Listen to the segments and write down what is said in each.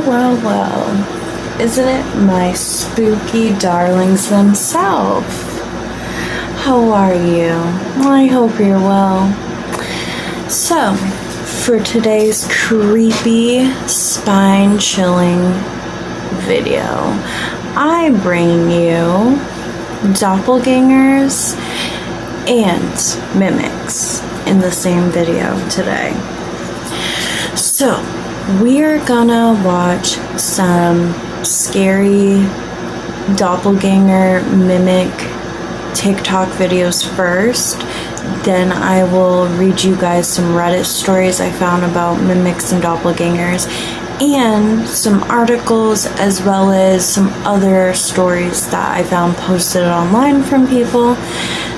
Well, isn't it my spooky darlings themselves? How are you? I hope you're well. So, for today's creepy, spine-chilling video, I bring you doppelgangers and mimics in the same video today. So, we're gonna watch some scary doppelganger mimic TikTok videos first. Then I will read you guys some Reddit stories I found about mimics and doppelgangers, and some articles, as well as some other stories that I found posted online from people.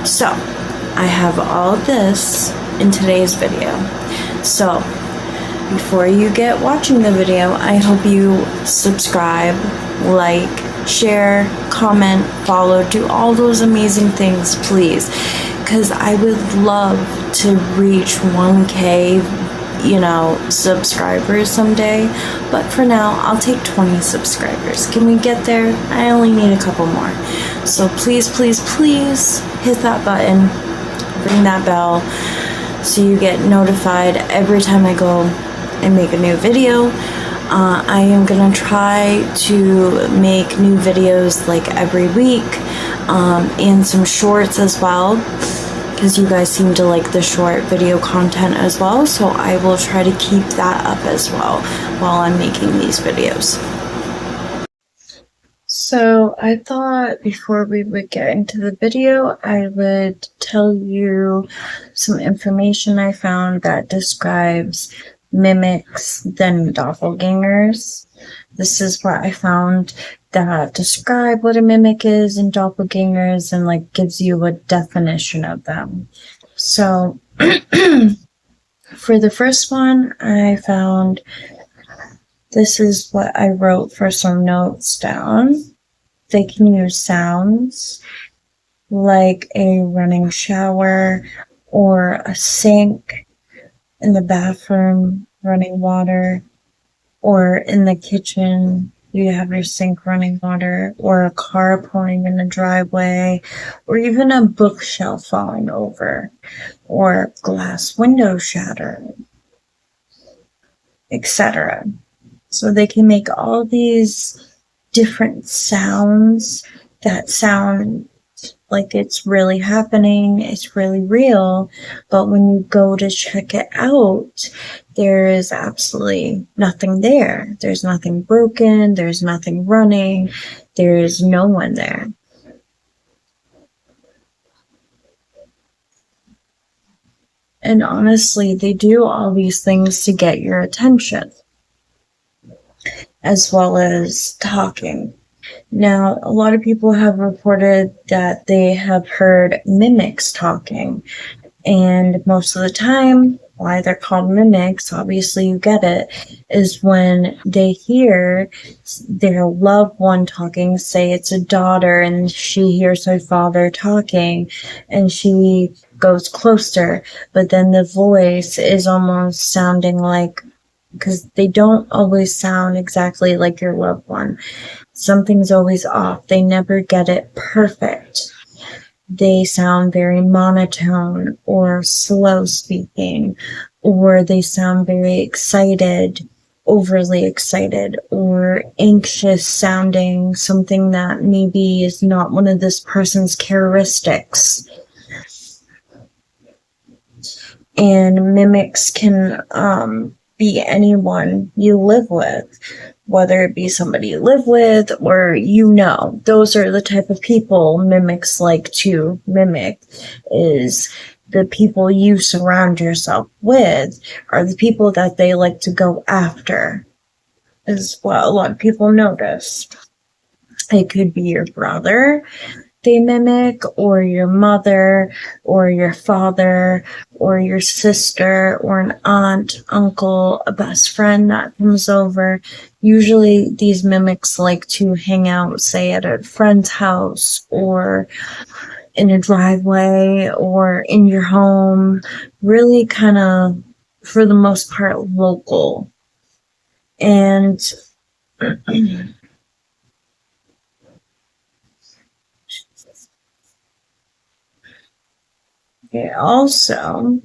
So, I have all of this in today's video. So, before you get watching the video, I hope you subscribe, like, share, comment, follow, do all those amazing things, please. Because I would love to reach 1K, subscribers someday. But for now, I'll take 20 subscribers. Can we get there? I only need a couple more. So please, please, please hit that button, ring that bell, so you get notified every time I go and make a new video. I am gonna try to make new videos like every week, and some shorts as well, because you guys seem to like the short video content as well, so I will try to keep that up as well while I'm making these videos. So I thought before we would get into the video, I would tell you some information I found that describes mimics than doppelgangers. This is what I found that describe what a mimic is and doppelgangers, and gives you a definition of them. So for the first one, I found this is what I wrote for some notes down. They can use sounds like a running shower or a sink in the bathroom, running water, or in the kitchen, you have your sink running water, or a car pulling in the driveway, or even a bookshelf falling over, or glass window shattering, etc. So they can make all these different sounds that sound like it's really happening, it's really real, but when you go to check it out, there is absolutely nothing there. There's nothing broken, there's nothing running, there is no one there. And honestly, they do all these things to get your attention, as well as talking. Now, a lot of people have reported that they have heard mimics talking, and most of the time, why they're called mimics, obviously you get it, is when they hear their loved one talking, say it's a daughter and she hears her father talking and she goes closer, but then the voice is almost sounding like, because they don't always sound exactly like your loved one. Something's always off. They never get it perfect. They sound very monotone or slow speaking, or they sound very excited, overly excited, or anxious sounding, something that maybe is not one of this person's characteristics. And mimics can be anyone you live with, whether it be somebody you live with or those are the type of people mimics like to mimic. Is the people you surround yourself with are the people that they like to go after, is what a lot of people notice. It could be your brother they mimic, or your mother, or your father, or your sister, or an aunt, uncle, a best friend that comes over. Usually these mimics like to hang out, say, at a friend's house, or in a driveway, or in your home. Really kind of, for the most part, local. And They also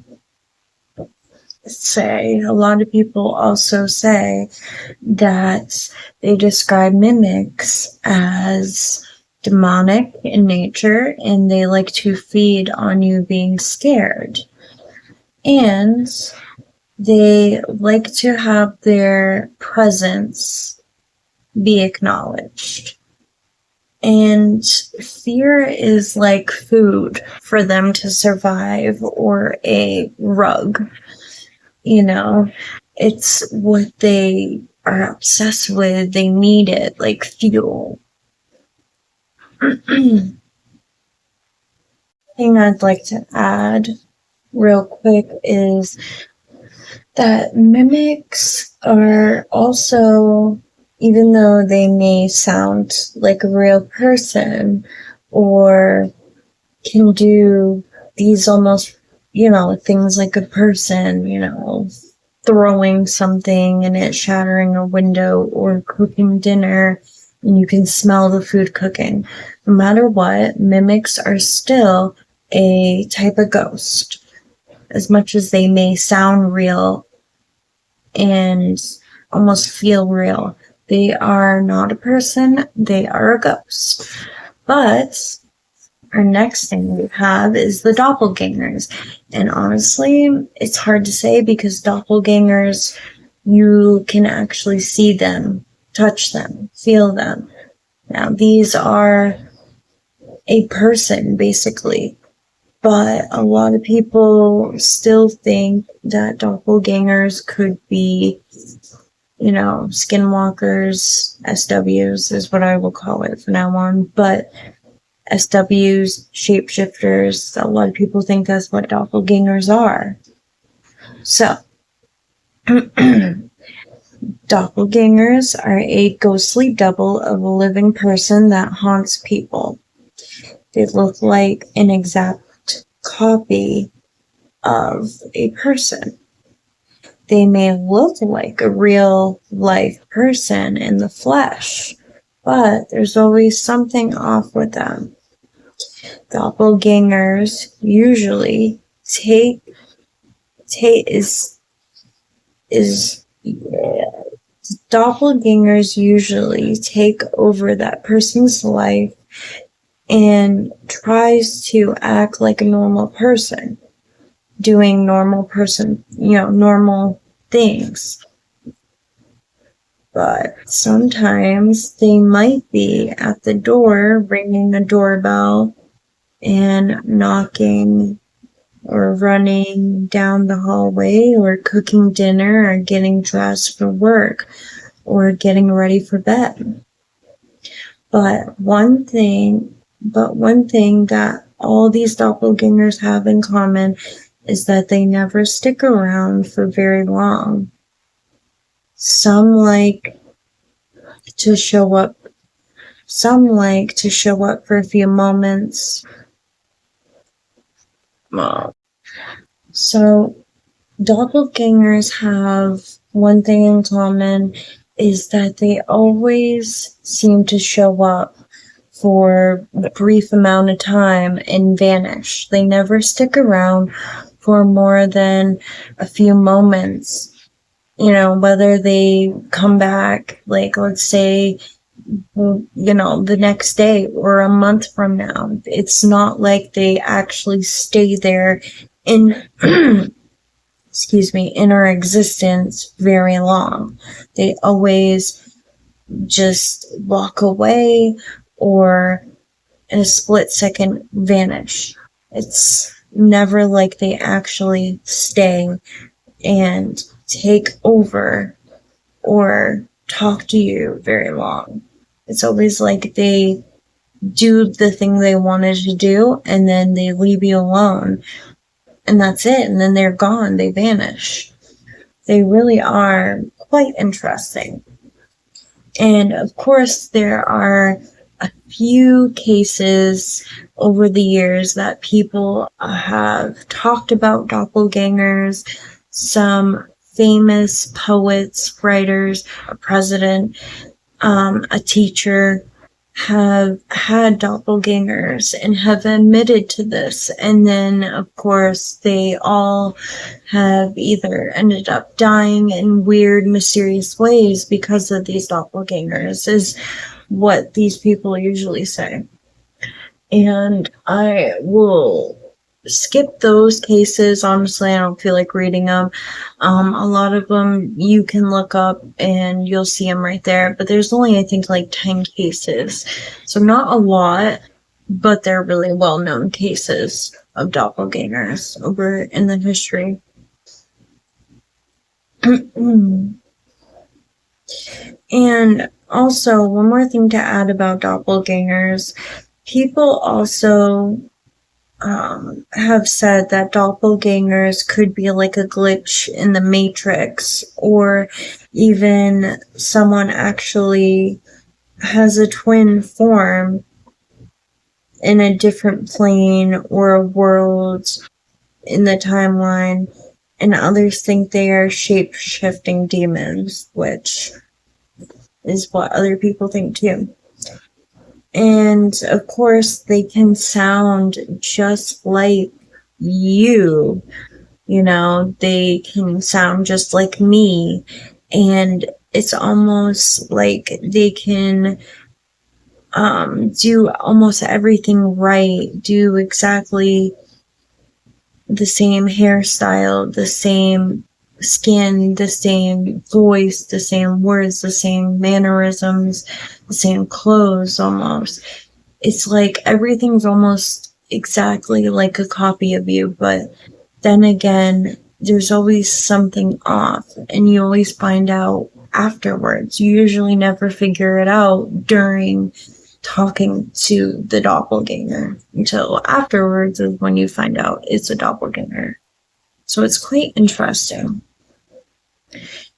say, a lot of people also say that they describe mimics as demonic in nature and they like to feed on you being scared. And they like to have their presence be acknowledged. And fear is like food for them to survive, or a rug. You know, it's what they are obsessed with. They need it like fuel. Thing I'd like to add real quick is that mimics are also, even though they may sound like a real person or can do these almost, things like a person, throwing something and it shattering a window or cooking dinner and you can smell the food cooking. No matter what, mimics are still a type of ghost. As much as they may sound real and almost feel real, they are not a person, they are a ghost. But our next thing we have is the doppelgangers. And honestly, it's hard to say because doppelgangers, you can actually see them, touch them, feel them. Now, these are a person, basically. But a lot of people still think that doppelgangers could be, skinwalkers, SWs is what I will call it from now on. But SWs, shapeshifters, a lot of people think that's what doppelgangers are. So, doppelgangers are a ghostly double of a living person that haunts people. They look like an exact copy of a person. They may look like a real life person in the flesh, but there's always something off with them. Doppelgangers usually doppelgangers usually take over that person's life and tries to act like a normal person, doing normal things. But sometimes they might be at the door ringing the doorbell and knocking or running down the hallway or cooking dinner or getting dressed for work or getting ready for bed. But one thing that all these doppelgangers have in common is that they never stick around for very long. Some like to show up for a few moments. So doppelgangers have one thing in common is that they always seem to show up for a brief amount of time and vanish. They never stick around for more than a few moments. Whether they come back, like, let's say, the next day or a month from now. It's not like they actually stay there in, in our existence very long. They always just walk away or in a split second vanish. It's never like they actually stay and take over or talk to you very long. It's always like they do the thing they wanted to do and then they leave you alone and that's it, and then they're gone, they vanish. They really are quite interesting. And of course there are a few cases over the years that people have talked about doppelgangers. Some famous poets, writers, a president a teacher have had doppelgangers and have admitted to this. And then, of course, they all have either ended up dying in weird, mysterious ways because of these doppelgangers, is what these people usually say. And I will skip those cases. Honestly, I don't feel like reading them. A lot of them you can look up and you'll see them right there, but there's only, I think, like 10 cases. So not a lot, but they're really well-known cases of doppelgangers over in the history. And also, one more thing to add about doppelgangers. People also have said that doppelgangers could be like a glitch in the Matrix, or even someone actually has a twin form in a different plane or a world in the timeline, and others think they are shape-shifting demons, which is what other people think too. And of course, they can sound just like you. You know, they can sound just like me. And it's almost like they can do almost everything right, do exactly the same hairstyle, the same skin, the same voice, the same words, the same mannerisms, the same clothes almost. It's like everything's almost exactly like a copy of you, but then again, there's always something off, and you always find out afterwards. You usually never figure it out during talking to the doppelganger until afterwards is when you find out it's a doppelganger. So it's quite interesting.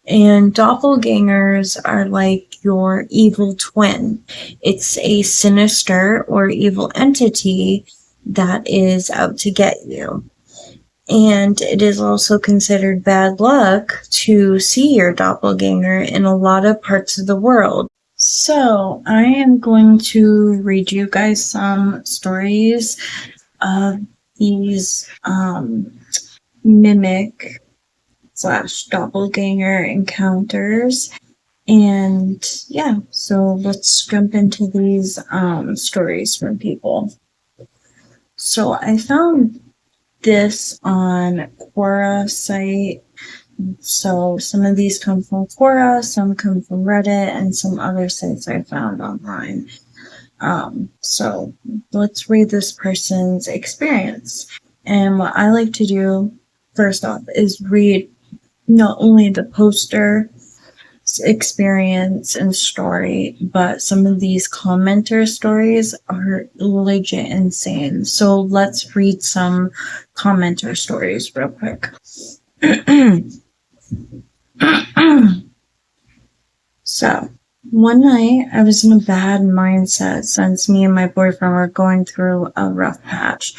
And doppelgangers are like your evil twin. It's a sinister or evil entity that is out to get you. And it is also considered bad luck to see your doppelganger in a lot of parts of the world. So I am going to read you guys some stories of these mimic / doppelganger encounters. And yeah, so let's jump into these stories from people. So I found this on Quora site. So some of these come from Quora, some come from Reddit, and some other sites I found online. So let's read this person's experience. And what I like to do first off is read not only the poster experience and story, but some of these commenter stories are legit insane. So let's read some commenter stories real quick. So, one night I was in a bad mindset since me and my boyfriend were going through a rough patch,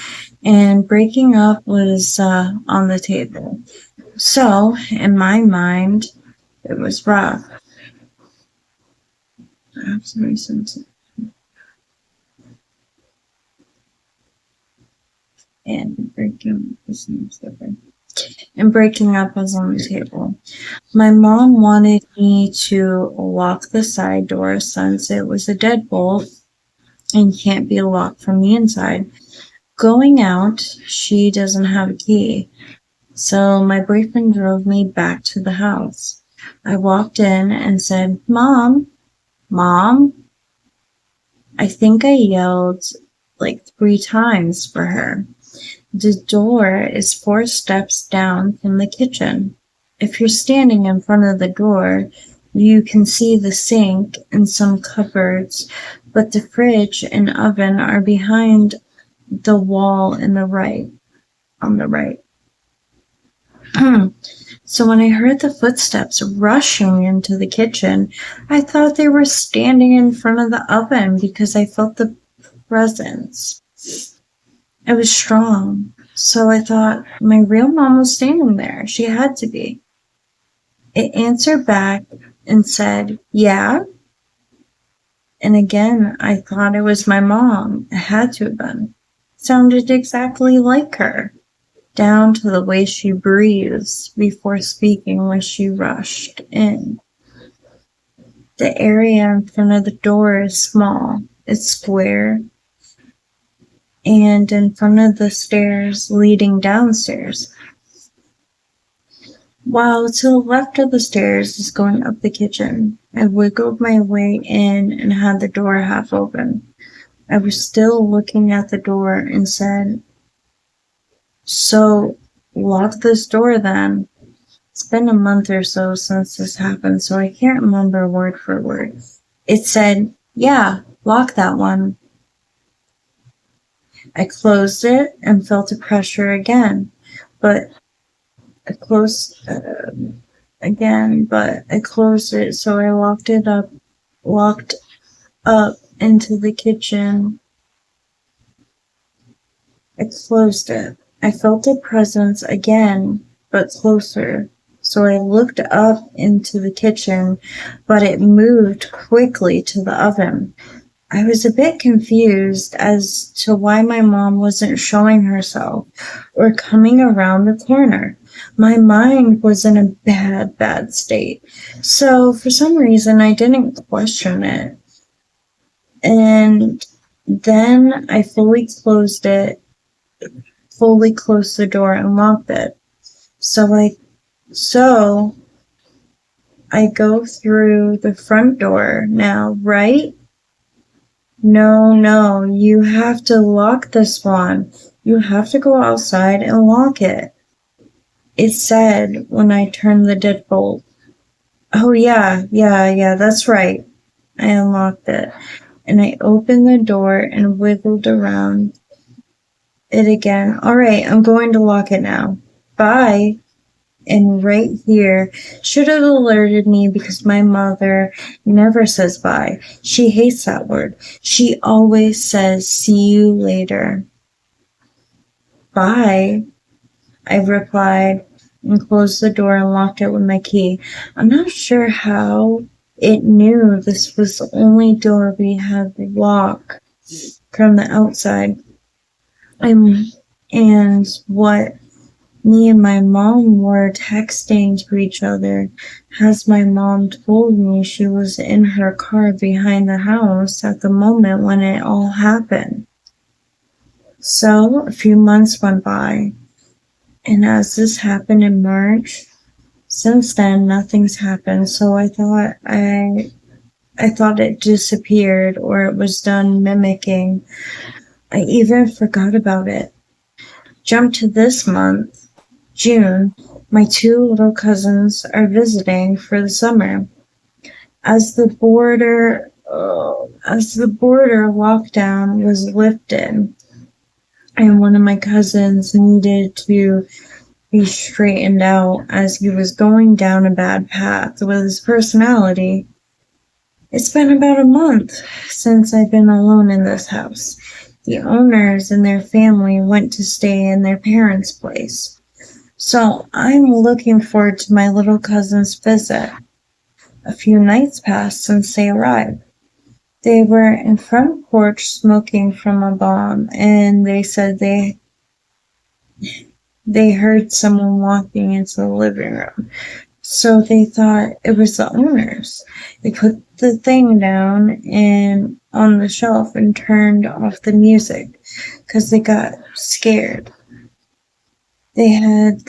and breaking up was on the table. So, in my mind, it was rough. And breaking up was on the table. My mom wanted me to lock the side door since it was a deadbolt and can't be locked from the inside. Going out, she doesn't have a key. So my boyfriend drove me back to the house. I walked in and said, Mom? I think I yelled like 3 times for her. The door is 4 steps down from the kitchen. If you're standing in front of the door, you can see the sink and some cupboards, but the fridge and oven are behind the wall on the right. So when I heard the footsteps rushing into the kitchen, I thought they were standing in front of the oven because I felt the presence. It was strong. So I thought my real mom was standing there. She had to be. It answered back and said, Yeah. And again, I thought it was my mom. It had to have been. Sounded exactly like her, down to the way she breathes before speaking when she rushed in. The area in front of the door is small. It's square. And in front of the stairs leading downstairs. While to the left of the stairs is going up the kitchen. I wiggled my way in and had the door half open. I was still looking at the door and said, "So, lock this door then." It's been a month or so since this happened, so I can't remember word for word. It said, "Yeah, lock that one." I closed it and felt the pressure again, but I closed it, so I locked up into the kitchen. I closed it. I felt a presence again, but closer. So I looked up into the kitchen, but it moved quickly to the oven. I was a bit confused as to why my mom wasn't showing herself or coming around the corner. My mind was in a bad state. So for some reason, I didn't question it. And then I fully closed the door and locked it. So I go through the front door now, right? No, you have to lock this one. You have to go outside and lock it. It said when I turned the deadbolt. Oh yeah, that's right. I unlocked it, and I opened the door and wiggled around it again. All right, I'm going to lock it now. Bye. And right here should have alerted me because my mother never says bye. She hates that word. She always says, "See you later." Bye, I replied and closed the door and locked it with my key. I'm not sure how it knew this was the only door we had locked from the outside. And what me and my mom were texting to each other, as my mom told me she was in her car behind the house at the moment when it all happened. So a few months went by, and as this happened in March, since then nothing's happened. So I thought it disappeared or it was done mimicking. I even forgot about it. Jump to this month. June, my two little cousins are visiting for the summer. As the border lockdown was lifted, and one of my cousins needed to be straightened out as he was going down a bad path with his personality. It's been about a month since I've been alone in this house. The owners and their family went to stay in their parents' place. So I'm looking forward to my little cousin's visit. A few nights passed since they arrived. They were in front porch smoking from a bomb, and they said they heard someone walking into the living room. So they thought it was the owners. They put the thing down and on the shelf and turned off the music because they got scared. They heard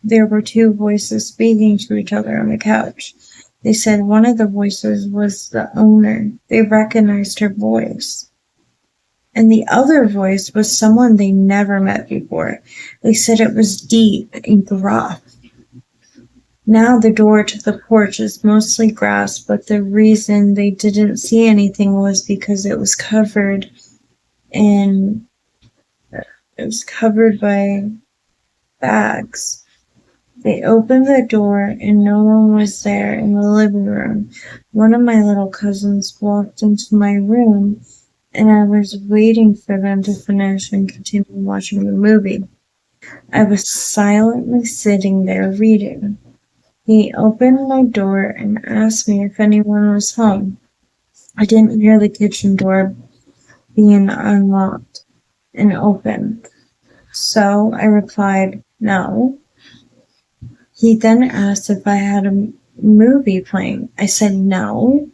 there were two voices speaking to each other on the couch. They said one of the voices was the owner. They recognized her voice. And the other voice was someone they never met before. They said it was deep and gruff. Now the door to the porch is mostly grass, but the reason they didn't see anything was because it was covered by bags. They opened the door and no one was there in the living room. One of my little cousins walked into my room and I was waiting for them to finish and continue watching the movie. I was silently sitting there reading. He opened my door and asked me if anyone was home. I didn't hear the kitchen door being unlocked and open, so I replied, no. He then asked if I had a movie playing. I said no,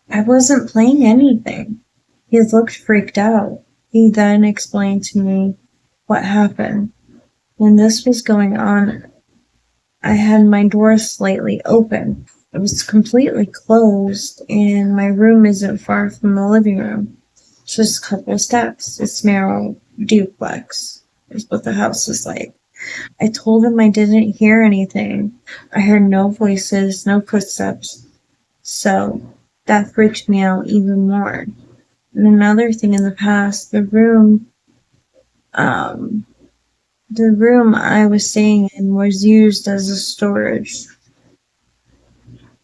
I wasn't playing anything. He looked freaked out. He then explained to me what happened. When this was going on, I had my door slightly open. It was completely closed, and my room isn't far from the living room. It's just a couple of steps. It's narrow duplex, is what the house is like. I told him I didn't hear anything. I heard no voices, no footsteps. So that freaked me out even more. And another thing in the past, the room I was staying in was used as a storage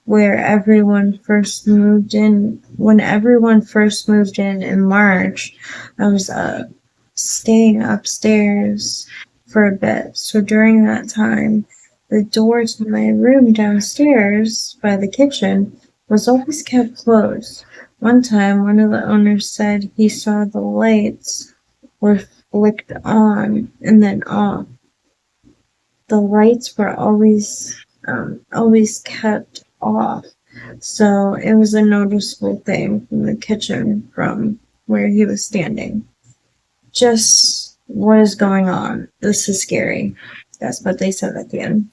where everyone first moved in. When everyone first moved in March, I was staying upstairs for a bit. So during that time, the door to my room downstairs by the kitchen was always kept closed. One time, one of the owners said he saw the lights were flicked on and then off. The lights were always kept off. So it was a noticeable thing from the kitchen from where he was standing. Just what is going on? This is scary. That's what they said at the end.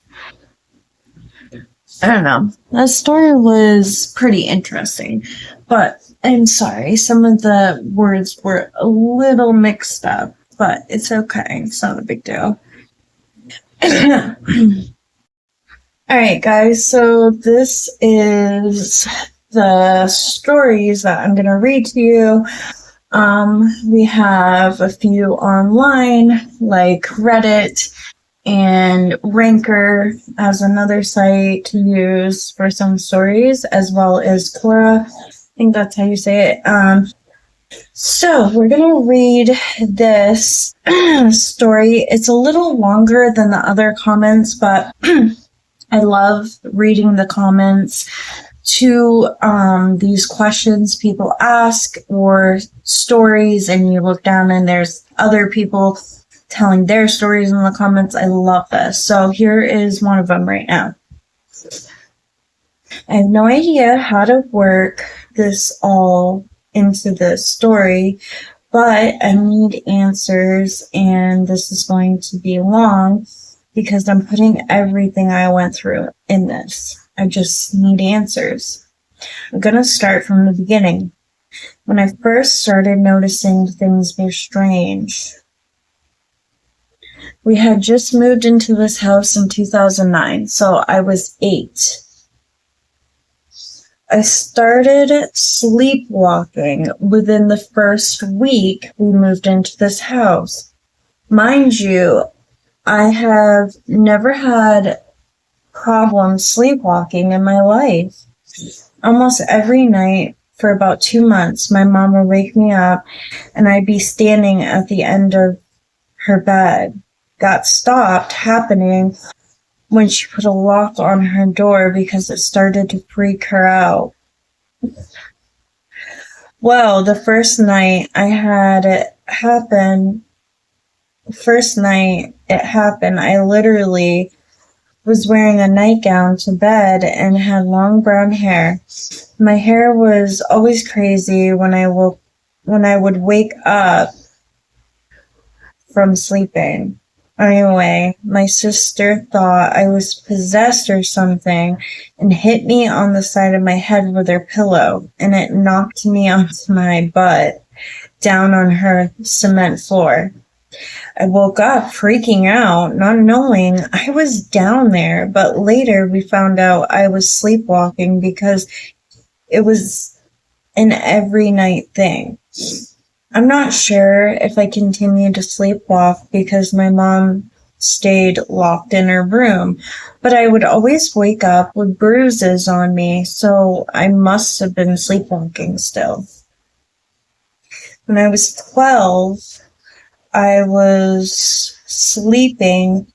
I don't know. That story was pretty interesting, but I'm sorry. Some of the words were a little mixed up, but it's okay. It's not a big deal. Alright, guys, so this is the stories that I'm going to read to you. We have a few online, like Reddit and Ranker as another site to use for some stories, as well as Quora. I think that's how you say it. So we're going to read this story. It's a little longer than the other comments, but I love reading the comments to these questions people ask or stories, and you look down and there's other people telling their stories in the comments. I love this. So here is one of them right now. I have no idea how to work this all into the story, but I need answers, and this is going to be long because I'm putting everything I went through in this. I just need answers. I'm going to start from the beginning. When I first started noticing things were strange. We had just moved into this house in 2009, so I was 8. I started sleepwalking within the first week we moved into this house. Mind you, I have never had problems sleepwalking in my life. Almost every night for about 2 months, my mom would wake me up and I'd be standing at the end of her bed. That stopped happening when she put a lock on her door because it started to freak her out. Well, the first night it happened, I literally was wearing a nightgown to bed and had long brown hair. My hair was always crazy when I would wake up from sleeping. Anyway, my sister thought I was possessed or something and hit me on the side of my head with her pillow, and it knocked me onto my butt down on her cement floor. I woke up freaking out, not knowing I was down there, but later we found out I was sleepwalking because it was an every night thing. I'm not sure if I continued to sleepwalk because my mom stayed locked in her room, but I would always wake up with bruises on me, so I must have been sleepwalking still. When I was 12, I was sleeping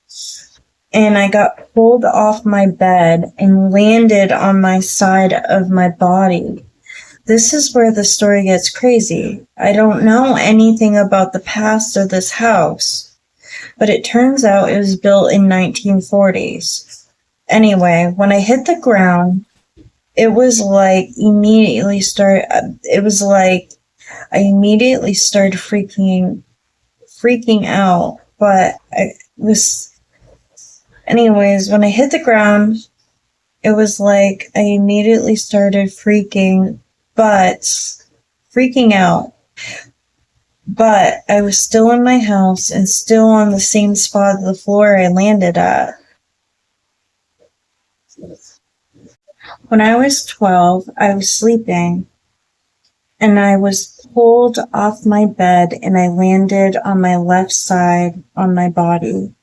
and I got pulled off my bed and landed on my side of my body. This is where the story gets crazy. I don't know anything about the past of this house, but it turns out it was built in 1940s. Anyway, when I hit the ground, it was like I immediately started freaking out, but anyways, when I hit the ground, it was like I immediately started freaking out. But I was still in my house and still on the same spot of the floor I landed at. When I was 12, I was sleeping and I was pulled off my bed and I landed on my left side on my body.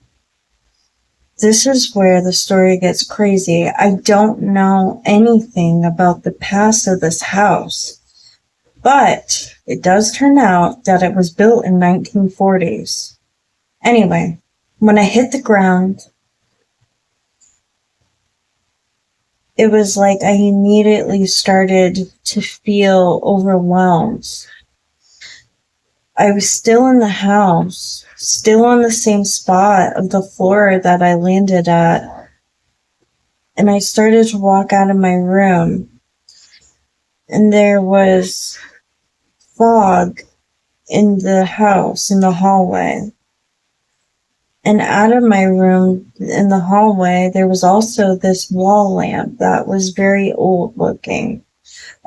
This is where the story gets crazy. I don't know anything about the past of this house, but it does turn out that it was built in 1940s. Anyway, when I hit the ground, it was like I immediately started to feel overwhelmed. I was still in the house, still on the same spot of the floor that I landed at, and I started to walk out of my room, and there was fog in the house, in the hallway. And out of my room, in the hallway, there was also this wall lamp that was very old looking.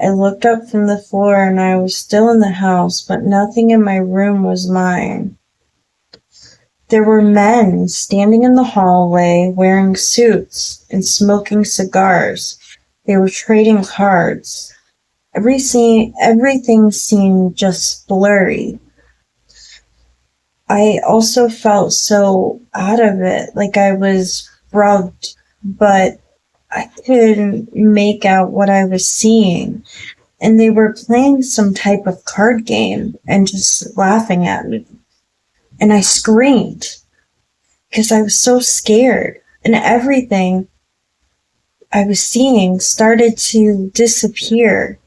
I looked up from the floor and I was still in the house, but nothing in my room was mine. There were men standing in the hallway wearing suits and smoking cigars. They were trading cards. Everything seemed just blurry. I also felt so out of it, like I was drugged, but I couldn't make out what I was seeing. And they were playing some type of card game and just laughing at me. And I screamed because I was so scared. And everything I was seeing started to disappear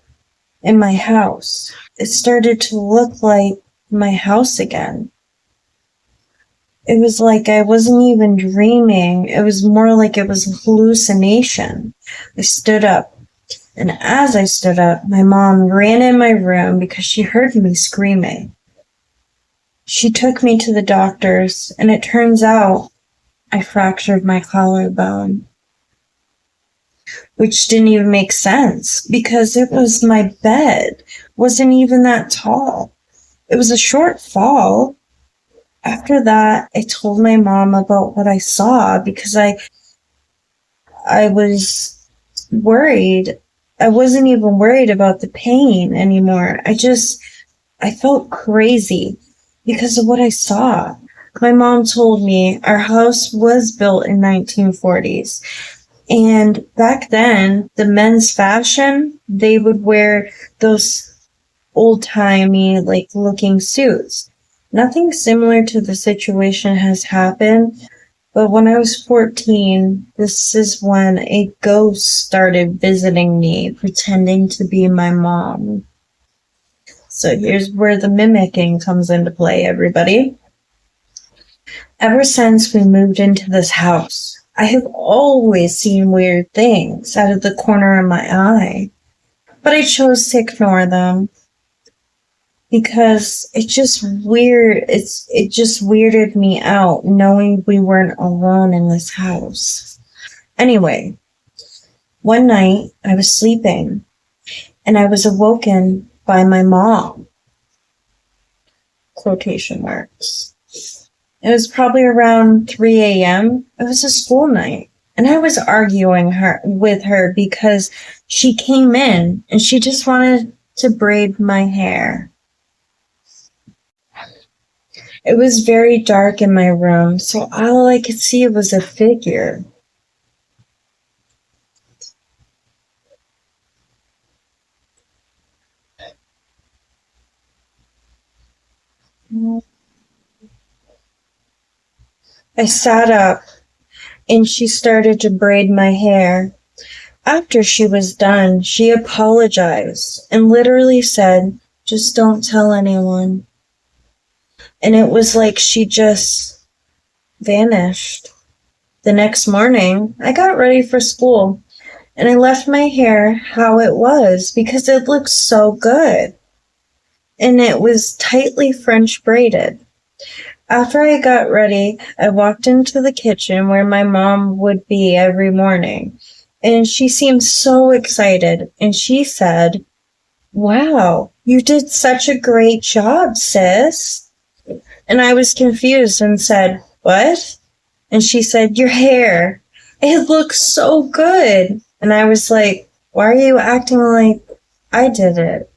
in my house. It started to look like my house again. It was like I wasn't even dreaming. It was more like it was a hallucination. I stood up. And as I stood up, my mom ran in my room because she heard me screaming. She took me to the doctors, and it turns out I fractured my collarbone. Which didn't even make sense because it was my bed. Wasn't even that tall. It was a short fall. After that, I told my mom about what I saw because I was worried. I wasn't even worried about the pain anymore. I felt crazy because of what I saw. My mom told me our house was built in 1940s. And back then, the men's fashion, they would wear those old-timey, looking suits. Nothing similar to the situation has happened, but when I was 14, this is when a ghost started visiting me, pretending to be my mom. So here's where the mimicking comes into play, everybody. Ever since we moved into this house, I have always seen weird things out of the corner of my eye, but I chose to ignore them. Because it just weirded me out knowing we weren't alone in this house. Anyway, one night I was sleeping and I was awoken by my mom. Quotation marks. It was probably around 3 a.m. It was a school night. And I was arguing with her because she came in and she just wanted to braid my hair. It was very dark in my room, so all I could see was a figure. I sat up and she started to braid my hair. After she was done, she apologized and literally said, "Just don't tell anyone." And it was like she just vanished. The next morning, I got ready for school, and I left my hair how it was because it looked so good. And it was tightly French braided. After I got ready, I walked into the kitchen where my mom would be every morning. And she seemed so excited. And she said, "Wow, you did such a great job, sis." And I was confused and said, "What?" And she said, "Your hair. It looks so good." And I was like, "Why are you acting like I did it?"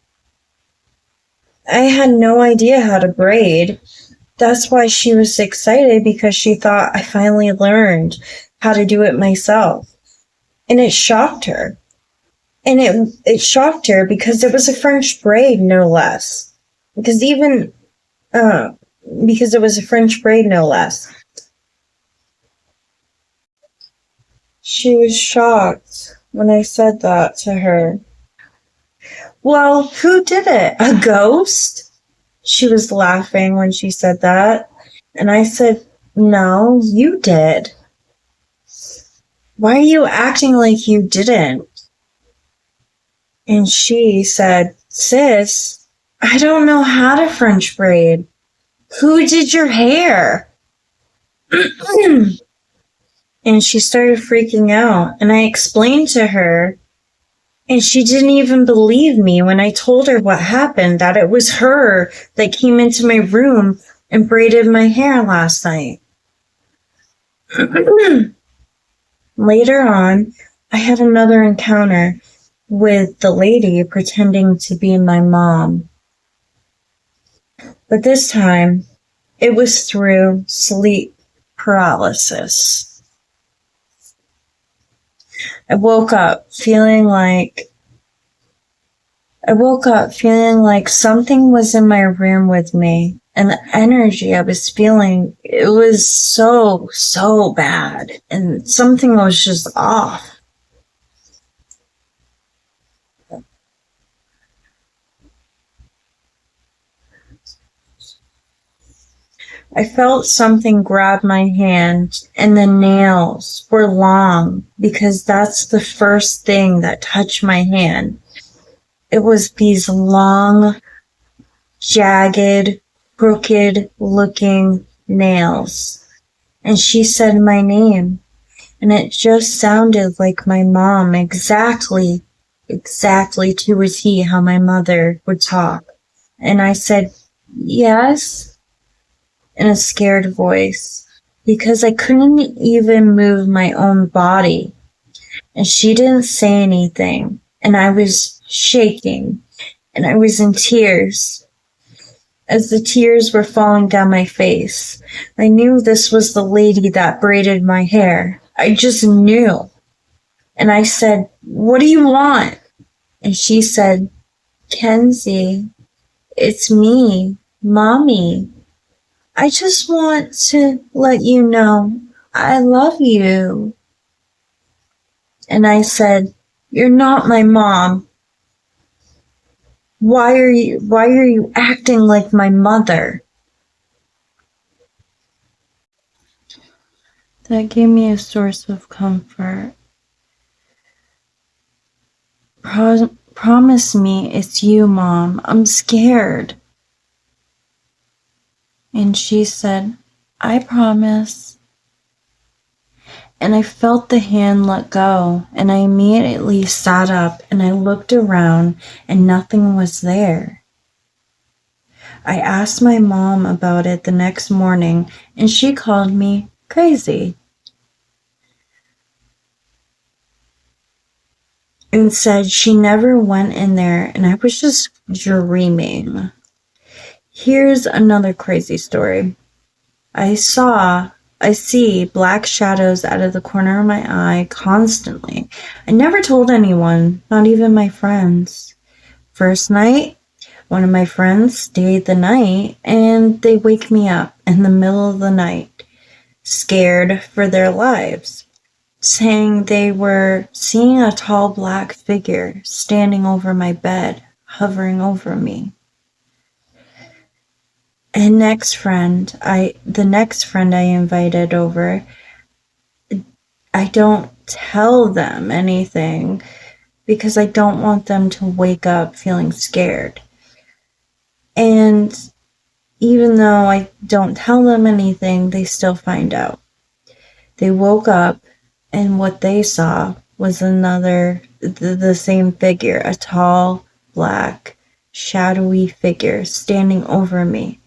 I had no idea how to braid. That's why she was excited, because she thought I finally learned how to do it myself. And it shocked her. And it shocked her because it was a French braid, no less. Because it was a French braid, no less. She was shocked when I said that to her. "Well, who did it? A ghost?" She was laughing when she said that. And I said, "No, you did. Why are you acting like you didn't?" And she said, "Sis, I don't know how to French braid. Who did your hair?" And she started freaking out. And I explained to her. And she didn't even believe me when I told her what happened, that it was her that came into my room and braided my hair last night. Later on, I had another encounter with the lady pretending to be my mom. But this time, it was through sleep paralysis. I woke up feeling like something was in my room with me, and the energy I was feeling, it was so bad, and something was just off. I felt something grab my hand, and the nails were long, because that's the first thing that touched my hand. It was these long, jagged, crooked-looking nails. And she said my name, and it just sounded like my mom, exactly to a T how my mother would talk. And I said, "Yes," in a scared voice, because I couldn't even move my own body. And she didn't say anything, and I was shaking, and I was in tears. As the tears were falling down my face, I knew this was the lady that braided my hair. I just knew. And I said, "What do you want?" And she said, "Kenzie, it's me, Mommy. I just want to let you know I love you." And I said, "You're not my mom. Why are you acting like my mother?" That gave me a source of comfort. Promise me it's you, Mom. I'm scared. And she said, "I promise." And I felt the hand let go, and I immediately sat up and I looked around and nothing was there. I asked my mom about it the next morning, and she called me crazy and said she never went in there and I was just dreaming. Here's another crazy story. I see black shadows out of the corner of my eye constantly. I never told anyone, not even my friends. First night, one of my friends stayed the night, and they wake me up in the middle of the night. scared for their lives, saying they were seeing a tall black figure standing over my bed, hovering over me. And the next friend I invited over, I don't tell them anything because I don't want them to wake up feeling scared. And even though I don't tell them anything, they still find out. They woke up and what they saw was the same figure, a tall, black, shadowy figure standing over me.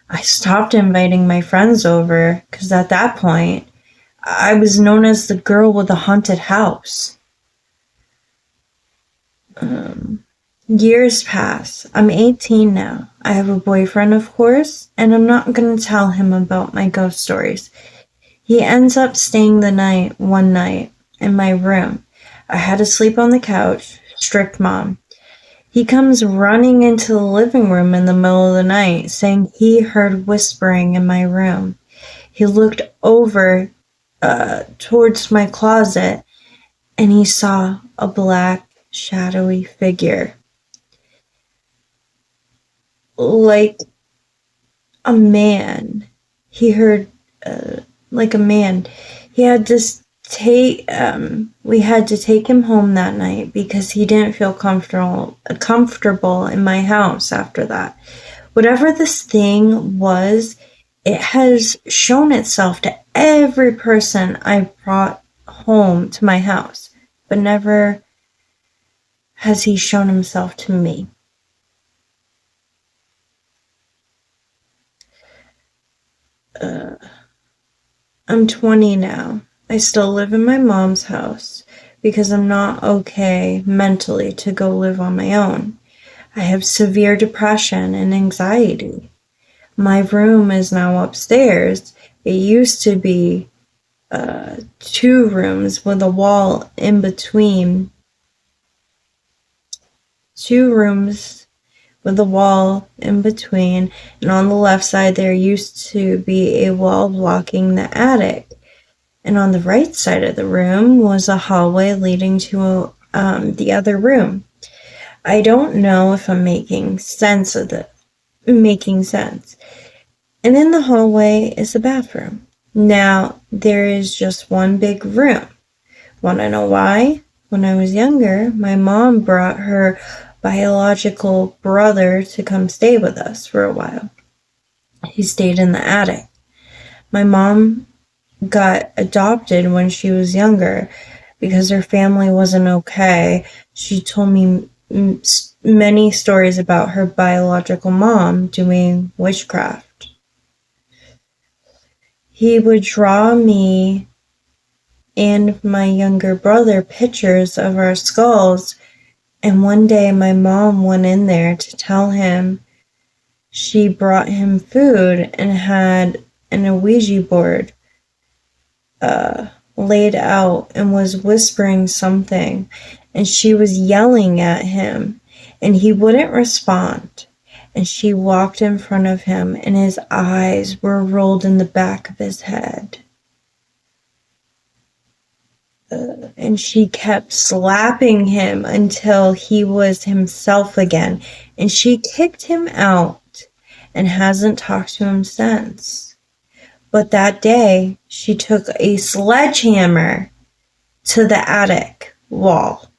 I stopped inviting my friends over because at that point, I was known as the girl with the haunted house. Years pass. I'm 18 now. I have a boyfriend, of course, and I'm not going to tell him about my ghost stories. He ends up staying one night in my room. I had to sleep on the couch. Strict mom. He comes running into the living room in the middle of the night, saying he heard whispering in my room. He looked over towards my closet, and he saw a black, shadowy figure. Like a man. He heard like a man. We had to take him home that night because he didn't feel comfortable in my house after that. Whatever this thing was, it has shown itself to every person I brought home to my house, but never has he shown himself to me. I'm 20 now. I still live in my mom's house because I'm not okay mentally to go live on my own. I have severe depression and anxiety. My room is now upstairs. It used to be 2 rooms with a wall in between. 2 rooms with a wall in between, and on the left side there used to be a wall blocking the attic. And on the right side of the room was a hallway leading to the other room. I don't know if I'm making sense. And in the hallway is the bathroom. Now, there is just one big room. Want to know why? When I was younger, my mom brought her biological brother to come stay with us for a while. He stayed in the attic. My mom got adopted when she was younger because her family wasn't okay. She told me many stories about her biological mom doing witchcraft. He would draw me and my younger brother pictures of our skulls, and one day my mom went in there to tell him she brought him food and had a Ouija board laid out and was whispering something, and she was yelling at him, and he wouldn't respond. And she walked in front of him, and his eyes were rolled in the back of his head. And she kept slapping him until he was himself again, and she kicked him out and hasn't talked to him since. But that day, she took a sledgehammer to the attic wall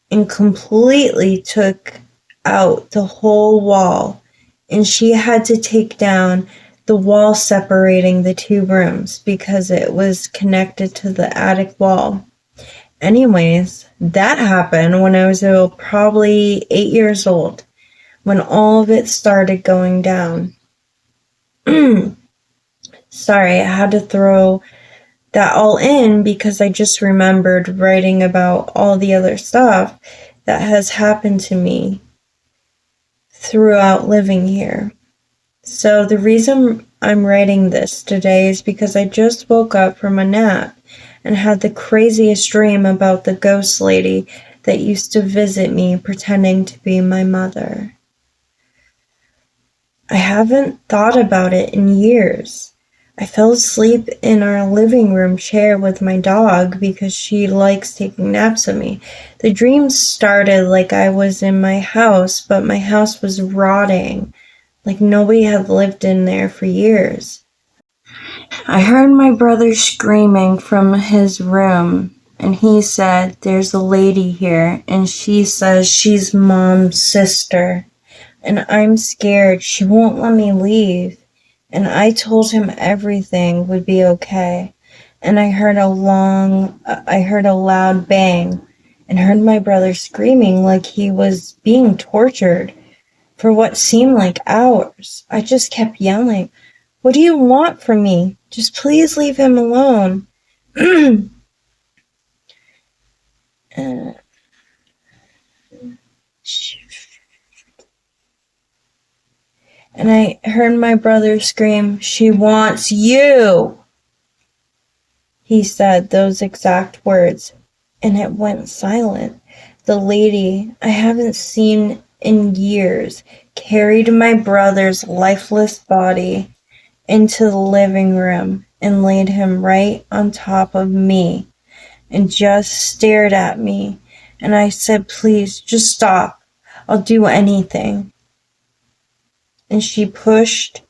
and completely took out the whole wall. And she had to take down the wall separating the 2 rooms because it was connected to the attic wall. Anyways, that happened when I was probably 8 years old, when all of it started going down. Sorry, I had to throw that all in because I just remembered writing about all the other stuff that has happened to me throughout living here. So the reason I'm writing this today is because I just woke up from a nap and had the craziest dream about the ghost lady that used to visit me pretending to be my mother. I haven't thought about it in years. I fell asleep in our living room chair with my dog because she likes taking naps with me. The dream started like I was in my house, but my house was rotting, like nobody had lived in there for years. I heard my brother screaming from his room, and he said, "There's a lady here, and she says she's Mom's sister, and I'm scared. She won't let me leave." And I told him everything would be okay. And I heard a loud bang, and heard my brother screaming like he was being tortured for what seemed like hours. I just kept yelling, "What do you want from me? Just please leave him alone." And I heard my brother scream, "She wants you." He said those exact words, and it went silent. The lady I haven't seen in years carried my brother's lifeless body into the living room and laid him right on top of me and just stared at me. And I said, "Please, just stop. I'll do anything." And she pushed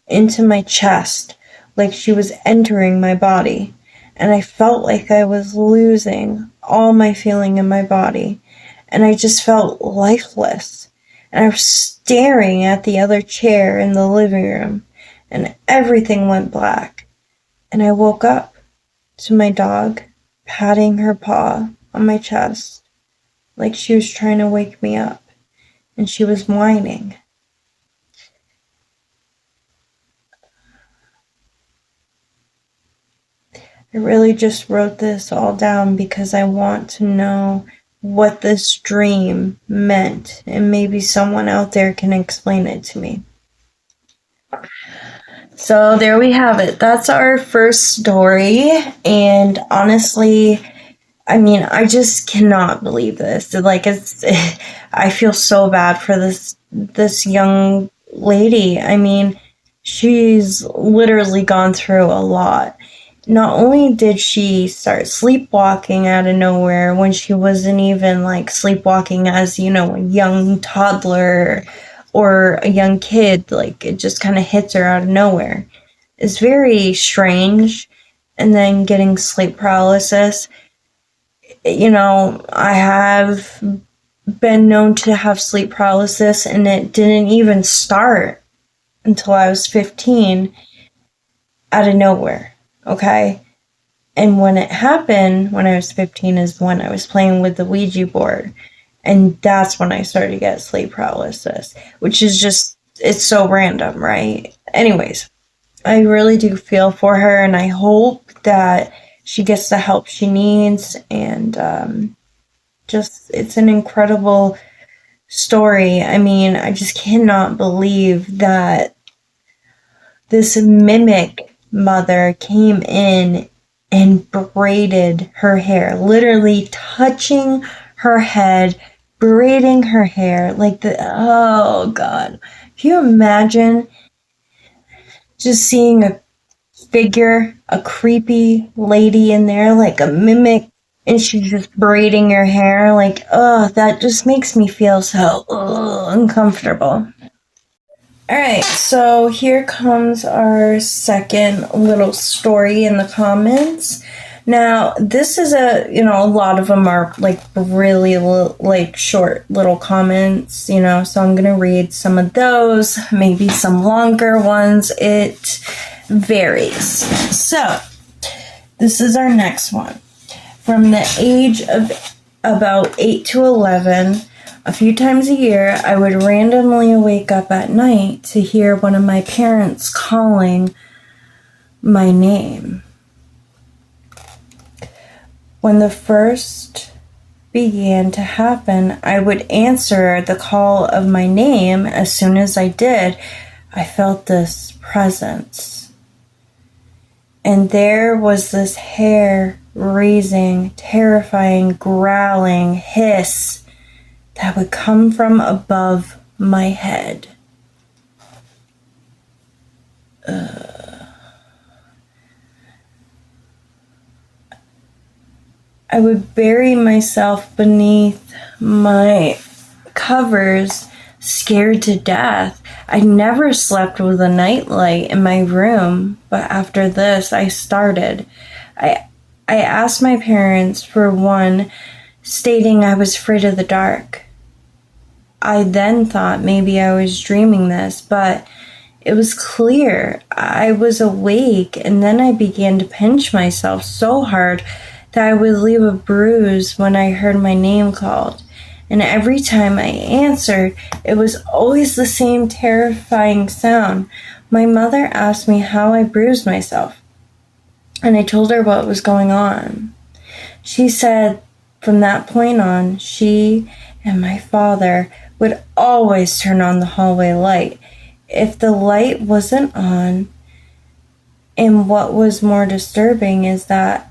into my chest like she was entering my body. And I felt like I was losing all my feeling in my body. And I just felt lifeless. And I was staring at the other chair in the living room. And everything went black. And I woke up to my dog patting her paw on my chest like she was trying to wake me up. And she was whining. I really just wrote this all down because I want to know what this dream meant, and maybe someone out there can explain it to me. So there we have it. That's our first story, and honestly, I mean, I just cannot believe this. Like, I feel so bad for this young lady. I mean, she's literally gone through a lot. Not only did she start sleepwalking out of nowhere when she wasn't even like sleepwalking as, you know, a young toddler or a young kid, like it just kind of hits her out of nowhere. It's very strange. And then getting sleep paralysis. You know, I have been known to have sleep paralysis, and it didn't even start until I was 15 out of nowhere. Okay. And when it happened, when I was 15, is when I was playing with the Ouija board. And that's when I started to get sleep paralysis, which is just, it's so random, right? Anyways, I really do feel for her, and I hope that she gets the help she needs. And just, it's an incredible story. I mean, I just cannot believe that this mimic mother came in and braided her hair, literally touching her head, braiding her hair like oh God. Can you imagine just seeing a figure, a creepy lady in there, like a mimic, and she's just braiding her hair? Like, oh, that just makes me feel so uncomfortable. Alright, so here comes our second little story in the comments. Now, this is a lot of them are like really like short little comments, so I'm going to read some of those, maybe some longer ones. It varies. So, this is our next one. From the age of about 8 to 11, a few times a year, I would randomly wake up at night to hear one of my parents calling my name. When the first began to happen, I would answer the call of my name. As soon as I did, I felt this presence. And there was this hair-raising, terrifying, growling hiss that would come from above my head. I would bury myself beneath my covers, scared to death. I never slept with a nightlight in my room, but after this, I started. I asked my parents for one, stating I was afraid of the dark. I then thought maybe I was dreaming this, but it was clear I was awake, and then I began to pinch myself so hard that I would leave a bruise when I heard my name called. And every time I answered, it was always the same terrifying sound. My mother asked me how I bruised myself, and I told her what was going on. She said from that point on, she and my father would always turn on the hallway light. If the light wasn't on, and what was more disturbing is that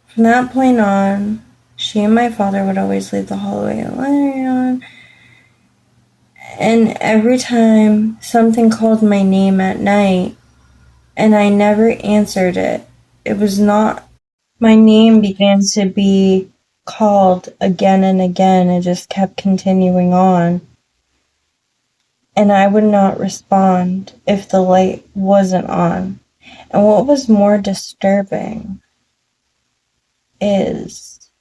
from that point on, she and my father would always leave the hallway light on. And every time something called my name at night, and I never answered it, it was not, my name began to be called again and again. It just kept continuing on. And I would not respond if the light wasn't on. And what was more disturbing is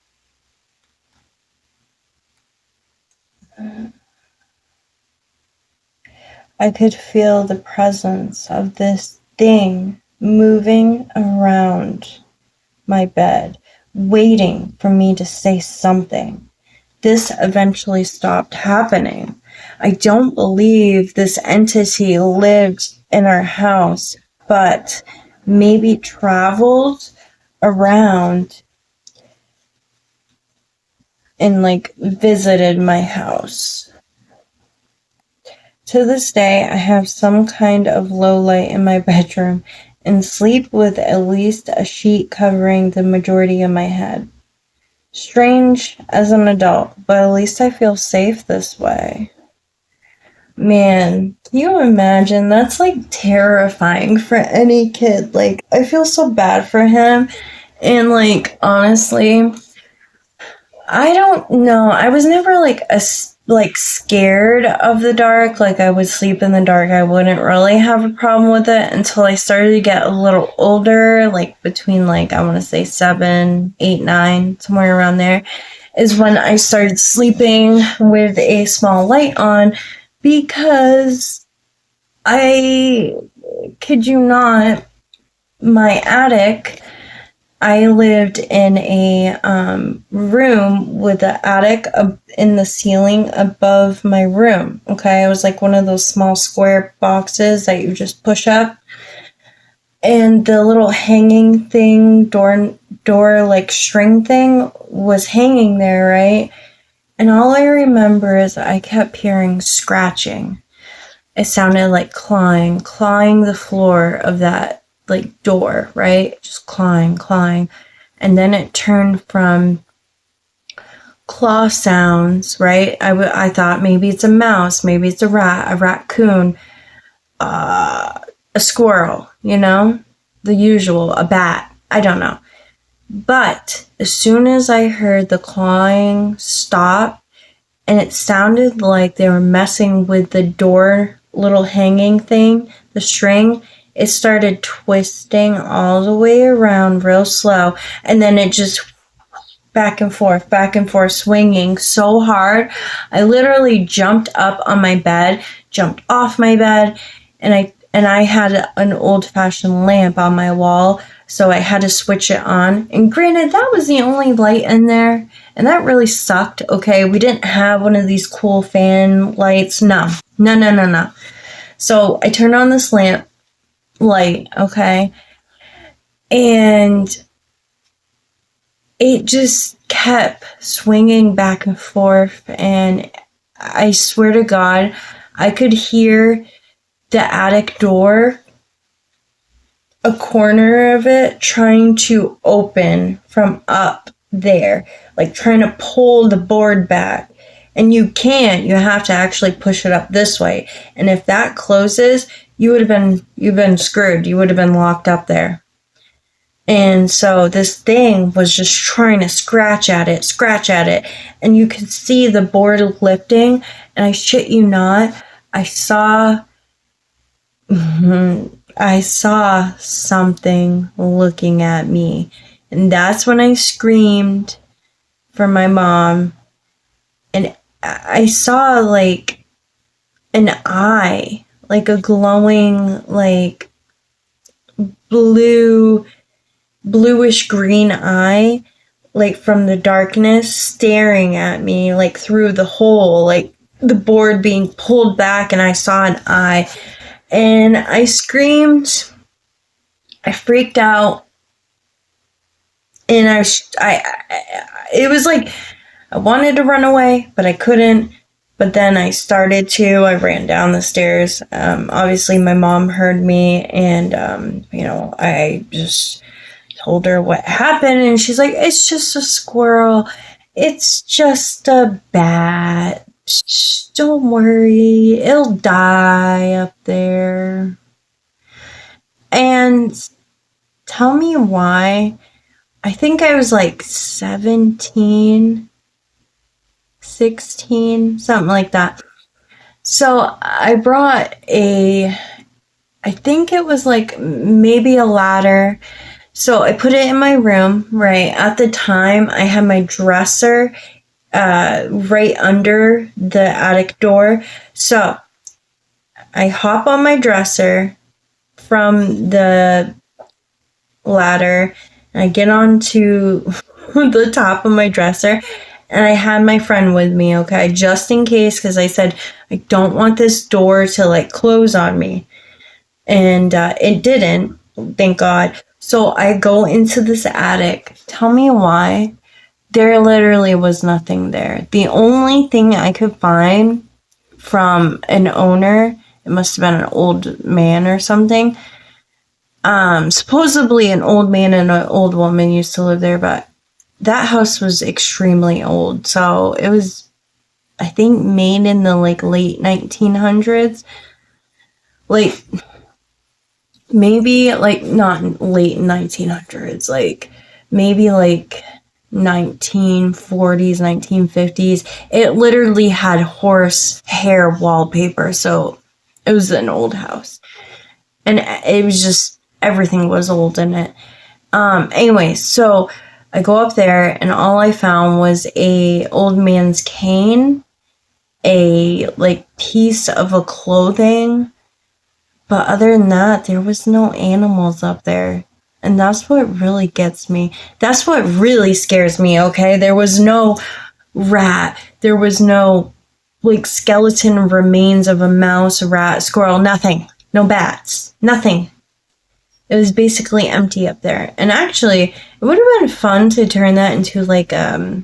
I could feel the presence of this thing moving around my bed, waiting for me to say something. This eventually stopped happening. I don't believe this entity lived in our house, but maybe traveled around and visited my house. To this day, I have some kind of low light in my bedroom and sleep with at least a sheet covering the majority of my head. Strange as an adult, but at least I feel safe this way. Man, can you imagine? That's terrifying for any kid. I feel so bad for him. And honestly, I don't know. I was never scared of the dark. I would sleep in the dark. I wouldn't really have a problem with it until I started to get a little older, between I want to say 7, 8, 9, somewhere around there, is when I started sleeping with a small light on, because I kid you not, my attic, I lived in a room with an attic in the ceiling above my room. Okay, it was one of those small square boxes that you just push up, and the little hanging thing, door string thing was hanging there, right? And all I remember is I kept hearing scratching. It sounded like clawing the floor of that door, right? Just clawing. And then it turned from claw sounds, right? I thought maybe it's a mouse, maybe it's a rat, a raccoon, a squirrel, the usual, a bat, I don't know. But as soon as I heard the clawing stop, and it sounded like they were messing with the door little hanging thing, the string, it started twisting all the way around real slow, and then it just back and forth, swinging so hard. I literally jumped up on my bed, jumped off my bed, and I had an old-fashioned lamp on my wall, so I had to switch it on. And granted, that was the only light in there, and that really sucked, okay? We didn't have one of these cool fan lights. No. So I turned on this lamp light, okay? And it just kept swinging back and forth, and I swear to God, I could hear the attic door, a corner of it, trying to open from up there, trying to pull the board back. And you can't. You have to actually push it up this way. And if that closes, you've been screwed. You would have been locked up there. And so this thing was just trying to scratch at it, and you could see the board lifting, and I shit you not, I saw something looking at me. And that's when I screamed for my mom. And I saw like an eye, like a glowing, like bluish green eye, like from the darkness, staring at me, like through the hole, like the board being pulled back, and I saw an eye. And I screamed. I freaked out. And it was like I wanted to run away, but I couldn't. But then I started to. I ran down the stairs. Obviously, my mom heard me, and I just told her what happened, and she's like, "It's just a squirrel. It's just a bat. Don't worry, it'll die up there." And tell me why. I think I was like 17, 16, something like that. So I brought I think it was like maybe a ladder. So I put it in my room, right? At the time, I had my dresser right under the attic door. So I hop on my dresser from the ladder, and I get onto the top of my dresser, and I had my friend with me, okay, just in case, because I said, I don't want this door to like close on me. And it didn't, thank God. So I go into this attic. Tell me why. There literally was nothing there. The only thing I could find from an owner, it must have been an old man or something. Supposedly an old man and an old woman used to live there, but that house was extremely old. So it was, I think, made in the like late 1900s. Like, maybe like not late 1900s, like maybe like 1940s, 1950s. It literally had horse hair wallpaper, so it was an old house. And it was just, everything was old in it. Anyway, so I go up there, and all I found was a old man's cane, a like piece of a clothing, but other than that, there was no animals up there. And that's what really gets me. That's what really scares me, okay? There was no rat. There was no like skeleton remains of a mouse, rat, squirrel, nothing. No bats, nothing. It was basically empty up there. And actually, it would have been fun to turn that into like a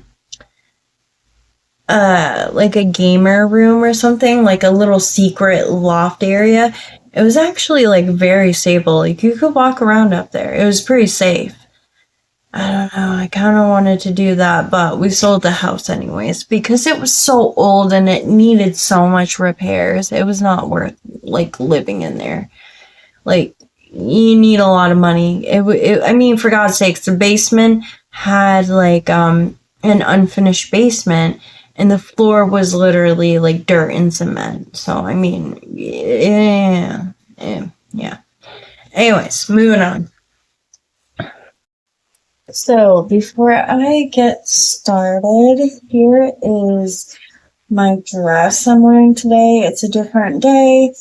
gamer room or something, like a little secret loft area. It was actually like very stable. Like you could walk around up there. It was pretty safe. I don't know. I kind of wanted to do that, but we sold the house anyways because it was so old and it needed so much repairs. It was not worth like living in there. Like you need a lot of money. I mean, for God's sakes, the basement had like an unfinished basement. And the floor was literally like dirt and cement. So, I mean, yeah. Anyways, moving on. So, before I get started, here is my dress I'm wearing today. It's a different day.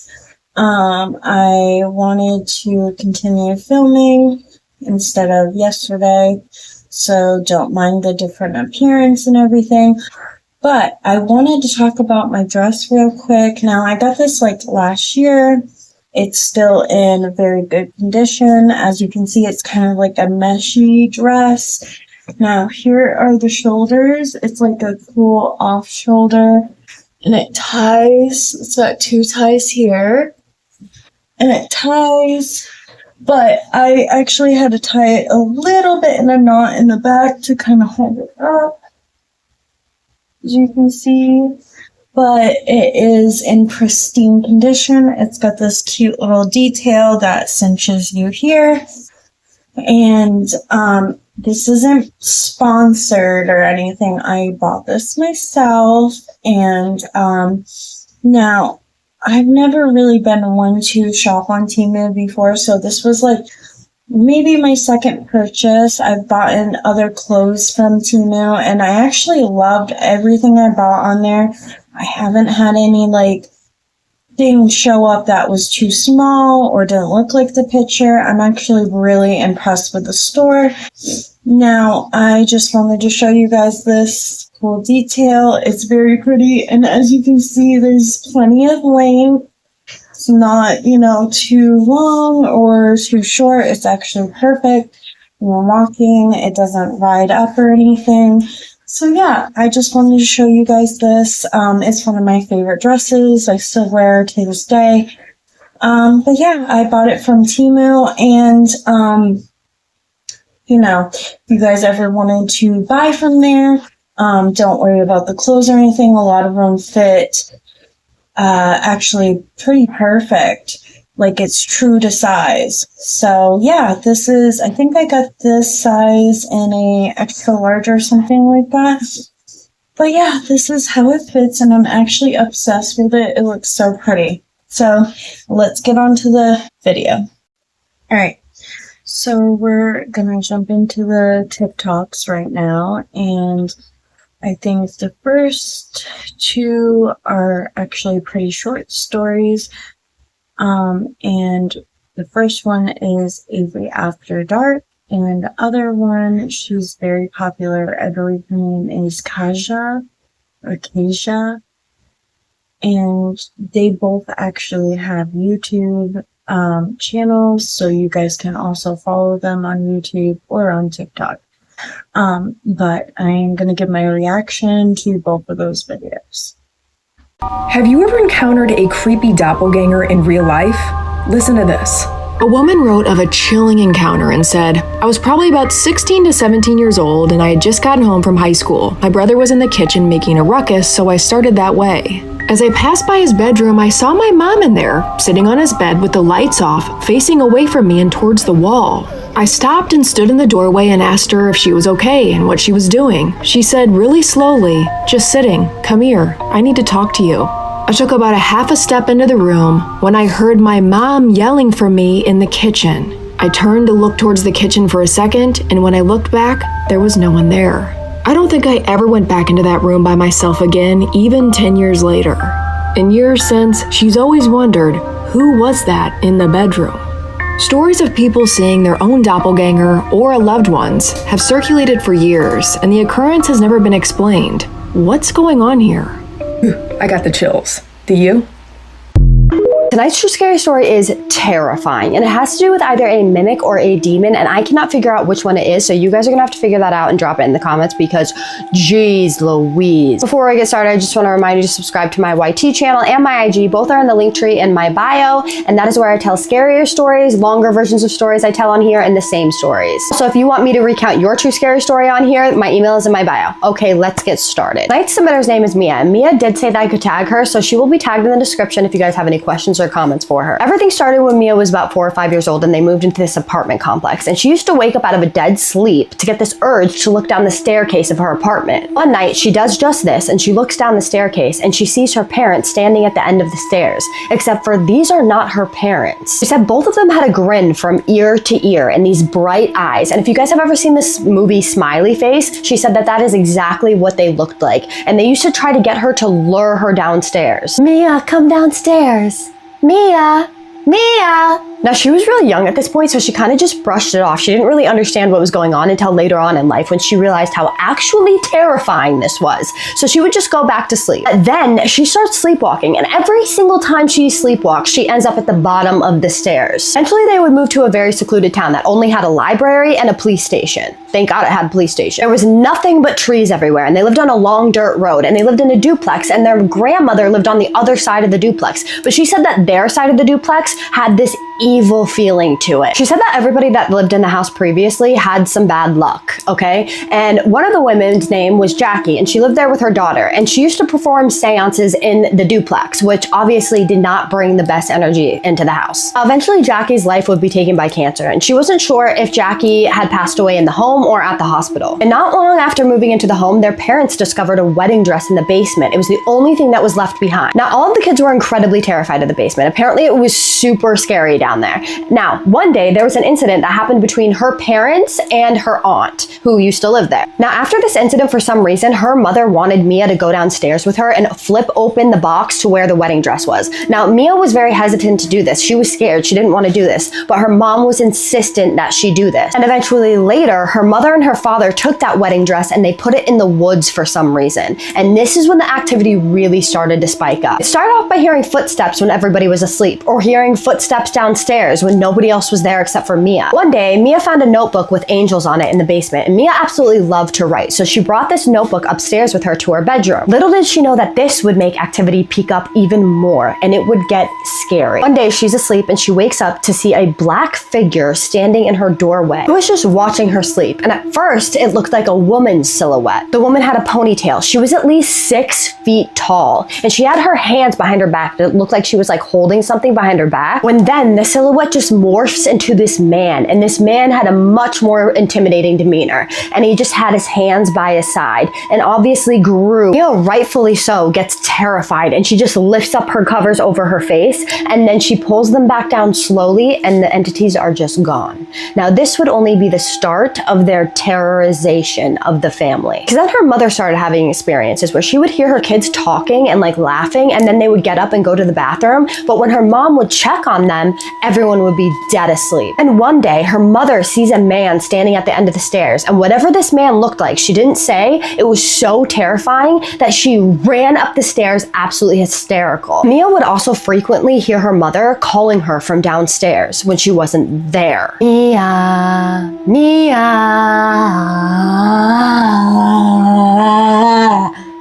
I wanted to continue filming instead of yesterday. So, don't mind the different appearance and everything. But I wanted to talk about my dress real quick. Now, I got this like last year. It's still in very good condition. As you can see, it's kind of like a meshy dress. Now, here are the shoulders. It's like a cool off shoulder. And it ties. It's got two ties here. And it ties. But I actually had to tie it a little bit in a knot in the back to kind of hold it up. As you can see. but it is in pristine condition. It's got this cute little detail that cinches you here. And this isn't sponsored or anything. I bought this myself. And now, I've never really been one to shop on Temu before, so this was like maybe my second purchase. I've bought in other clothes from Temu, and I actually loved everything I bought on there. I haven't had any like thing show up that was too small or didn't look like the picture. I'm actually really impressed with the store. Now, I just wanted to show you guys this cool detail. It's very pretty, and as you can see, there's plenty of length. It's not, you know, too long or too short. It's actually perfect. When walking, it doesn't ride up or anything. So yeah, I just wanted to show you guys this. It's one of my favorite dresses. I still wear to this day. But yeah, I bought it from Temu, and you know, if you guys ever wanted to buy from there, don't worry about the clothes or anything. A lot of them fit actually pretty perfect. Like, it's true to size. So yeah, this is, I think I got this size in a extra large or something like that. But yeah, this is how it fits, and I'm actually obsessed with it. It looks so pretty. So let's get on to the video. All right. So we're gonna jump into the TikToks right now, and I think the first two are actually pretty short stories. And the first one is Avery After Dark, and the other one, she's very popular. I believe her name is Kaja, or Kasia. And they both actually have YouTube channels, so you guys can also follow them on YouTube or on TikTok. But I'm gonna give my reaction to both of those videos. Have you ever encountered a creepy doppelganger in real life? Listen to this. A woman wrote of a chilling encounter and said, I was probably about 16 to 17 years old and I had just gotten home from high school. My brother was in the kitchen making a ruckus, so I started that way. As I passed by his bedroom, I saw my mom in there, sitting on his bed with the lights off, facing away from me and towards the wall. I stopped and stood in the doorway and asked her if she was okay and what she was doing. She said really slowly, just sitting, come here, I need to talk to you. I took about a half a step into the room when I heard my mom yelling for me in the kitchen. I turned to look towards the kitchen for a second, and when I looked back, there was no one there. I don't think I ever went back into that room by myself again, even 10 years later. In years since, she's always wondered, who was that in the bedroom? Stories of people seeing their own doppelganger or a loved one's have circulated for years, and the occurrence has never been explained. What's going on here? I got the chills. Do you? Tonight's true scary story is terrifying, and it has to do with either a mimic or a demon, and I cannot figure out which one it is, so you guys are gonna have to figure that out and drop it in the comments because geez Louise. Before I get started, I just want to remind you to subscribe to my YT channel and my IG. Both are in the link tree in my bio, and that is where I tell scarier stories, longer versions of stories I tell on here, and the same stories. So if you want me to recount your true scary story on here, my email is in my bio. Okay, let's get started. Tonight's submitter's name is Mia, and Mia did say that I could tag her, so she will be tagged in the description if you guys have any questions or comments for her. Everything started when Mia was about 4 or 5 years old and they moved into this apartment complex, and she used to wake up out of a dead sleep to get this urge to look down the staircase of her apartment. One night she does just this, and she looks down the staircase and she sees her parents standing at the end of the stairs, except for these are not her parents. She said both of them had a grin from ear to ear and these bright eyes, and if you guys have ever seen this movie Smiley Face, she said that that is exactly what they looked like, and they used to try to get her to lure her downstairs. Mia, come downstairs. Mia! Mia! Now, she was really young at this point, so she kind of just brushed it off. She didn't really understand what was going on until later on in life when she realized how actually terrifying this was. So she would just go back to sleep. Then she starts sleepwalking, and every single time she sleepwalks, she ends up at the bottom of the stairs. Eventually, they would move to a very secluded town that only had a library and a police station. Thank God it had a police station. There was nothing but trees everywhere, and they lived on a long dirt road, and they lived in a duplex, and their grandmother lived on the other side of the duplex. But she said that their side of the duplex had this evil feeling to it. She said that everybody that lived in the house previously had some bad luck, okay? And one of the women's name was Jackie, and she lived there with her daughter, and she used to perform seances in the duplex, which obviously did not bring the best energy into the house. Eventually, Jackie's life would be taken by cancer, and she wasn't sure if Jackie had passed away in the home or at the hospital. And not long after moving into the home, their parents discovered a wedding dress in the basement. It was the only thing that was left behind. Now, all of the kids were incredibly terrified of the basement. Apparently, it was super scary down there. Now, one day, there was an incident that happened between her parents and her aunt, who used to live there. Now, after this incident, for some reason, her mother wanted Mia to go downstairs with her and flip open the box to where the wedding dress was. Now, Mia was very hesitant to do this. She was scared. She didn't want to do this, but her mom was insistent that she do this. And eventually later, her mother and her father took that wedding dress and they put it in the woods for some reason. And this is when the activity really started to spike up. It started off by hearing footsteps when everybody was asleep, or hearing footsteps downstairs when nobody else was there except for Mia. One day, Mia found a notebook with angels on it in the basement, and Mia absolutely loved to write, so she brought this notebook upstairs with her to her bedroom. Little did she know that this would make activity peak up even more, and it would get scary. One day, she's asleep and she wakes up to see a black figure standing in her doorway. It was just watching her sleep, and at first, it looked like a woman's silhouette. The woman had a ponytail. She was at least 6 feet tall, and she had her hands behind her back. It looked like she was like holding something behind her back, when then the silhouette just morphs into this man, and this man had a much more intimidating demeanor, and he just had his hands by his side and obviously grew. Mia, rightfully so, gets terrified, and she just lifts up her covers over her face, and then she pulls them back down slowly, and the entities are just gone. Now, this would only be the start of their terrorization of the family, because then her mother started having experiences where she would hear her kids talking and like laughing, and then they would get up and go to the bathroom, but when her mom would check on them, everyone would be dead asleep. And one day, her mother sees a man standing at the end of the stairs, and whatever this man looked like, she didn't say. It was so terrifying that she ran up the stairs absolutely hysterical. Mia would also frequently hear her mother calling her from downstairs when she wasn't there. Mia, Mia.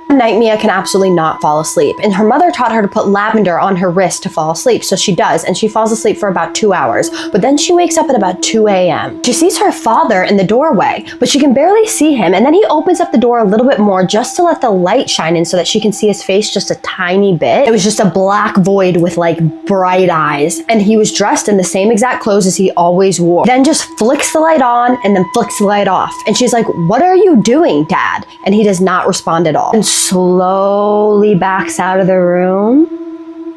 One night, Mia can absolutely not fall asleep, and her mother taught her to put lavender on her wrist to fall asleep, so she does, and she falls asleep for about 2 hours, but then she wakes up at about 2 a.m. She sees her father in the doorway, but she can barely see him, and then he opens up the door a little bit more just to let the light shine in so that she can see his face just a tiny bit. It was just a black void with like bright eyes, and he was dressed in the same exact clothes as he always wore. Then just flicks the light on and then flicks the light off, and she's like, "What are you doing, Dad?" And he does not respond at all. And slowly backs out of the room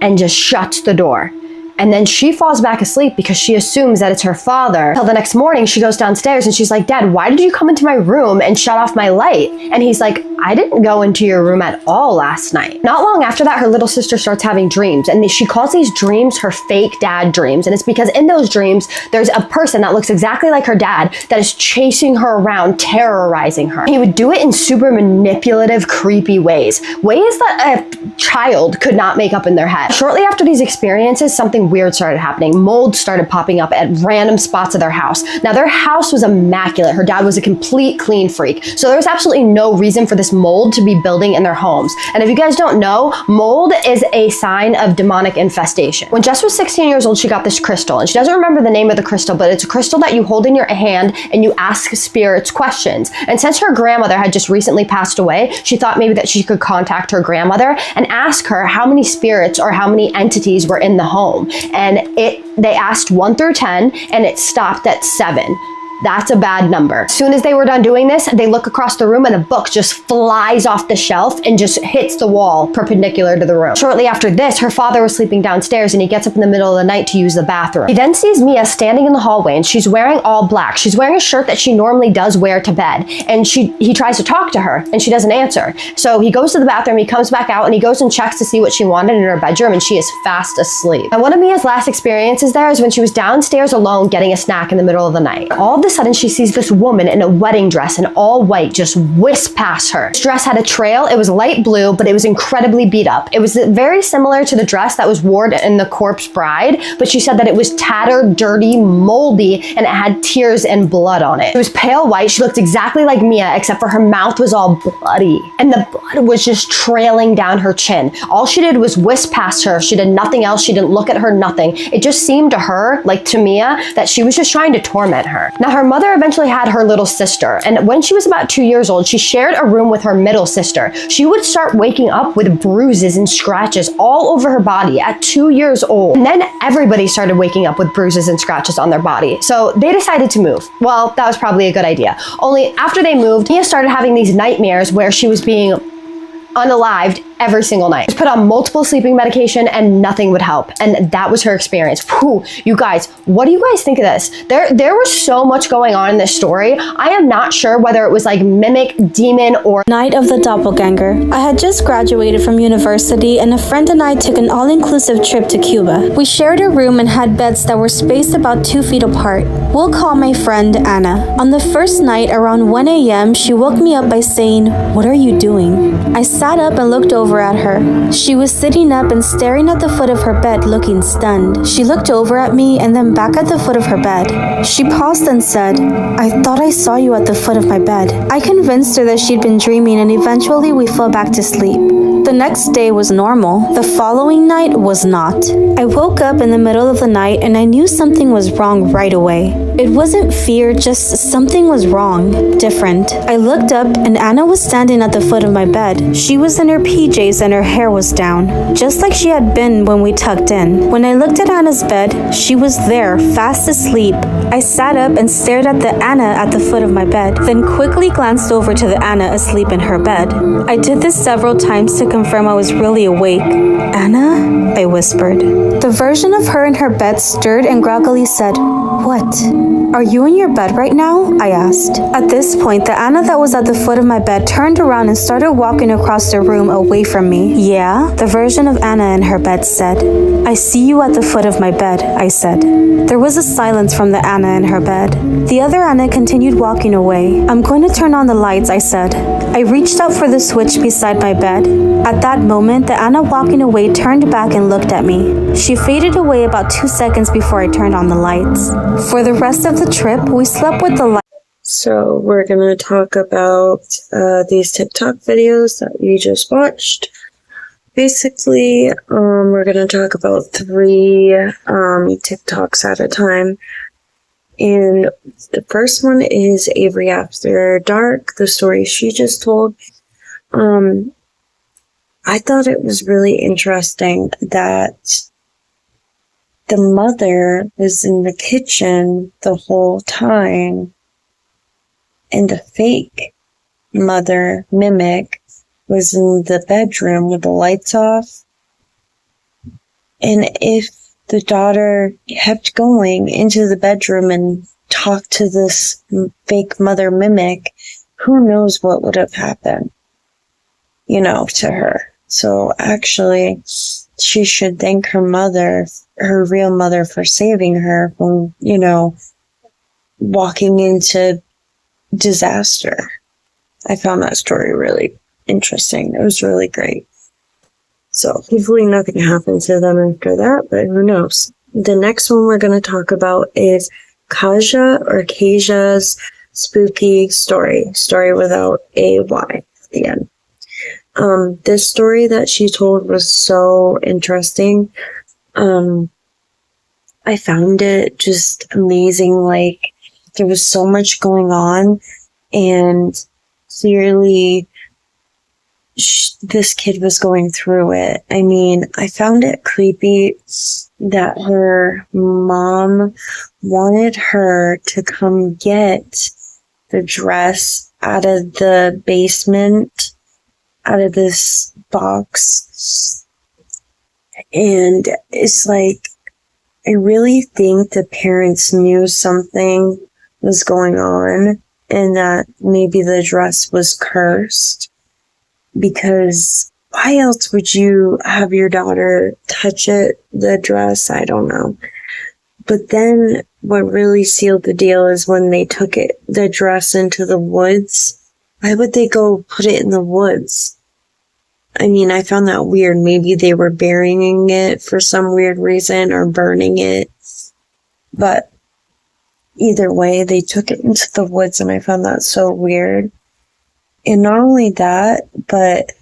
and just shuts the door. And then she falls back asleep because she assumes that it's her father. Till the next morning, she goes downstairs and she's like, "Dad, why did you come into my room and shut off my light?" And he's like, "I didn't go into your room at all last night." Not long after that, her little sister starts having dreams, and she calls these dreams her fake dad dreams. And it's because in those dreams, there's a person that looks exactly like her dad that is chasing her around, terrorizing her. He would do it in super manipulative, creepy ways that a child could not make up in their head. Shortly after these experiences, something weird started happening. Mold started popping up at random spots of their house. Now, their house was immaculate. Her dad was a complete clean freak. So there was absolutely no reason for this mold to be building in their homes. And if you guys don't know, mold is a sign of demonic infestation. When Jess was 16 years old, she got this crystal, and she doesn't remember the name of the crystal, but it's a crystal that you hold in your hand and you ask spirits questions. And since her grandmother had just recently passed away, she thought maybe that she could contact her grandmother and ask her how many spirits or how many entities were in the home. And they asked 1 through 10, and it stopped at 7. That's a bad number. As soon as they were done doing this, they look across the room and a book just flies off the shelf and just hits the wall perpendicular to the room. Shortly after this, her father was sleeping downstairs and he gets up in the middle of the night to use the bathroom. He then sees Mia standing in the hallway, and she's wearing all black. She's wearing a shirt that she normally does wear to bed, and he tries to talk to her and she doesn't answer. So he goes to the bathroom, he comes back out, and he goes and checks to see what she wanted in her bedroom, and she is fast asleep. And one of Mia's last experiences there is when she was downstairs alone getting a snack in the middle of the night. All of a sudden she sees this woman in a wedding dress in all white just whisk past her. This dress had a trail. It was light blue, but it was incredibly beat up. It was very similar to the dress that was worn in The Corpse Bride, but she said that it was tattered, dirty, moldy, and it had tears and blood on it. It was pale white. She looked exactly like Mia, except for her mouth was all bloody, and the blood was just trailing down her chin. All she did was whisk past her. She did nothing else. She didn't look at her, nothing. It just seemed to her, like to Mia, that she was just trying to torment her. Now, her mother eventually had her little sister, and when she was about 2 years old, she shared a room with her middle sister. She would start waking up with bruises and scratches all over her body at 2 years old. And then everybody started waking up with bruises and scratches on their body. So they decided to move. Well, that was probably a good idea. Only after they moved, Mia started having these nightmares where she was being unalived every single night. She was put on multiple sleeping medication and nothing would help. And that was her experience. Whew, you guys, what do you guys think of this? There was so much going on in this story. I am not sure whether it was like mimic, demon, or Night of the Doppelganger. I had just graduated from university and a friend and I took an all-inclusive trip to Cuba. We shared a room and had beds that were spaced about 2 feet apart. We'll call my friend Anna. On the first night around 1 a.m., she woke me up by saying, "What are you doing?" I sat up and looked over at her. She was sitting up and staring at the foot of her bed, looking stunned. She looked over at me and then back at the foot of her bed. She paused and said, "I thought I saw you at the foot of my bed." I convinced her that she'd been dreaming and eventually we fell back to sleep. The next day was normal. The following night was not. I woke up in the middle of the night and I knew something was wrong right away. It wasn't fear, just something was wrong, different. I looked up and Anna was standing at the foot of my bed. She was in her PJs and her hair was down, just like she had been when we tucked in. When I looked at Anna's bed, she was there, fast asleep. I sat up and stared at the Anna at the foot of my bed, then quickly glanced over to the Anna asleep in her bed. I did this several times to confirm I was really awake. "Anna?" I whispered. The version of her in her bed stirred and groggily said, "What? Are you in your bed right now?" I asked. At this point, the Anna that was at the foot of my bed turned around and started walking across the room away from me. "Yeah?" the version of Anna in her bed said. "I see you at the foot of my bed," I said. There was a silence from the Anna in her bed. The other Anna continued walking away. "I'm going to turn on the lights," I said. I reached out for the switch beside my bed. At that moment, the Anna walking away turned back and looked at me. She faded away about 2 seconds before I turned on the lights. For the rest of the trip, we slept with the lights. So we're going to talk about these TikTok videos that you just watched. Basically, we're going to talk about 3 TikToks at a time. And the first one is Avery After Dark, the story she just told. I thought it was really interesting that the mother was in the kitchen the whole time, and the fake mother mimic was in the bedroom with the lights off. And if the daughter kept going into the bedroom and talked to this fake mother mimic, who knows what would have happened, to her. So actually, she should thank her mother, her real mother, for saving her from, walking into disaster. I found that story really interesting. It was really great. So hopefully nothing happened to them after that, but who knows. The next one we're going to talk about is Kaja's spooky story without a Y at the end. This story that she told was so interesting. I found it just amazing. Like, there was so much going on, and clearly this kid was going through it. I mean, I found it creepy that her mom wanted her to come get the dress out of the basement, out of this box. And it's like, I really think the parents knew something was going on and that maybe the dress was cursed, because why else would you have your daughter touch it, the dress? I don't know. But then what really sealed the deal is when they took the dress into the woods. Why would they go put it in the woods? I mean, I found that weird. Maybe they were burying it for some weird reason or burning it. But either way, they took it into the woods, and I found that so weird. And not only that, but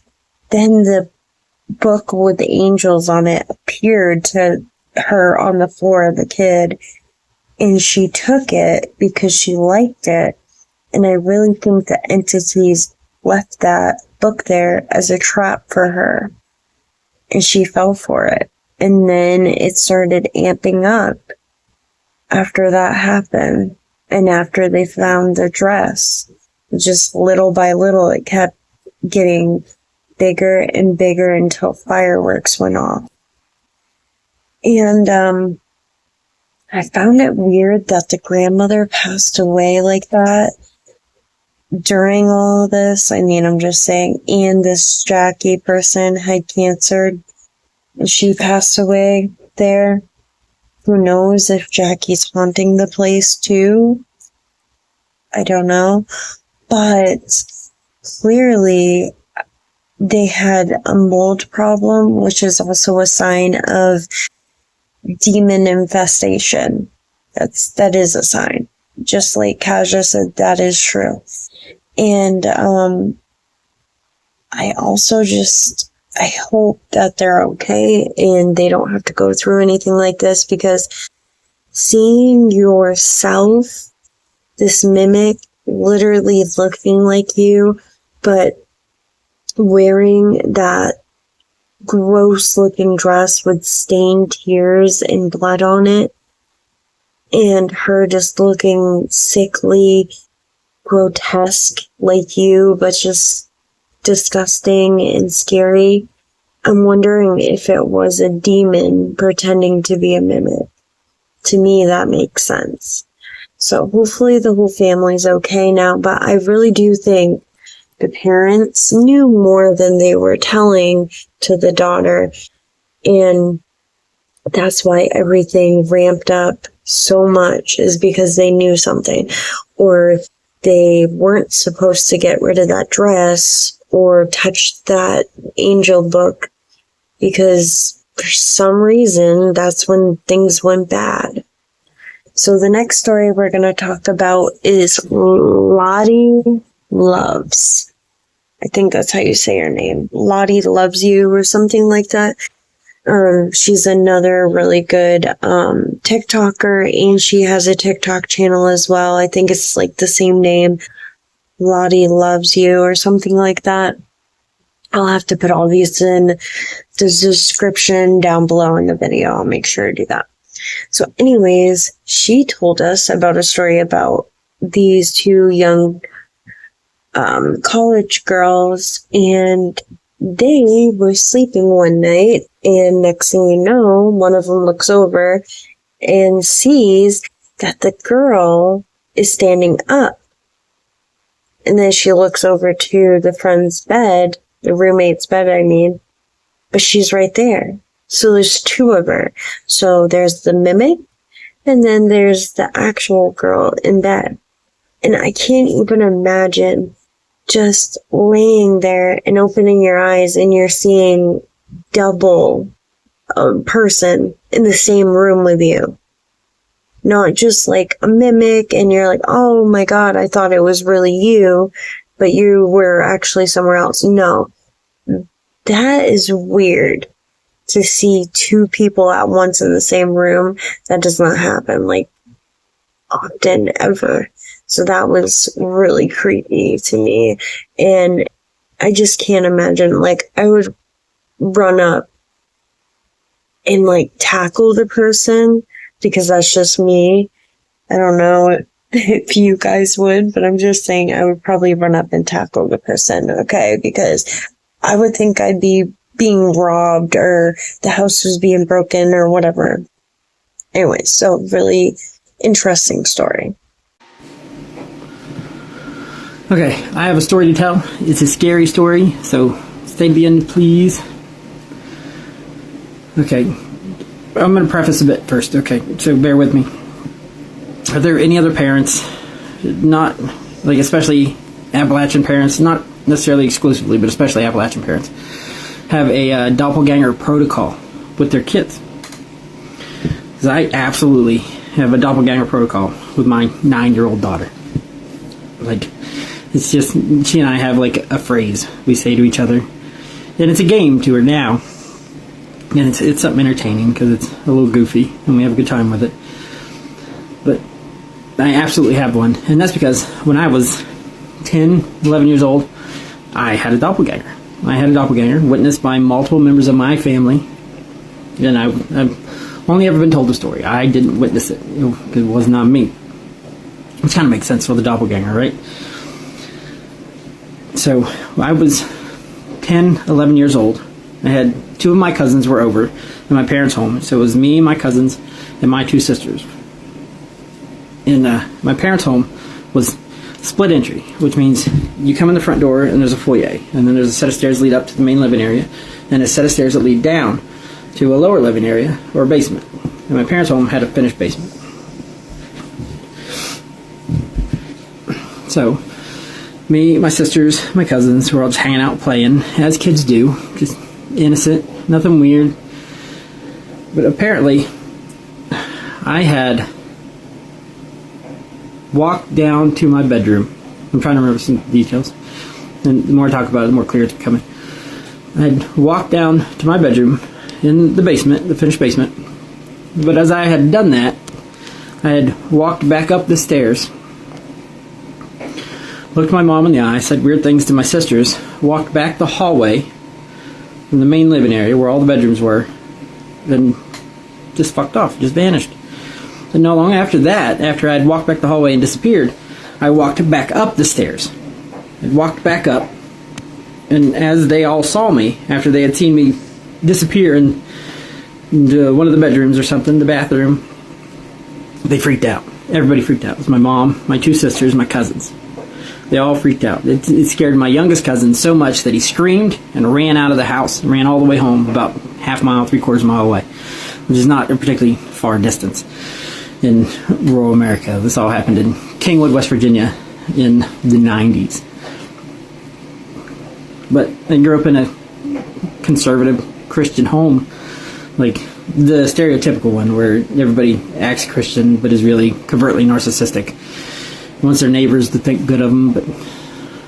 then the book with the angels on it appeared to her on the floor of the kid, and she took it because she liked it. And I really think the entities left that book there as a trap for her, and she fell for it. And then it started amping up after that happened, and after they found the dress, just little by little it kept getting bigger and bigger until fireworks went off. And I found it weird that the grandmother passed away like that during all of this. I mean, I'm just saying, and this Jackie person had cancer, and she passed away there. Who knows if Jackie's haunting the place too? I don't know. But clearly they had a mold problem, which is also a sign of demon infestation. That is a sign. Just like Kaja said, that is true. And I also I hope that they're okay and they don't have to go through anything like this, because seeing yourself, this mimic, literally looking like you, but wearing that gross looking dress with stained tears and blood on it, and her just looking sickly, grotesque like you, but just disgusting and scary. I'm wondering if it was a demon pretending to be a mimic. To me, that makes sense. So hopefully the whole family's okay now, but I really do think the parents knew more than they were telling to the daughter, and that's why everything ramped up so much, is because they knew something, or they weren't supposed to get rid of that dress or touch that angel book, because for some reason that's when things went bad. So the next story we're going to talk about is Lottie Loves. I think that's how you say her name. Lottie Loves You or something like that. She's another really good TikToker, and she has a TikTok channel as well. I think it's like the same name, Lottie Loves You or something like that. I'll have to put all these in the description down below in the video. I'll make sure to do that. So anyways, she told us about a story about these two young college girls, and they were sleeping one night, and next thing you know, one of them looks over and sees that the girl is standing up. And then she looks over to the friend's bed, the roommate's bed, I mean, but she's right there. So there's two of her. So there's the mimic, and then there's the actual girl in bed. And I can't even imagine just laying there and opening your eyes and you're seeing double a person in the same room with you. Not just like a mimic and you're like, oh my god, I thought it was really you, but you were actually somewhere else. No. That is weird to see two people at once in the same room. That does not happen like often ever. So that was really creepy to me. And I just can't imagine, like, I would run up and like tackle the person, because that's just me. I don't know if you guys would, but I'm just saying I would probably run up and tackle the person, okay? Because I would think I'd be being robbed or the house was being broken or whatever. Anyway, so really interesting story. Okay, I have a story to tell. It's a scary story, so stay to the end, please. Okay, I'm going to preface a bit first, okay, so bear with me. Are there any other parents, not like especially Appalachian parents, not necessarily exclusively, but especially Appalachian parents, have a doppelganger protocol with their kids? Because I absolutely have a doppelganger protocol with my 9-year-old daughter. Like, it's just, she and I have like a phrase we say to each other, and it's a game to her now, and it's something entertaining because it's a little goofy and we have a good time with it. But I absolutely have one, and that's because when I was 10, 11 years old, I had a doppelganger. I had a doppelganger witnessed by multiple members of my family, and I've only ever been told the story. I didn't witness it because it was not me. Which kind of makes sense for the doppelganger, right? So I was 10, 11 years old. I had 2 of my cousins were over in my parents' home. So it was me, my cousins, and my 2 sisters. And my parents' home was split entry, which means you come in the front door and there's a foyer, and then there's a set of stairs that lead up to the main living area, and a set of stairs that lead down to a lower living area or a basement. And my parents' home had a finished basement. So me, my sisters, my cousins were all just hanging out playing, as kids do, just innocent, nothing weird. But apparently I had walked down to my bedroom. I'm trying to remember some details, and the more I talk about it, the more clear it's becoming. I had walked down to my bedroom in the basement, the finished basement, but as I had done that, I had walked back up the stairs, looked my mom in the eye, said weird things to my sisters, walked back the hallway from the main living area where all the bedrooms were, then just fucked off, just vanished. And not long after that, after I'd walked back the hallway and disappeared, I walked back up the stairs. I walked back up, and as they all saw me, after they had seen me disappear into one of the bedrooms or something, the bathroom, they freaked out. Everybody freaked out. It was my mom, my 2 sisters, my cousins. They all freaked out. It scared my youngest cousin so much that he screamed and ran out of the house, ran all the way home, about half mile, 3/4 mile away, which is not a particularly far distance in rural America. This all happened in Kingwood, West Virginia in the 90s. But I grew up in a conservative Christian home, like the stereotypical one where everybody acts Christian but is really covertly narcissistic. Wants their neighbors to think good of them, but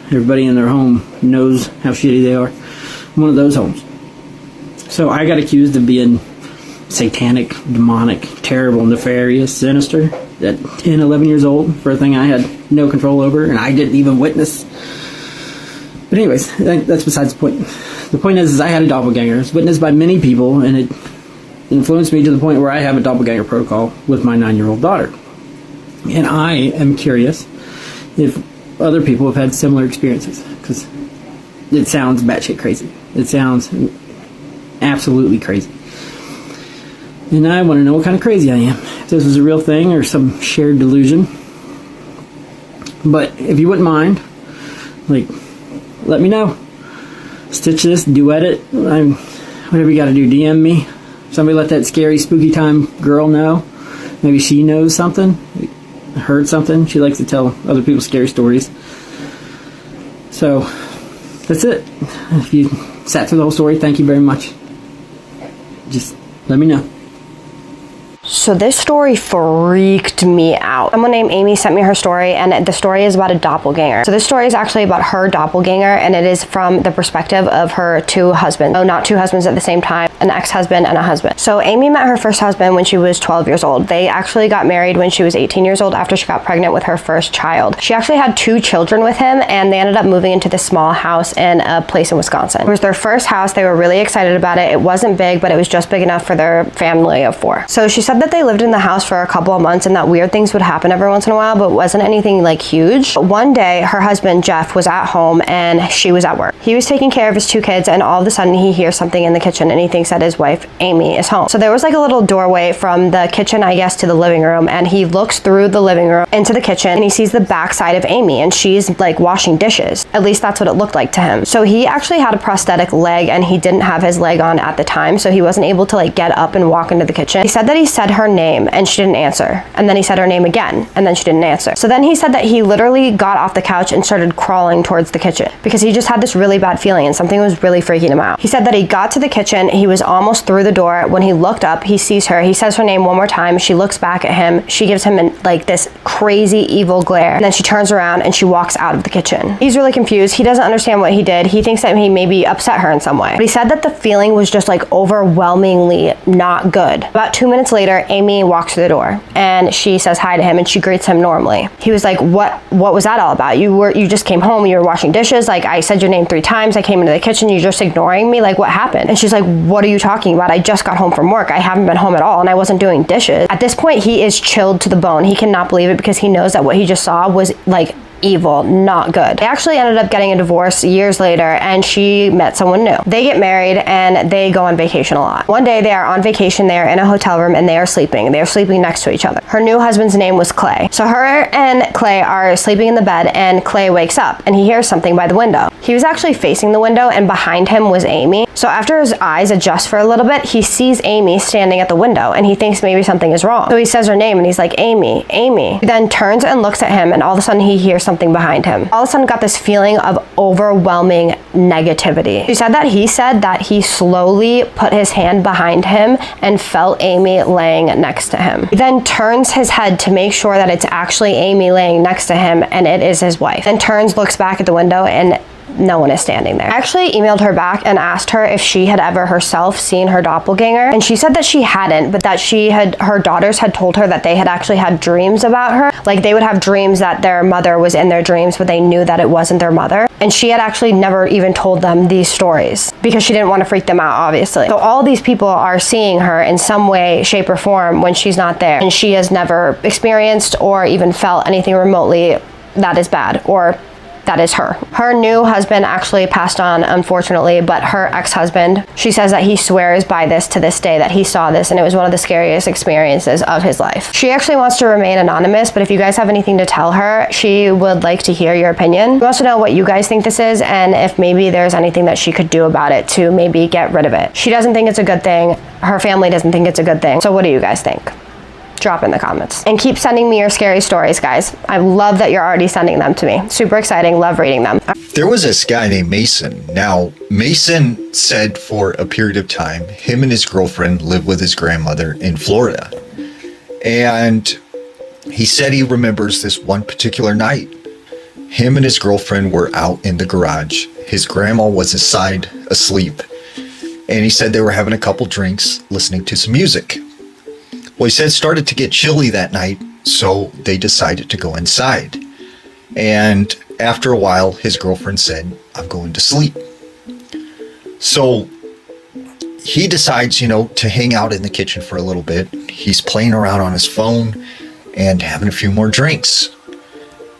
everybody in their home knows how shitty they are. One of those homes. So I got accused of being satanic, demonic, terrible, nefarious, sinister at 10, 11 years old for a thing I had no control over and I didn't even witness. But anyways, that's besides the point. The point is I had a doppelganger. It's witnessed by many people, and it influenced me to the point where I have a doppelganger protocol with my 9-year-old daughter. And I am curious if other people have had similar experiences, because it sounds batshit crazy. It sounds absolutely crazy. And I want to know what kind of crazy I am. If this is a real thing or some shared delusion. But if you wouldn't mind, like, let me know. Stitch this, duet it, whatever you got to do. DM me. Somebody let that scary, spooky time girl know. Maybe she knows something, heard something. She likes to tell other people scary stories. So, that's it. If you sat through the whole story, thank you very much. Just let me know. So this story freaked me out. Someone named Amy sent me her story, and the story is about a doppelganger. So this story is actually about her doppelganger, and it is from the perspective of her 2 husbands. Oh, not 2 husbands at the same time, an ex-husband and a husband. So Amy met her first husband when she was 12 years old. They actually got married when she was 18 years old after she got pregnant with her first child. She actually had 2 children with him, and they ended up moving into this small house in a place in Wisconsin. It was their first house. They were really excited about it. It wasn't big, but it was just big enough for their family of 4. So she said that they lived in the house for a couple of months and that weird things would happen every once in a while, but it wasn't anything like huge. But one day, her husband, Jeff, was at home and she was at work. He was taking care of his 2 kids, and all of a sudden he hears something in the kitchen and he thinks that his wife, Amy, is home. So there was like a little doorway from the kitchen, I guess, to the living room, and he looks through the living room into the kitchen and he sees the back side of Amy, and she's like washing dishes. At least that's what it looked like to him. So he actually had a prosthetic leg and he didn't have his leg on at the time, so he wasn't able to like get up and walk into the kitchen. He said that he set said her name and she didn't answer. And then he said her name again and then she didn't answer. So then he said that he literally got off the couch and started crawling towards the kitchen because he just had this really bad feeling and something was really freaking him out. He said that he got to the kitchen, he was almost through the door. When he looked up, he sees her, he says her name one more time, she looks back at him, she gives him like this crazy evil glare, and then she turns around and she walks out of the kitchen. He's really confused. He doesn't understand what he did. He thinks that he maybe upset her in some way. But he said that the feeling was just like overwhelmingly not good. About 2 minutes later, Amy walks through the door and she says hi to him and she greets him normally. He was like, what was that all about? You just came home, you were washing dishes, like I said your name 3 times, I came into the kitchen, you're just ignoring me, like what happened? And she's like, what are you talking about? I just got home from work, I haven't been home at all and I wasn't doing dishes. At this point, he is chilled to the bone. He cannot believe it because he knows that what he just saw was like evil, not good. They actually ended up getting a divorce years later and she met someone new. They get married and they go on vacation a lot. One day they are on vacation, they are in a hotel room and they are sleeping. They are sleeping next to each other. Her new husband's name was Clay. So her and Clay are sleeping in the bed and Clay wakes up and he hears something by the window. He was actually facing the window and behind him was Amy. So after his eyes adjust for a little bit, he sees Amy standing at the window and he thinks maybe something is wrong. So he says her name and he's like, Amy, Amy. He then turns and looks at him and all of a sudden he hears something behind him. All of a sudden got this feeling of overwhelming negativity. He said that he slowly put his hand behind him and felt Amy laying next to him. He then turns his head to make sure that it's actually Amy laying next to him and it is his wife. Then turns, looks back at the window and no one is standing there. I actually emailed her back and asked her if she had ever herself seen her doppelganger, and she said that she hadn't, but that her daughters had told her that they had actually had dreams about her. Like they would have dreams that their mother was in their dreams, but they knew that it wasn't their mother. And she had actually never even told them these stories because she didn't want to freak them out, obviously. So all these people are seeing her in some way, shape, or form when she's not there, and she has never experienced or even felt anything remotely that is bad or that is her. Her new husband actually passed on, unfortunately, but her ex-husband, she says that he swears by this to this day, that he saw this and it was one of the scariest experiences of his life. She actually wants to remain anonymous, but if you guys have anything to tell her, she would like to hear your opinion. She wants to know what you guys think this is and if maybe there's anything that she could do about it to maybe get rid of it. She doesn't think it's a good thing. Her family doesn't think it's a good thing. So what do you guys think? Drop in the comments and keep sending me your scary stories, guys. I love that you're already sending them to me. Super exciting, love reading them. There was this guy named Mason. Now, Mason said for a period of time, him and his girlfriend lived with his grandmother in Florida. And he said he remembers this one particular night. Him and his girlfriend were out in the garage. His grandma was aside, asleep. And he said they were having a couple drinks, listening to some music. Well, he said it started to get chilly that night, so they decided to go inside. And after a while, his girlfriend said, I'm going to sleep. So he decides, to hang out in the kitchen for a little bit. He's playing around on his phone and having a few more drinks.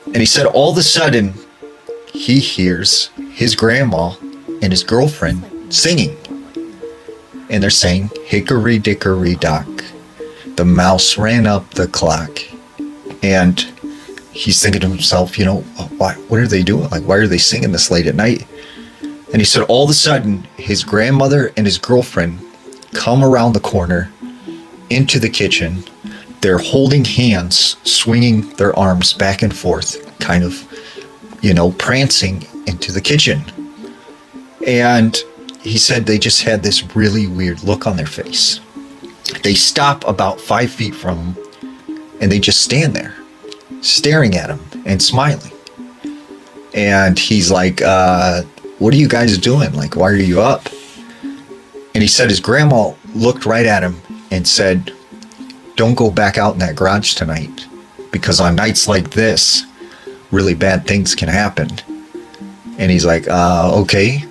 And he said all of a sudden, he hears his grandma and his girlfriend singing. And they're saying, hickory dickory dock. The mouse ran up the clock. And he's thinking to himself, what are they doing? Like, why are they singing this late at night? And he said all of a sudden, his grandmother and his girlfriend come around the corner into the kitchen. They're holding hands, swinging their arms back and forth, kind of, prancing into the kitchen. And he said they just had this really weird look on their face. They stop about 5 feet from him and they just stand there staring at him and smiling. And he's like, what are you guys doing? Like, why are you up? And he said his grandma looked right at him and said, don't go back out in that garage tonight, because on nights like this, really bad things can happen. And he's like, okay.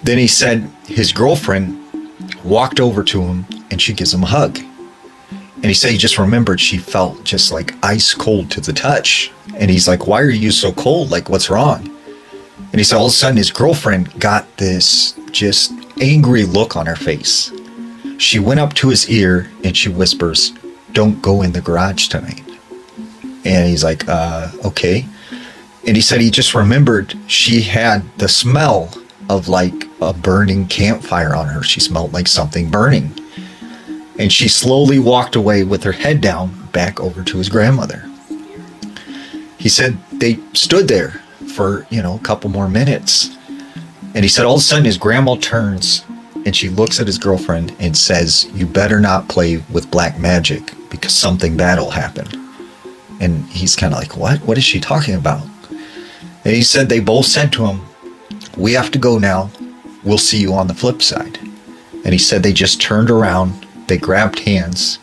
Then he said his girlfriend walked over to him and she gives him a hug. And he said he just remembered she felt just like ice cold to the touch. And he's like, why are you so cold? Like, what's wrong? And he said all of a sudden his girlfriend got this just angry look on her face. She went up to his ear and she whispers, don't go in the garage tonight. And he's like, okay. And he said he just remembered she had the smell of like a burning campfire on her. She smelled like something burning. And she slowly walked away with her head down back over to his grandmother. He said they stood there for, a couple more minutes. And he said all of a sudden his grandma turns and she looks at his girlfriend and says, "You better not play with black magic because something bad will happen." And he's kind of like, "What? What is she talking about?" And he said they both said to him, "We have to go now. We'll see you on the flip side." And he said they just turned around, they grabbed hands,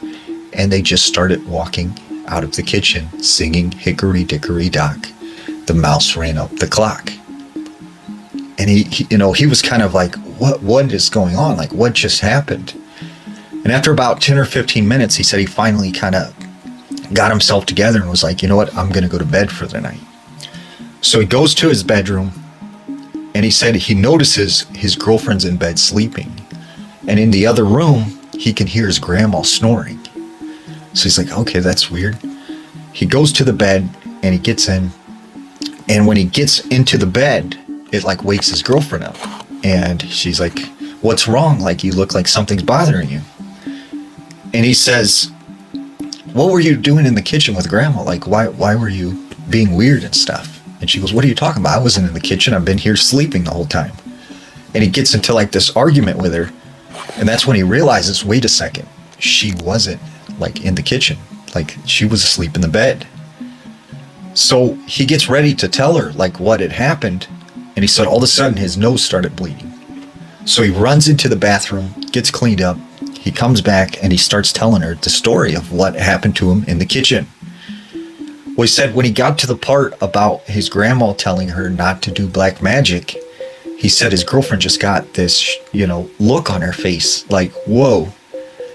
and they just started walking out of the kitchen singing "Hickory Dickory Dock, the mouse ran up the clock." And he was kind of like, what is going on? Like, what just happened? And after about 10 or 15 minutes, he said he finally kind of got himself together and was like, "You know what? I'm going to go to bed for the night." So he goes to his bedroom and he said he notices his girlfriend's in bed sleeping. And in the other room, he can hear his grandma snoring. So he's like, okay, that's weird. He goes to the bed and he gets in. And when he gets into the bed, it like wakes his girlfriend up. And she's like, "What's wrong? Like, you look like something's bothering you." And he says, "What were you doing in the kitchen with grandma? Like, why were you being weird and stuff?" And she goes, "What are you talking about? I wasn't in the kitchen. I've been here sleeping the whole time." And he gets into like this argument with her. And that's when he realizes, wait a second, she wasn't like in the kitchen. Like, she was asleep in the bed. So he gets ready to tell her like what had happened. And he said all of a sudden his nose started bleeding. So he runs into the bathroom, gets cleaned up. He comes back and he starts telling her the story of what happened to him in the kitchen. Well, he said when he got to the part about his grandma telling her not to do black magic, he said his girlfriend just got this, look on her face like, "Whoa,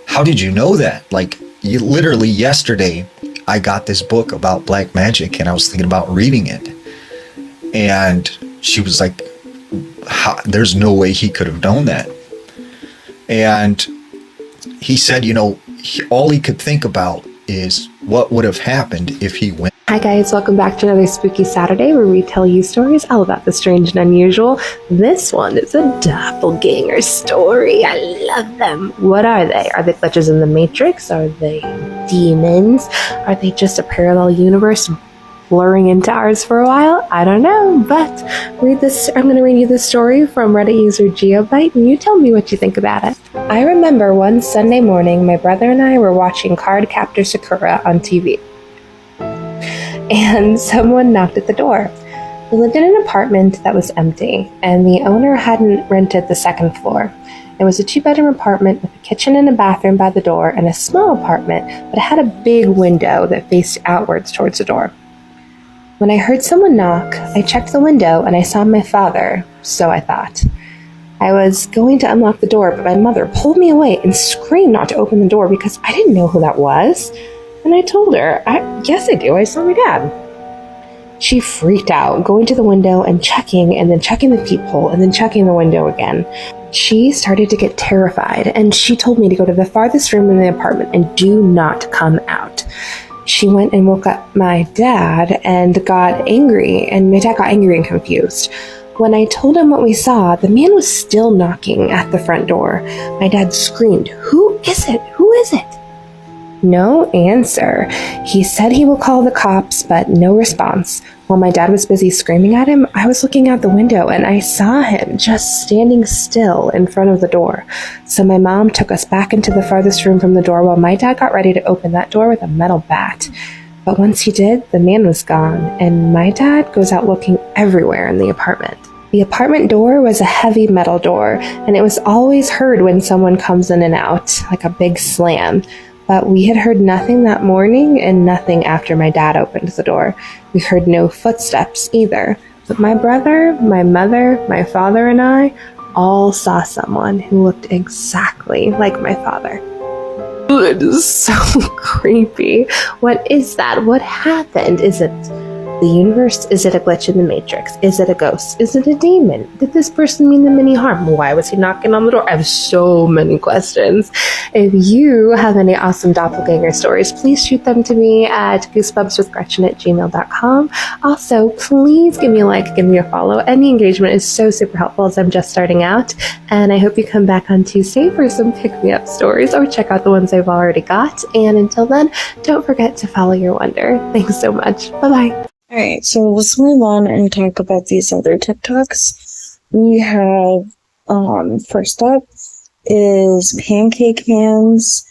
how did you know that? Like, literally yesterday, I got this book about black magic and I was thinking about reading it." And she was like, "There's no way he could have known that." And he said, all he could think about is what would have happened if he went. Hi guys, welcome back to another spooky Saturday where we tell you stories all about the strange and unusual. This one is a doppelganger story. I love them. What are they? Are they glitches in the Matrix? Are they demons? Are they just a parallel universe blurring into ours for a while? I don't know, but I'm going to read you this story from Reddit user Geobite, and you tell me what you think about it. I remember one Sunday morning, my brother and I were watching Cardcaptor Sakura on TV. And someone knocked at the door. We lived in an apartment that was empty, and the owner hadn't rented the second floor. It was a 2-bedroom apartment with a kitchen and a bathroom by the door, and a small apartment, but it had a big window that faced outwards towards the door. When I heard someone knock, I checked the window and I saw my father, so I thought. I was going to unlock the door, but my mother pulled me away and screamed not to open the door because I didn't know who that was. And I told her, yes I do, I saw my dad. She freaked out, going to the window and checking the peephole, and then checking the window again. She started to get terrified, and she told me to go to the farthest room in the apartment and do not come out. She went and woke up my dad and got angry, and my dad got angry and confused. When I told him what we saw, the man was still knocking at the front door. My dad screamed, "Who is it? Who is it?" No answer. He said he will call the cops, but no response. While my dad was busy screaming at him, I was looking out the window and I saw him just standing still in front of the door. So my mom took us back into the farthest room from the door while my dad got ready to open that door with a metal bat. But once he did, the man was gone, and my dad goes out looking everywhere in the apartment. The apartment door was a heavy metal door, and it was always heard when someone comes in and out, like a big slam. But we had heard nothing that morning and nothing after my dad opened the door. We heard no footsteps either. But my brother, my mother, my father, and I all saw someone who looked exactly like my father. It is so creepy. What is that? What happened? Is it the universe? Is it a glitch in the matrix? Is it a ghost? Is it a demon? Did this person mean them any harm? Why was he knocking on the door? I have so many questions. If you have any awesome doppelganger stories, please shoot them to me at goosebumpswithgretchen@gmail.com. Also, please give me a like, give me a follow. Any engagement is so super helpful as I'm just starting out. And I hope you come back on Tuesday for some pick-me-up stories, or check out the ones I've already got. And until then, don't forget to follow your wonder. Thanks so much. Bye-bye. Alright, so let's move on and talk about these other TikToks. We have, first up is Pancake Hands.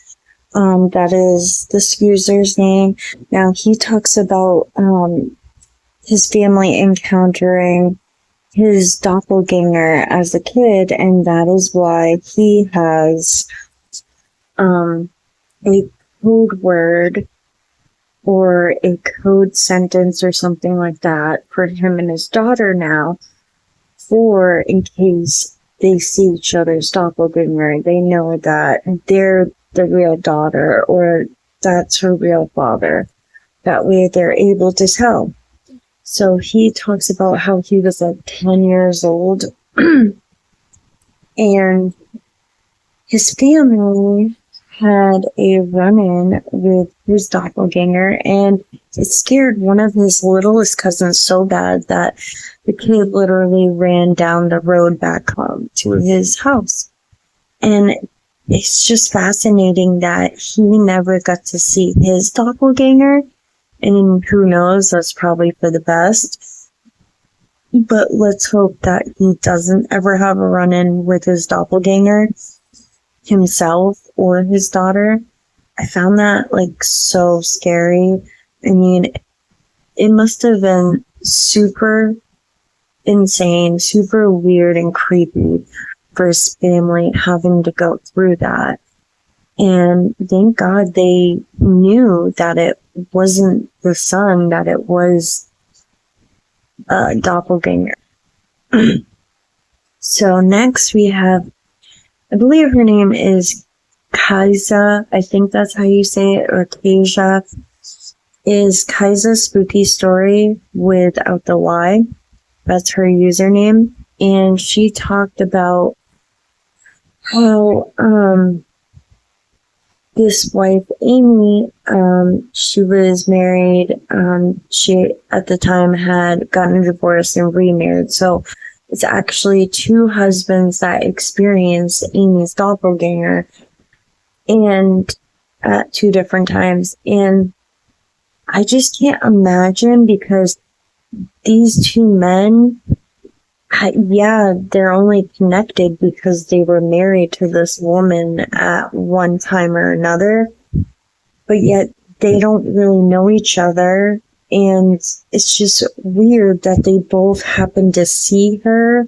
That is this user's name. Now, he talks about, his family encountering his doppelganger as a kid, and that is why he has, a code word or a code sentence or something like that for him and his daughter now, for in case they see each other's doppelganger, they know that they're the real daughter or that's her real father. That way they're able to tell. So he talks about how he was like 10 years old and his family had a run-in with his doppelganger, and it scared one of his littlest cousins so bad that the kid literally ran down the road back home to his house. And it's just fascinating that he never got to see his doppelganger, and who knows, that's probably for the best. But let's hope that he doesn't ever have a run-in with his doppelganger himself or his daughter. I found that like so scary. I mean, it must have been super insane, super weird and creepy for his family having to go through that. And thank God they knew that it wasn't the son, that it was a doppelganger. So next we have, I believe her name is Kaisa. I think that's how you say it, or Kasia. Is Kaisa's Spooky Story without the Y. That's her username. And she talked about how this wife, Amy, she was married. She at the time had gotten divorced and remarried. So it's actually two husbands that experienced Amy's doppelganger, and at two different times. And I just can't imagine, because these two men, yeah, they're only connected because they were married to this woman at one time or another, but yet they don't really know each other. And it's just weird that they both happen to see her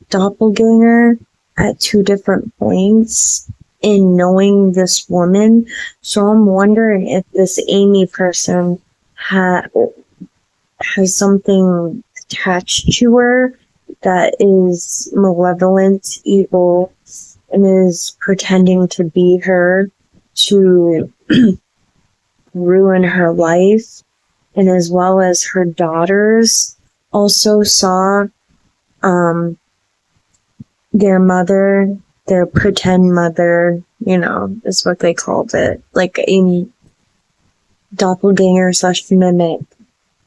doppelganger at two different points in knowing this woman. So I'm wondering if this Amy person has something attached to her that is malevolent, evil, and is pretending to be her to ruin her life. And as well as her daughters also saw their mother, their pretend mother, you know, is what they called it. Like a doppelganger / mimic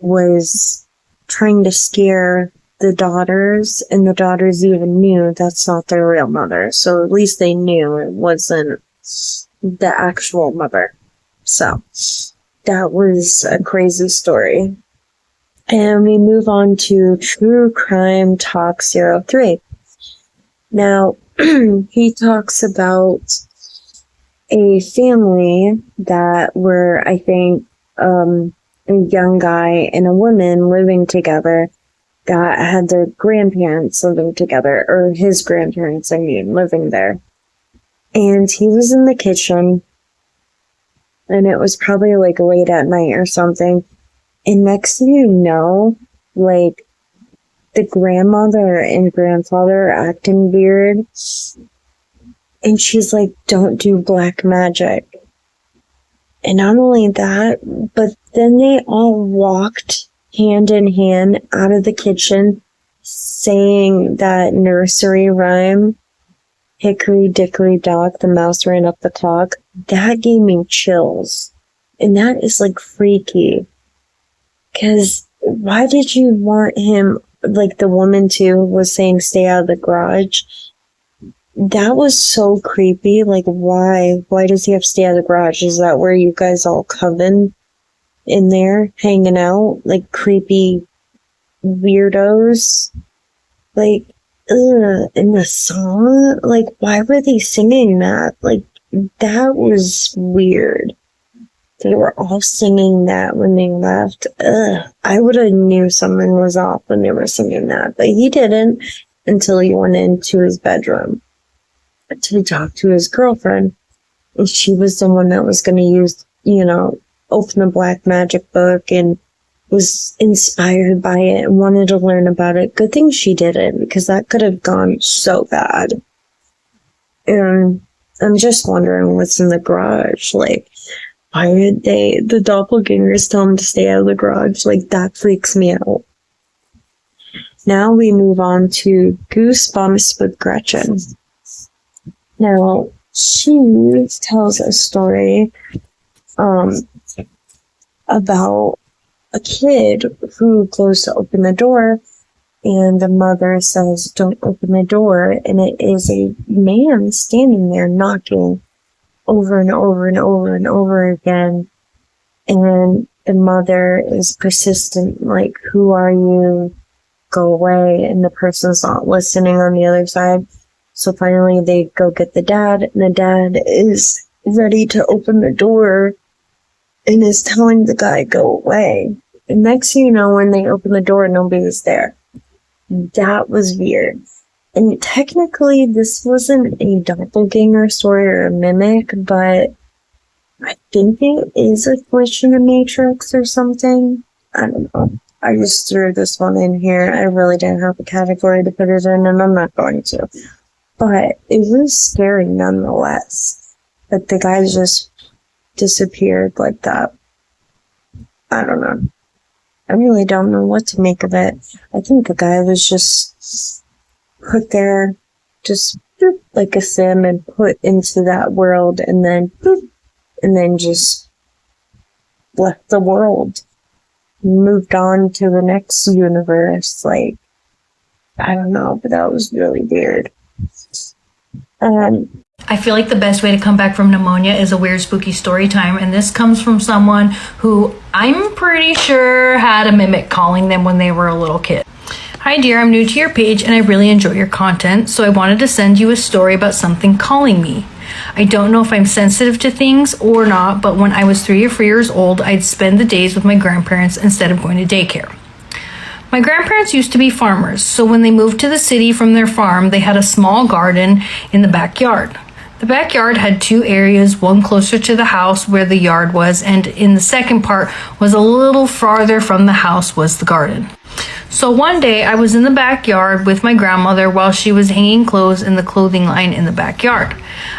was trying to scare the daughters, and the daughters even knew that's not their real mother. So at least they knew it wasn't the actual mother. So that was a crazy story. And we move on to True Crime Talk 03. Now, he talks about a family that were, I think, a young guy and a woman living together that had their grandparents living together, or his grandparents, I mean, living there. And he was in the kitchen, and it was probably like late at night or something. And next thing you know, like, the grandmother and grandfather are acting weird. And she's like, don't do black magic. And not only that, but then they all walked hand in hand out of the kitchen saying that nursery rhyme, hickory dickory dock, the mouse ran up the clock. That gave me chills. And that is like freaky. Because why did you want him, like the woman too was saying stay out of the garage? That was so creepy. Like, why? Why does he have to stay out of the garage? Is that where you guys all coven in there, hanging out? Like, creepy weirdos? Like, in the song? Like, why were they singing that? Like, that was weird. They were all singing that when they left. I would have knew something was off when they were singing that. But he didn't until he went into his bedroom to talk to his girlfriend. And she was the one that was going to use, open the black magic book and was inspired by it and wanted to learn about it. Good thing she didn't, because that could have gone so bad. And I'm just wondering what's in the garage. Like, why did the doppelgangers tell him to stay out of the garage? Like, that freaks me out. Now we move on to Goosebumps with Gretchen. Now, she tells a story about a kid who goes to open the door, and the mother says, don't open the door, and it is a man standing there knocking over and over and over and over again, and the mother is persistent, like, who are you? Go away, and the person's not listening on the other side. So finally they go get the dad, and the dad is ready to open the door and is telling the guy, go away. And next thing you know, when they open the door, nobody was there. That was weird. And technically, this wasn't a doppelganger story or a mimic, but I think it is a glitch in the Matrix or something. I don't know. I just threw this one in here. I really didn't have a category to put it in, and I'm not going to. But it was scary nonetheless. That the guy just disappeared like that. I don't know. I really don't know what to make of it. I think the guy was just put there, just like a sim, and put into that world, and then just left the world. Moved on to the next universe. Like, I don't know, but that was really weird. I feel like the best way to come back from pneumonia is a weird spooky story time, and this comes from someone who I'm pretty sure had a mimic calling them when they were a little kid. Hi dear, I'm new to your page and I really enjoy your content, so I wanted to send you a story about something calling me. I don't know if I'm sensitive to things or not, but when I was 3 or 4 years old, I'd spend the days with my grandparents instead of going to daycare. My grandparents used to be farmers, so when they moved to the city from their farm, they had a small garden in the backyard. The backyard had 2 areas, one closer to the house where the yard was, and in the second part was a little farther from the house was the garden. So one day I was in the backyard with my grandmother while she was hanging clothes in the clothing line in the backyard.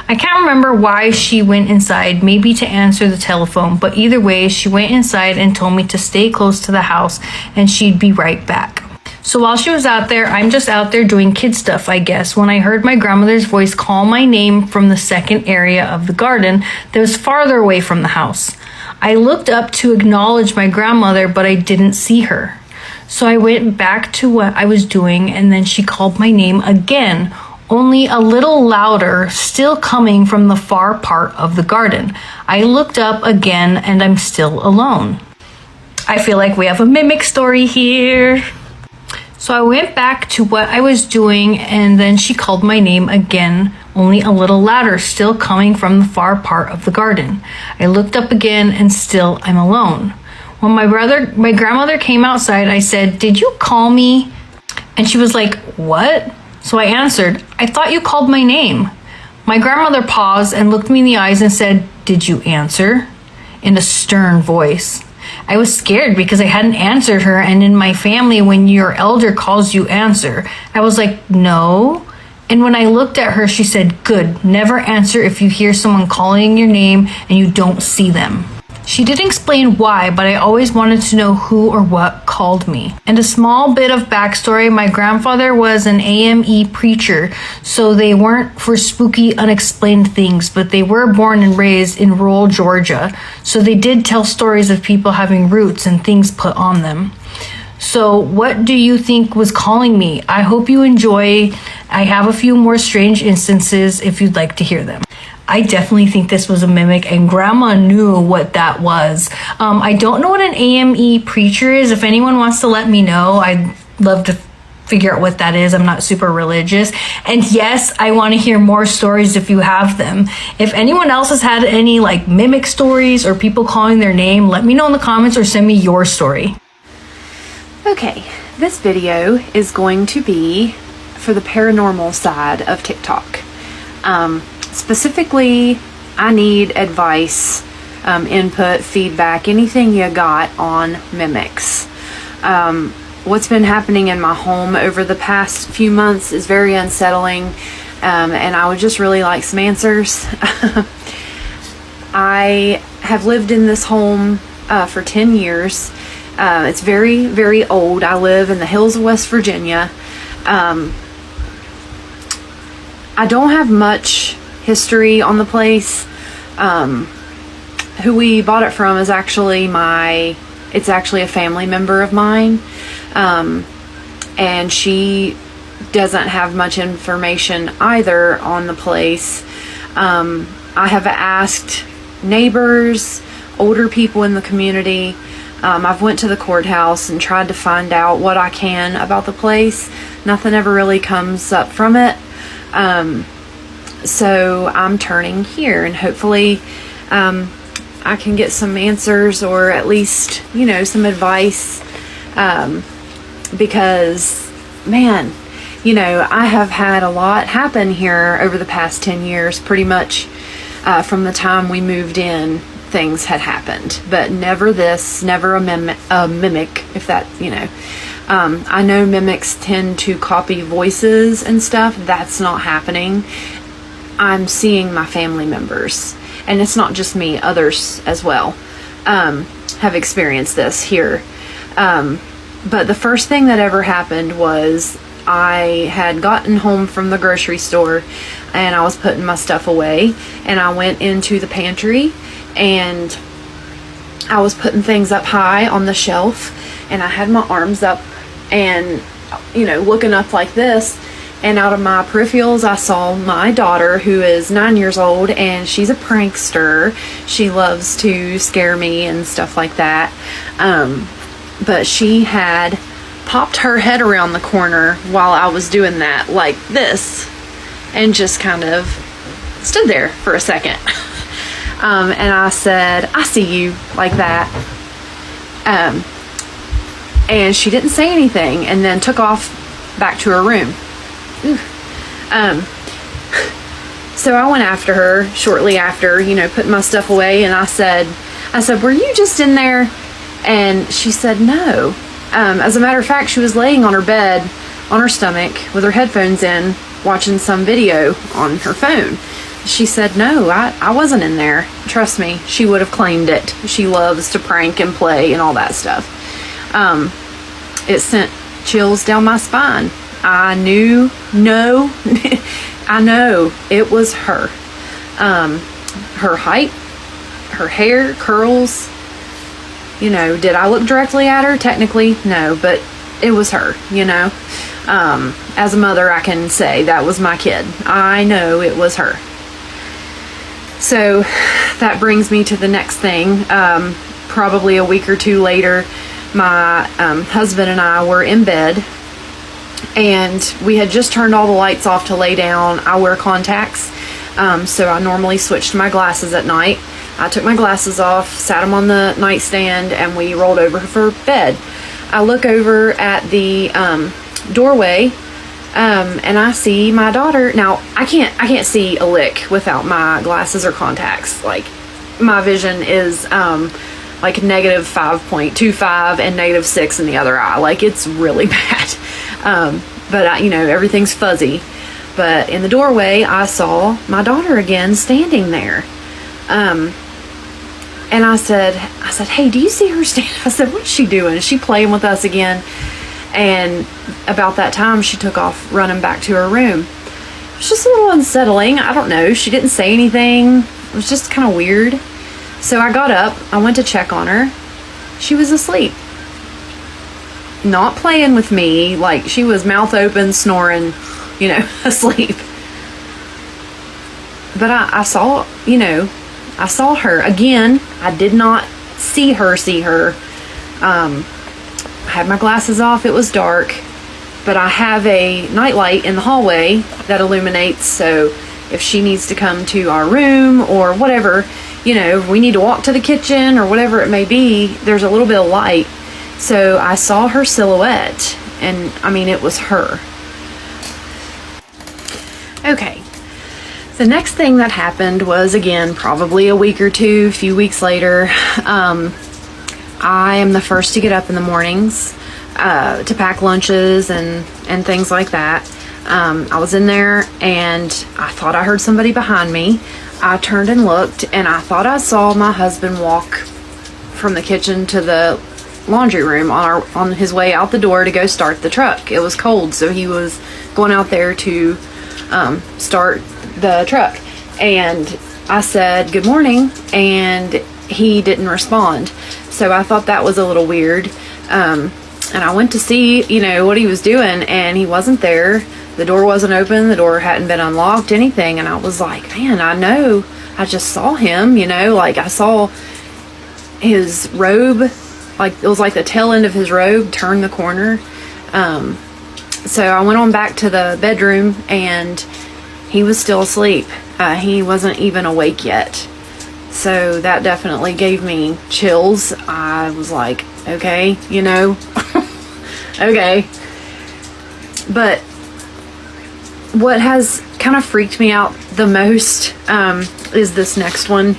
I can't remember why she went inside, maybe to answer the telephone, but either way, she went inside and told me to stay close to the house and she'd be right back. So while she was out there, I'm just out there doing kid stuff, I guess, when I heard my grandmother's voice call my name from the second area of the garden that was farther away from the house. I looked up to acknowledge my grandmother, but I didn't see her. So I went back to what I was doing, and then she called my name again, only a little louder, still coming from the far part of the garden. I looked up again, and I'm still alone. I feel like we have a mimic story here. So I went back to what I was doing, and then she called my name again, only a little louder, still coming from the far part of the garden. I looked up again, and still I'm alone. When my grandmother came outside, I said, "Did you call me?" And she was like, "What?" So I answered, "I thought you called my name." My grandmother paused and looked me in the eyes and said, "Did you answer?" in a stern voice. I was scared because I hadn't answered her, and in my family, when your elder calls, you answer. I was like, "No." And when I looked at her, she said, "Good, never answer if you hear someone calling your name and you don't see them." She didn't explain why, but I always wanted to know who or what called me. And a small bit of backstory, my grandfather was an AME preacher, so they weren't for spooky, unexplained things, but they were born and raised in rural Georgia, so they did tell stories of people having roots and things put on them. So what do you think was calling me? I hope you enjoy. I have a few more strange instances if you'd like to hear them. I definitely think this was a mimic, and Grandma knew what that was. I don't know what an AME preacher is. If anyone wants to let me know, I'd love to figure out what that is. I'm not super religious. And yes, I want to hear more stories if you have them. If anyone else has had any like mimic stories or people calling their name, let me know in the comments or send me your story. Okay, this video is going to be for the paranormal side of TikTok. Specifically, I need advice, input, feedback, anything you got on mimics. What's been happening in my home over the past few months is very unsettling, and I would just really like some answers. I have lived in this home for 10 years. It's very, very old. I live in the hills of West Virginia. I don't have much history on the place. Who we bought it from is actually it's actually a family member of mine. And she doesn't have much information either on the place. I have asked neighbors, older people in the community. I've went to the courthouse and tried to find out what I can about the place. Nothing ever really comes up from it. So I'm turning here, and hopefully I can get some answers, or at least, you know, some advice, because, man, you know, I have had a lot happen here over the past 10 years, pretty much from the time we moved in. Things had happened, but never this, never a mimic, if that, you know. I know mimics tend to copy voices and stuff. That's not happening. I'm seeing my family members, and it's not just me, others as well have experienced this here. But the first thing that ever happened was I had gotten home from the grocery store, and I was putting my stuff away, and I went into the pantry, and I was putting things up high on the shelf, and I had my arms up and, you know, looking up like this, and out of my peripherals I saw my daughter, who is 9 years old, and she's a prankster. She loves to scare me and stuff like that. But she had popped her head around the corner while I was doing that, like this, and just kind of stood there for a second. And I said, "I see you," like that. And she didn't say anything, and then took off back to her room. So I went after her shortly after, you know, putting my stuff away, and I said, "Were you just in there?" And she said, "No." As a matter of fact, she was laying on her bed, on her stomach, with her headphones in, watching some video on her phone. She said, "No, I wasn't in there. Trust me, she would have claimed it. She loves to prank and play and all that stuff." It sent chills down my spine. I knew, I know it was her. Her height, her hair, curls. You know, did I look directly at her? Technically, no, but it was her, you know. As a mother, I can say that was my kid. I know it was her. So that brings me to the next thing. Probably a week or two later, my husband and I were in bed, and we had just turned all the lights off to lay down. I wear contacts, so I normally switch to my glasses at night. I took my glasses off, sat them on the nightstand, and we rolled over for bed. I look over at the doorway, and I see my daughter. Now I can't see a lick without my glasses or contacts. Like, my vision is like negative 5.25 and negative 6 in the other eye. Like, it's really bad. But you know, everything's fuzzy. But in the doorway, I saw my daughter again standing there. And I said, hey, do you see her stand? I said, what's she doing? Is she playing with us again? And about that time, she took off running back to her room. It was just a little unsettling. I don't know. She didn't say anything. It was just kind of weird. So I got up. I went to check on her. She was asleep. Not playing with me. Like, she was mouth open, snoring, you know, asleep. But I saw, you know, I saw her. Again, I did not see her. I had my glasses off. It was dark. But I have a nightlight in the hallway that illuminates. So if she needs to come to our room or whatever, you know, if we need to walk to the kitchen or whatever it may be, there's a little bit of light. So I saw her silhouette. And, I mean, it was her. Okay. The next thing that happened was, again, probably a week or two, a few weeks later. I am the first to get up in the mornings to pack lunches and things like that. I was in there and I thought I heard somebody behind me. I turned and looked and I thought I saw my husband walk from the kitchen to the laundry room on his way out the door to go start the truck. It was cold, so he was going out there to start the truck. And I said, good morning, and he didn't respond. So I thought that was a little weird. And I went to see, you know, what he was doing, and he wasn't there. The door wasn't open. The door hadn't been unlocked, anything. And I was like, man, I know I just saw him, you know, like I saw his robe, like it was like the tail end of his robe turn the corner. So I went on back to the bedroom and he was still asleep. He wasn't even awake yet. So that definitely gave me chills. I was like, okay, you know, okay. But what has kind of freaked me out the most is this next one.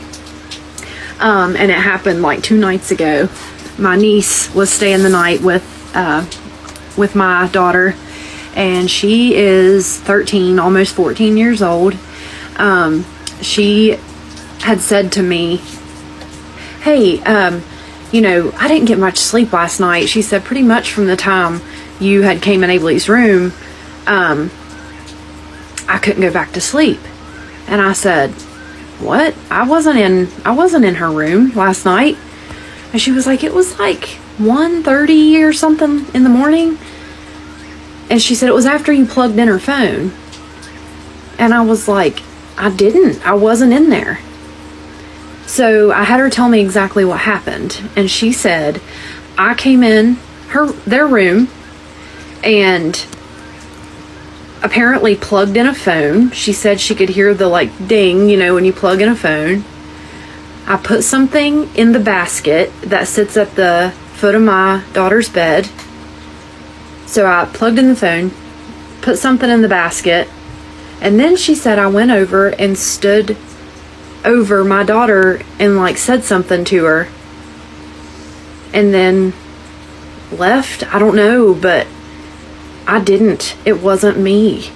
And it happened like 2 nights ago. My niece was staying the night with my daughter, and she is 13, almost 14 years old. She had said to me, hey, you know, I didn't get much sleep last night. She said, pretty much from the time you had came in Ailey's room, I couldn't go back to sleep. And I said, what? I wasn't in her room last night. And she was like, it was like 1:30 or something in the morning. And she said, it was after you plugged in her phone. And I was like, I wasn't in there. So I had her tell me exactly what happened. And she said, I came in their room and apparently plugged in a phone. She said she could hear the like ding, you know, when you plug in a phone. I put something in the basket that sits at the foot of my daughter's bed. So I plugged in the phone, put something in the basket, and then she said I went over and stood over my daughter and like said something to her and then left. I don't know, but I didn't. It wasn't me.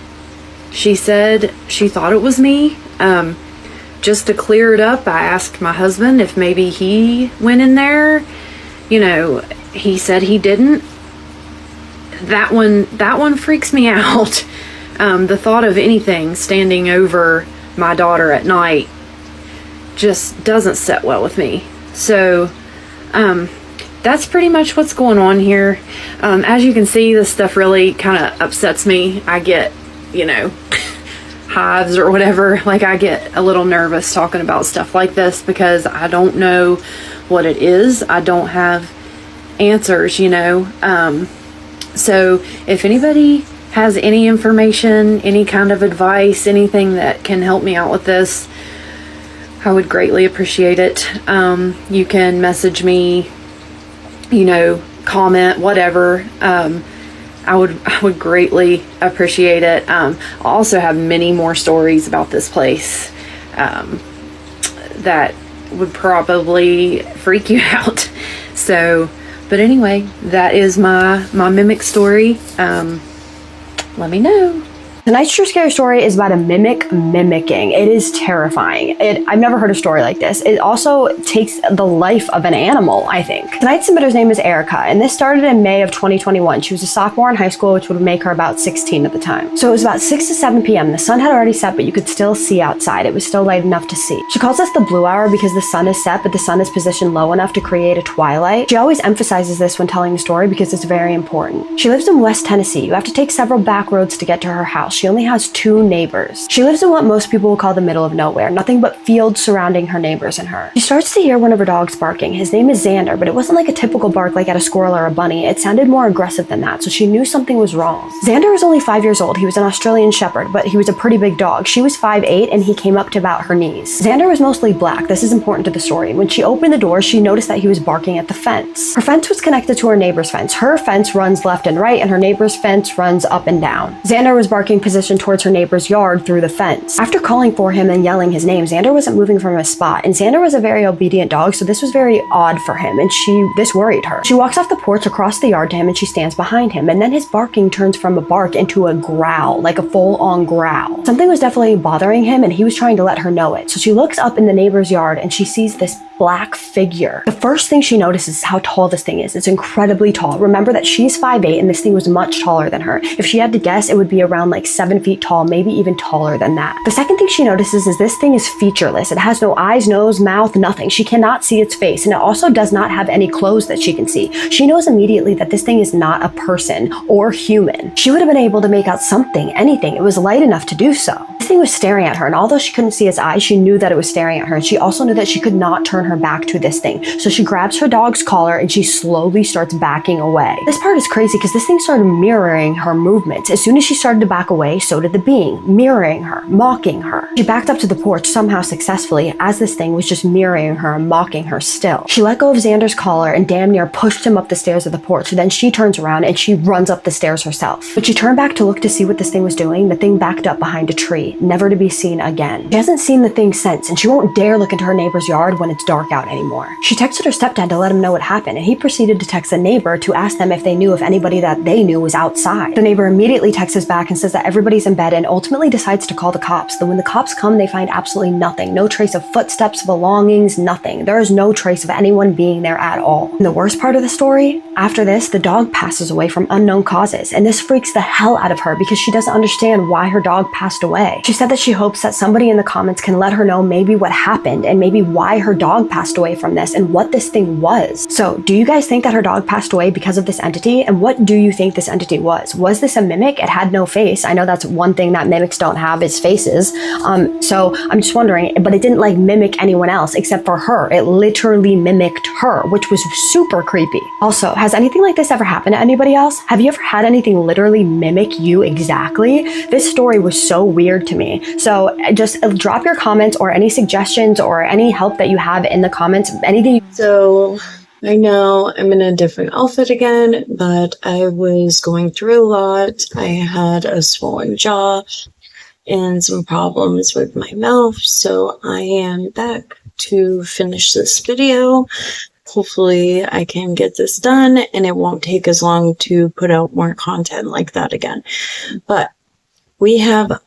She said she thought it was me. Just to clear it up, I asked my husband if maybe he went in there. You know, he said he didn't. That one freaks me out. The thought of anything standing over my daughter at night just doesn't sit well with me. So, that's pretty much what's going on here. As you can see, this stuff really kind of upsets me. I get, you know, hives or whatever. Like, I get a little nervous talking about stuff like this because I don't know what it is. I don't have answers, you know. So if anybody has any information, any kind of advice, anything that can help me out with this, I would greatly appreciate it. You can message me, you know, comment, whatever. I would greatly appreciate it. I also have many more stories about this place that would probably freak you out. So, but anyway, that is my mimic story. Let me know. Tonight's true scary story is about a mimic mimicking. It is terrifying. I've never heard a story like this. It also takes the life of an animal, I think. Tonight's submitter's name is Erica, and this started in May of 2021. She was a sophomore in high school, which would make her about 16 at the time. So it was about 6 to 7 p.m. The sun had already set, but you could still see outside. It was still light enough to see. She calls this the blue hour because the sun is set, but the sun is positioned low enough to create a twilight. She always emphasizes this when telling the story because it's very important. She lives in West Tennessee. You have to take several back roads to get to her house. She only has 2 neighbors. She lives in what most people would call the middle of nowhere, nothing but fields surrounding her neighbors and her. She starts to hear one of her dogs barking. His name is Xander, but it wasn't like a typical bark like at a squirrel or a bunny. It sounded more aggressive than that, so she knew something was wrong. Xander was only 5 years old. He was an Australian Shepherd, but he was a pretty big dog. She was 5'8", and he came up to about her knees. Xander was mostly black. This is important to the story. When she opened the door, she noticed that he was barking at the fence. Her fence was connected to her neighbor's fence. Her fence runs left and right, and her neighbor's fence runs up and down. Xander was barking positioned towards her neighbor's yard through the fence. After calling for him and yelling his name, Xander wasn't moving from his spot, and Xander was a very obedient dog, so this was very odd for him, and this worried her. She walks off the porch across the yard to him, and she stands behind him, and then his barking turns from a bark into a growl, like a full-on growl. Something was definitely bothering him, and he was trying to let her know it. So she looks up in the neighbor's yard, and she sees this black figure. The first thing she notices is how tall this thing is. It's incredibly tall. Remember that she's 5'8", and this thing was much taller than her. If she had to guess, it would be around like 7 feet tall, maybe even taller than that. The second thing she notices is this thing is featureless. It has no eyes, nose, mouth, nothing. She cannot see its face, and it also does not have any clothes that she can see. She knows immediately that this thing is not a person or human. She would have been able to make out something, anything. It was light enough to do so. This thing was staring at her, and although she couldn't see its eyes, she knew that it was staring at her, and she also knew that she could not turn her back to this thing. So she grabs her dog's collar and she slowly starts backing away. This part is crazy because this thing started mirroring her movements. As soon as she started to back away, so did the being, mirroring her, mocking her. She backed up to the porch somehow successfully as this thing was just mirroring her and mocking her still. She let go of Xander's collar and damn near pushed him up the stairs of the porch. Then she turns around and she runs up the stairs herself. But she turned back to look to see what this thing was doing. The thing backed up behind a tree, never to be seen again. She hasn't seen the thing since, and she won't dare look into her neighbor's yard when it's dark out anymore. She texted her stepdad to let him know what happened, and he proceeded to text a neighbor to ask them if they knew if anybody that they knew was outside. The neighbor immediately texts us back and says that everybody's in bed and ultimately decides to call the cops. Though when the cops come, they find absolutely nothing. No trace of footsteps, belongings, nothing. There is no trace of anyone being there at all. And the worst part of the story? After this, the dog passes away from unknown causes, and this freaks the hell out of her because she doesn't understand why her dog passed away. She said that she hopes that somebody in the comments can let her know maybe what happened and maybe why her dog passed away from this and what this thing was. So, do you guys think that her dog passed away because of this entity? And what do you think this entity was? Was this a mimic? It had no face. I know that's one thing that mimics don't have is faces. So I'm just wondering, but it didn't like mimic anyone else except for her. It literally mimicked her, which was super creepy. Also, has anything like this ever happened to anybody else? Have you ever had anything literally mimic you exactly? This story was so weird to me. So just drop your comments or any suggestions or any help that you have in the comments, anything. So I know I'm in a different outfit again, but I was going through a lot. I had a swollen jaw and some problems with my mouth, so I am back to finish this video. Hopefully I can get this done and it won't take as long to put out more content like that again. But we have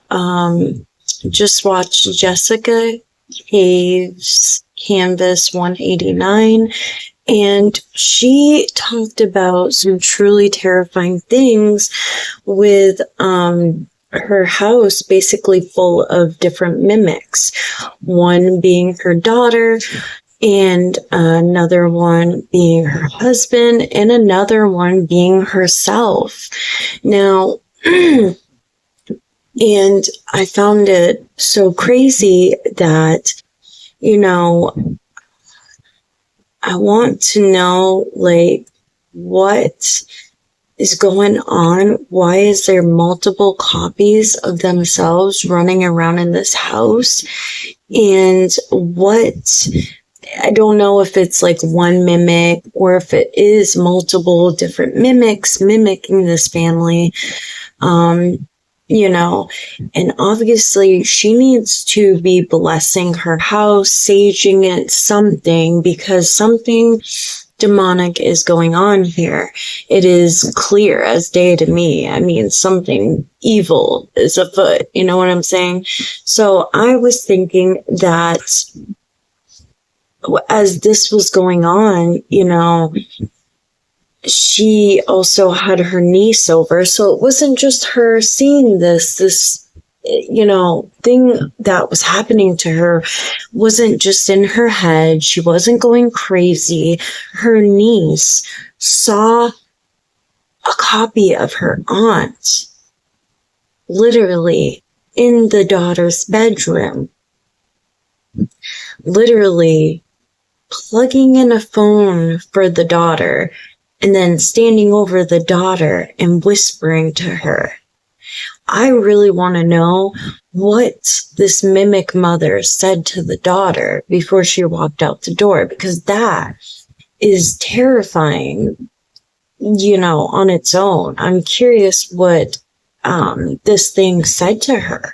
just watched Jessica Cave's Canvas 189, and she talked about some truly terrifying things with her house basically full of different mimics, one being her daughter and another one being her husband and another one being herself. Now and I found it so crazy that, you know, I want to know, like, what is going on? Why is there multiple copies of themselves running around in this house? And what, I don't know if it's like one mimic or if it is multiple different mimics mimicking this family. You know, and obviously she needs to be blessing her house, saging it, something, because something demonic is going on here. It is clear as day to me. I mean, something evil is afoot. You know what I'm saying? So I was thinking that as this was going on, you know, she also had her niece over. So it wasn't just her seeing this, you know, thing that was happening to her wasn't just in her head. She wasn't going crazy. Her niece saw a copy of her aunt literally in the daughter's bedroom, literally plugging in a phone for the daughter and then standing over the daughter and whispering to her. I really want to know what this mimic mother said to the daughter before she walked out the door, because that is terrifying, you know, on its own. I'm curious what this thing said to her.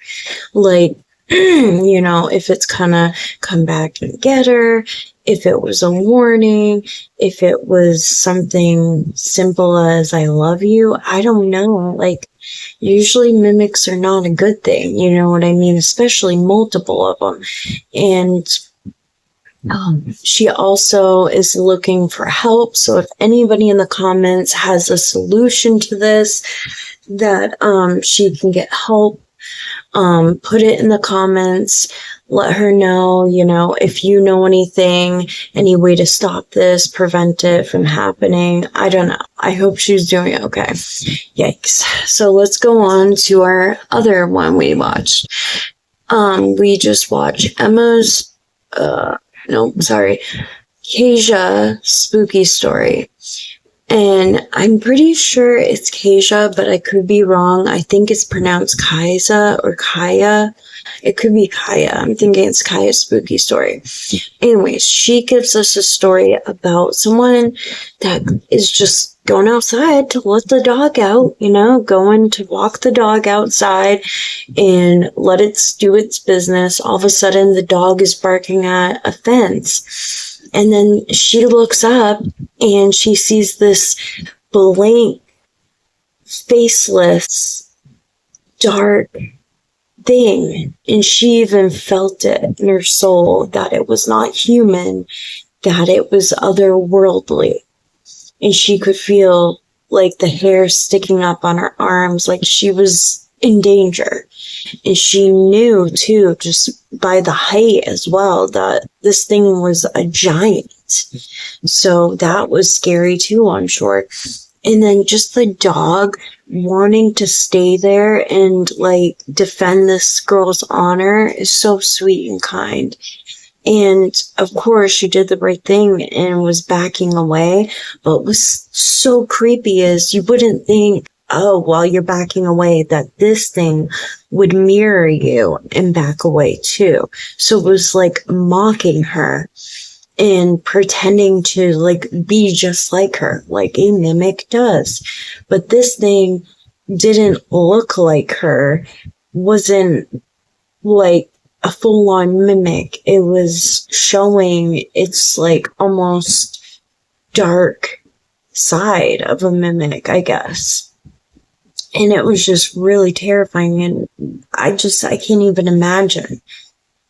Like, you know, if it's gonna come back and get her, if it was a warning, if it was something simple as I love you, I don't know. Like, usually mimics are not a good thing, you know what I mean? Especially multiple of them. And she also is looking for help. So if anybody in the comments has a solution to this, that she can get help, put it in the comments. Let her know, you know, if you know anything, any way to stop this, prevent it from happening. I don't know. I hope she's doing okay. Yikes. So let's go on to our other one we watched. We just watched Emma's, Kasia spooky story. And I'm pretty sure it's Kasia, but I could be wrong. I think it's pronounced Kaisa or Kaya. It could be Kaya. I'm thinking it's Kaya's spooky story. Anyways, she gives us a story about someone that is just going outside to let the dog out, you know, going to walk the dog outside and let it do its business. All of a sudden, the dog is barking at a fence. And then she looks up and she sees this blank, faceless, dark thing. And she even felt it in her soul that it was not human, that it was otherworldly. And she could feel like the hair sticking up on her arms, like she was in danger. And she knew too, just by the height as well, that this thing was a giant. So that was scary too, I'm sure. And then just the dog wanting to stay there and like defend this girl's honor is so sweet and kind. And of course she did the right thing and was backing away, but what was so creepy is you wouldn't think, oh, while you're backing away, that this thing would mirror you and back away too. So it was like mocking her and pretending to like be just like her, like a mimic does. But this thing didn't look like her, wasn't like a full-on mimic. It was showing its like almost dark side of a mimic, I guess. And it was just really terrifying. And I can't even imagine.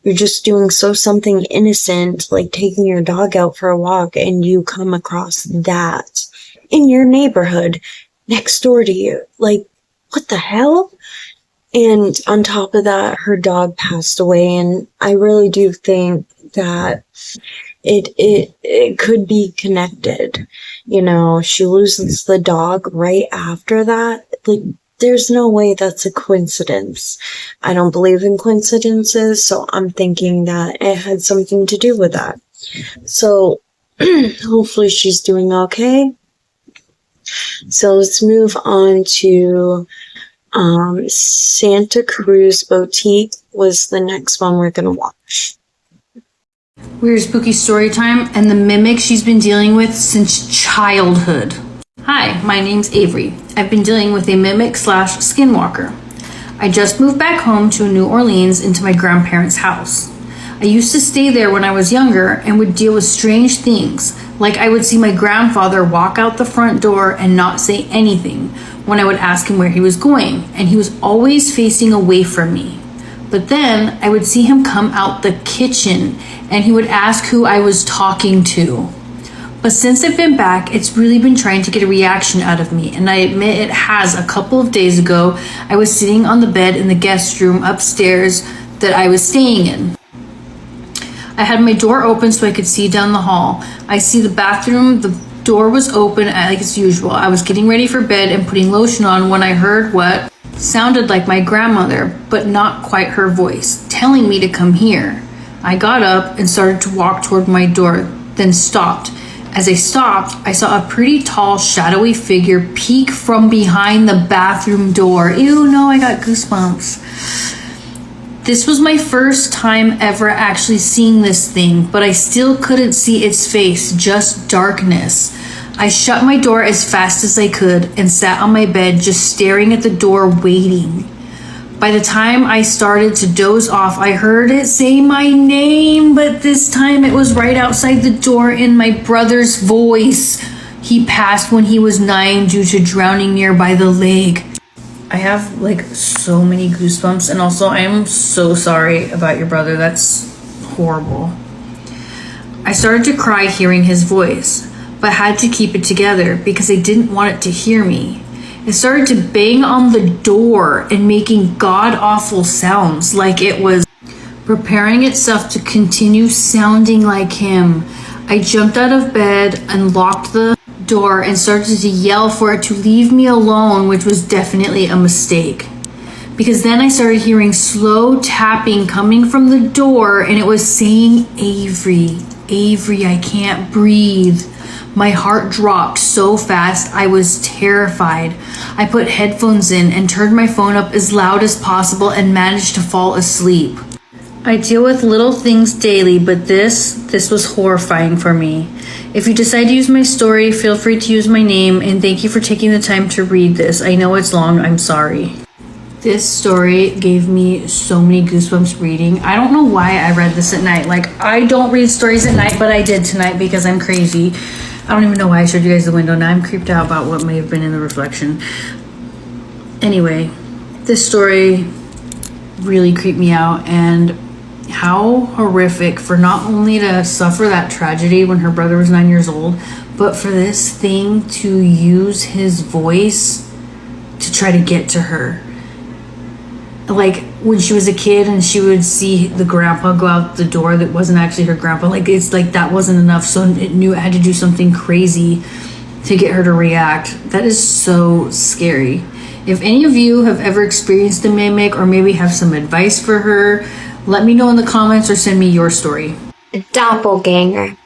You're just doing something innocent, like taking your dog out for a walk, and you come across that in your neighborhood next door to you. Like, what the hell? And on top of that, her dog passed away. And I really do think that it could be connected. You know, she loses the dog right after that. Like, there's no way that's a coincidence. I don't believe in coincidences, so I'm thinking that it had something to do with that. So hopefully she's doing okay. So let's move on to Santa Cruz Boutique was the next one we're going to watch. Weird spooky story time and the mimic she's been dealing with since childhood. Hi, my name's Avery. I've been dealing with a mimic / skinwalker. I just moved back home to New Orleans into my grandparents' house. I used to stay there when I was younger and would deal with strange things, like I would see my grandfather walk out the front door and not say anything when I would ask him where he was going, and he was always facing away from me. But then I would see him come out the kitchen and he would ask who I was talking to. But since I've been back, it's really been trying to get a reaction out of me, and I admit it has. A couple of days ago, I was sitting on the bed in the guest room upstairs that I was staying in. I had my door open so I could see down the hall. I see the bathroom, the door was open like as usual. I was getting ready for bed and putting lotion on when I heard what sounded like my grandmother, but not quite her voice, telling me to come here. I got up and started to walk toward my door, then stopped. As I stopped, I saw a pretty tall, shadowy figure peek from behind the bathroom door. Ew, no, I got goosebumps. This was my first time ever actually seeing this thing, but I still couldn't see its face, just darkness. I shut my door as fast as I could and sat on my bed just staring at the door, waiting. By the time I started to doze off, I heard it say my name, but this time it was right outside the door in my brother's voice. He passed when he was 9 due to drowning nearby the lake. I have like so many goosebumps, and also I am so sorry about your brother. That's horrible. I started to cry hearing his voice, but had to keep it together because I didn't want it to hear me. It started to bang on the door and making god-awful sounds like it was preparing itself to continue sounding like him. I jumped out of bed and locked the door and started to yell for it to leave me alone, which was definitely a mistake. Because then I started hearing slow tapping coming from the door, and it was saying, Avery, Avery, I can't breathe. My heart dropped so fast, I was terrified. I put headphones in and turned my phone up as loud as possible and managed to fall asleep. I deal with little things daily, but this was horrifying for me. If you decide to use my story, feel free to use my name, and thank you for taking the time to read this. I know it's long, I'm sorry. This story gave me so many goosebumps reading. I don't know why I read this at night. Like, I don't read stories at night, but I did tonight because I'm crazy. I don't even know why I showed you guys the window. Now I'm creeped out about what may have been in the reflection. Anyway, this story really creeped me out, and how horrific for not only to suffer that tragedy when her brother was 9 years old, but for this thing to use his voice to try to get to her. Like when she was a kid and she would see the grandpa go out the door that wasn't actually her grandpa, like it's like that wasn't enough, so it knew it had to do something crazy to get her to react. That is so scary. If any of you have ever experienced a mimic or maybe have some advice for her, let me know in the comments or send me your story. Doppelganger.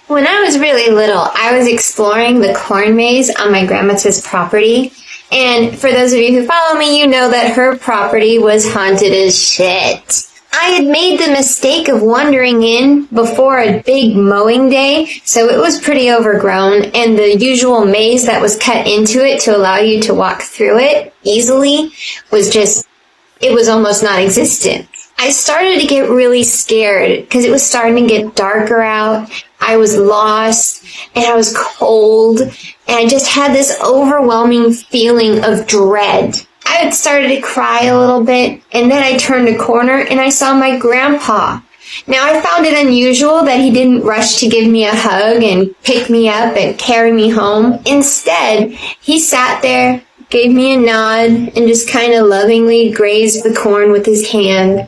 When I was really little, I was exploring the corn maze on my grandma's property. And for those of you who follow me, you know that her property was haunted as shit. I had made the mistake of wandering in before a big mowing day, so it was pretty overgrown, and the usual maze that was cut into it to allow you to walk through it easily was it was almost non-existent. I started to get really scared because it was starting to get darker out. I was lost and I was cold, and I just had this overwhelming feeling of dread. I had started to cry a little bit, and then I turned a corner and I saw my grandpa. Now, I found it unusual that he didn't rush to give me a hug and pick me up and carry me home. Instead, he sat there, gave me a nod, and just kind of lovingly grazed the corn with his hand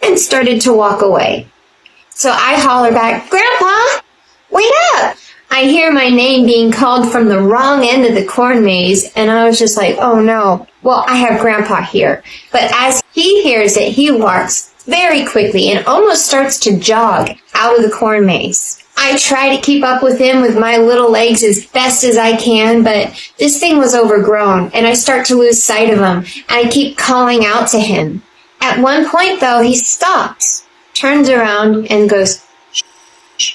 and started to walk away. So I holler back, "Grandpa, wait up!" I hear my name being called from the wrong end of the corn maze, and I was just like, oh no. Well, I have Grandpa here. But as he hears it, he walks very quickly and almost starts to jog out of the corn maze. I try to keep up with him with my little legs as best as I can, but this thing was overgrown, and I start to lose sight of him, and I keep calling out to him. At one point, though, he stops, turns around, and goes, shh.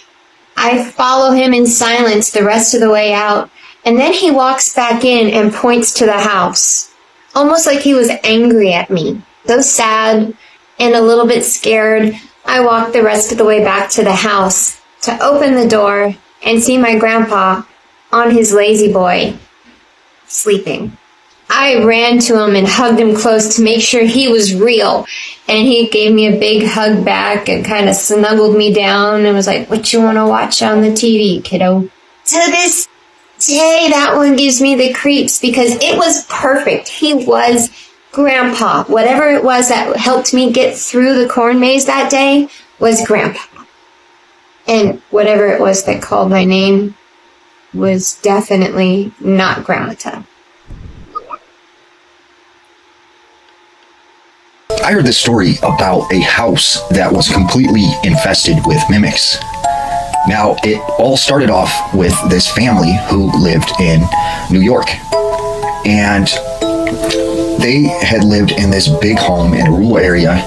I follow him in silence the rest of the way out, and then he walks back in and points to the house, almost like he was angry at me, so sad and a little bit scared, I walked the rest of the way back to the house to open the door and see my grandpa on his lazy boy, sleeping. I ran to him and hugged him close to make sure he was real. And he gave me a big hug back and kind of snuggled me down and was like, "What you want to watch on the TV, kiddo?" To this day, that one gives me the creeps because it was perfect. He was Grandpa. Whatever it was that helped me get through the corn maze that day was Grandpa. And whatever it was that called my name was definitely not Grandma. I heard this story about a house that was completely infested with mimics. Now, it all started off with this family who lived in New York. And they had lived in this big home in a rural area.